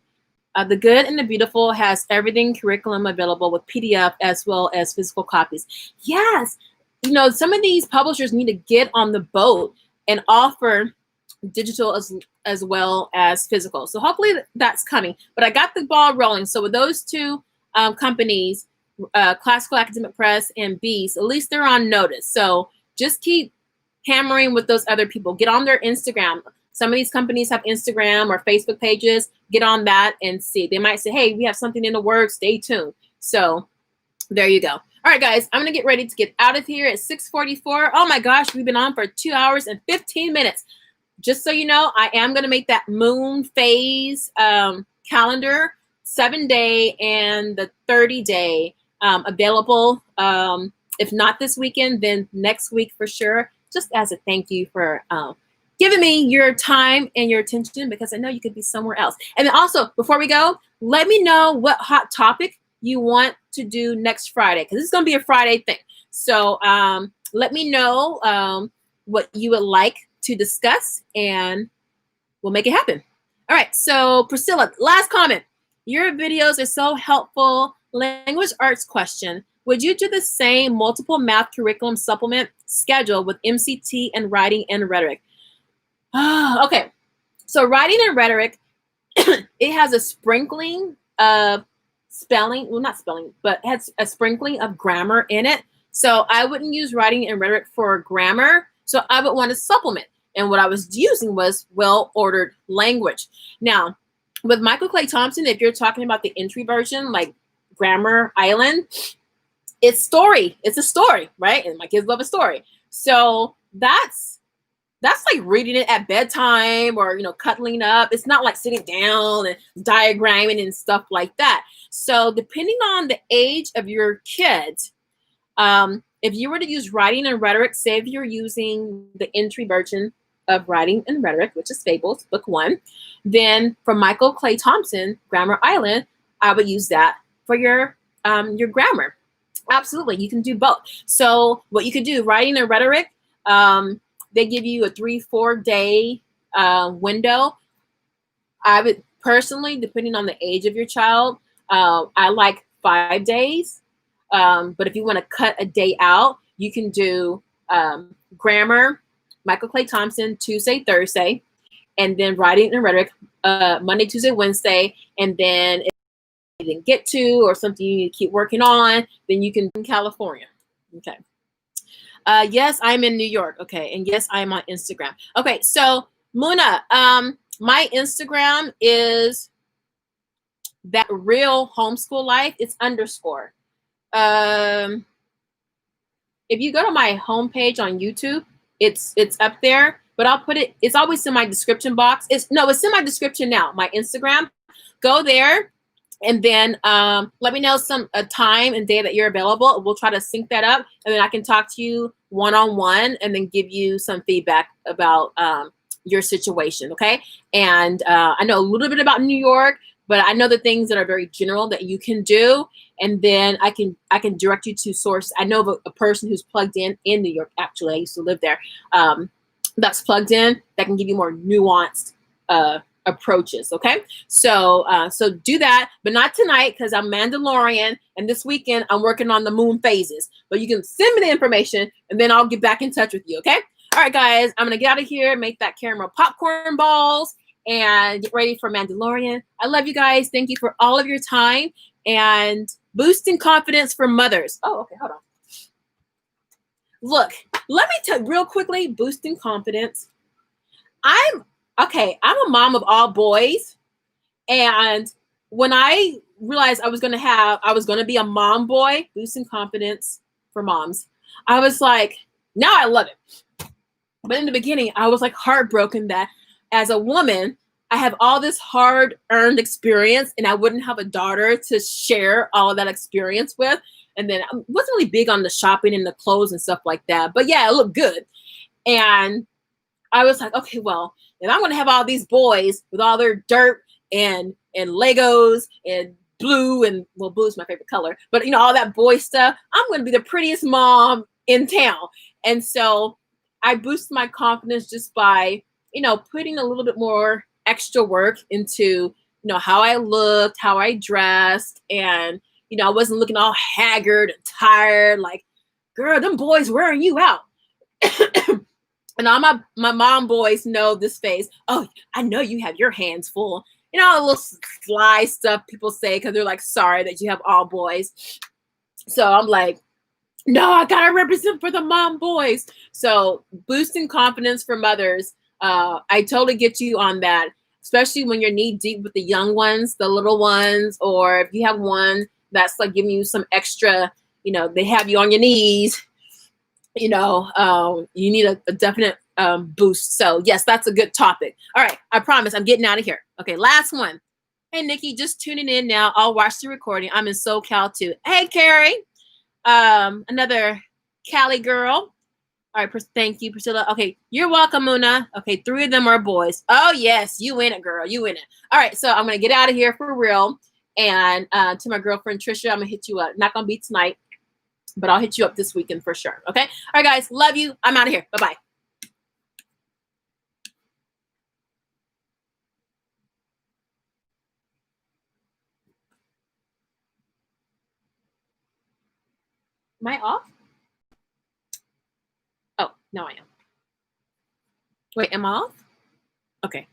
Speaker 1: The Good and the Beautiful has everything curriculum available with PDF as well as physical copies. Yes, some of these publishers need to get on the boat and offer digital as well as physical. So hopefully that's coming. But I got the ball rolling. So with those two companies, Classical Academic Press and Beast, at least they're on notice. So just keep hammering with those other people. Get on their Instagram. Some of these companies have Instagram or Facebook pages. Get on that and see. They might say, hey, we have something in the works. Stay tuned. So there you go. All right, guys, I'm going to get ready to get out of here at 6:44. Oh, my gosh, we've been on for 2 hours and 15 minutes. Just so you know, I am going to make that moon phase calendar 7-day and the 30-day available. If not this weekend, then next week for sure, just as a thank you for giving me your time and your attention, because I know you could be somewhere else. And then also, before we go, let me know what hot topic you want to do next Friday, because this is going to be a Friday thing. So let me know what you would like to discuss, and we'll make it happen. All right, so Priscilla, last comment. Your videos are so helpful. Language arts question. Would you do the same multiple math curriculum supplement schedule with MCT and writing and rhetoric? Okay, so writing and rhetoric, it has a sprinkling of spelling, well, not spelling, but has a sprinkling of grammar in it. So I wouldn't use writing and rhetoric for grammar. So I would want to supplement. And what I was using was well-ordered language. Now, with Michael Clay Thompson, if you're talking about the entry version, like Grammar Island, it's story. It's a story, right? And my kids love a story. So that's like reading it at bedtime or, cuddling up. It's not like sitting down and diagramming and stuff like that. So depending on the age of your kids, if you were to use writing and rhetoric, say if you're using the entry version of Writing and Rhetoric, which is Fables, book 1, then for Michael Clay Thompson, Grammar Island, I would use that for your grammar. Absolutely, you can do both. So what you could do, Writing and Rhetoric, they give you a 3-4 day window. I would personally, depending on the age of your child, I like 5 days. But if you want to cut a day out, you can do grammar, Michael Clay Thompson, Tuesday, Thursday, and then writing and rhetoric, Monday, Tuesday, Wednesday, and then if you didn't get to or something you need to keep working on, then you can in California. Okay. Yes, I'm in New York. Okay. And yes, I'm on Instagram. Okay. So Muna, my Instagram is That Real Homeschool Life. It's _. If you go to my homepage on YouTube, it's up there, but I'll put it, it's always in my description box. It's in my description now, my Instagram. Go there and then let me know a time and day that you're available. We'll try to sync that up, and then I can talk to you one-on-one and then give you some feedback about your situation, okay? And I know a little bit about New York, but I know the things that are very general that you can do, and then I can direct you to source. I know of a person who's plugged in New York. Actually, I used to live there. that's plugged in that can give you more nuanced approaches. Okay, so so do that, but not tonight because I'm Mandalorian, and this weekend I'm working on the moon phases. But you can send me the information, and then I'll get back in touch with you. Okay. All right, guys, I'm gonna get out of here, make that camera popcorn balls, and get ready for Mandalorian. I love you guys. Thank you for all of your time and boosting confidence for mothers. Oh, okay, hold on. Look, let me tell you real quickly, boosting confidence. I'm a mom of all boys. And when I realized I was going to be a mom boy, boosting confidence for moms, I was like, now I love it. But in the beginning, I was like heartbroken that as a woman, I have all this hard-earned experience and I wouldn't have a daughter to share all of that experience with. And then I wasn't really big on the shopping and the clothes and stuff like that. But yeah, it looked good. And I was like, okay, well, if I'm going to have all these boys with all their dirt and Legos and blue, and well, blue is my favorite color, but you know, all that boy stuff, I'm going to be the prettiest mom in town. And so I boosted my confidence just by, you know, putting a little bit more extra work into, you know, how I looked, how I dressed, and, you know, I wasn't looking all haggard and tired, like, girl, them boys wearing you out. And all my mom boys know this phase. Oh, I know you have your hands full. You know, all the little sly stuff people say because they're like, sorry that you have all boys. So I'm like, no, I got to represent for the mom boys. So boosting confidence for mothers, I totally get you on that, especially when you're knee deep with the young ones, the little ones, or if you have one that's like giving you some extra, you know, they have you on your knees. You know, you need a definite boost. So yes, that's a good topic. All right, I promise I'm getting out of here. Okay, last one. Hey, Nikki, just tuning in now. I'll watch the recording. I'm in SoCal too. Hey, Carrie, another Cali girl. All right, thank you, Priscilla. Okay, you're welcome, Muna. Okay, 3 of them are boys. Oh yes, you in it, girl. You in it. All right, so I'm gonna get out of here for real. And to my girlfriend Trisha, I'm gonna hit you up. Not gonna be tonight, but I'll hit you up this weekend for sure. Okay. All right, guys. Love you. I'm out of here. Bye-bye. Am I off? Oh, no, I am. Wait, am I off? Okay.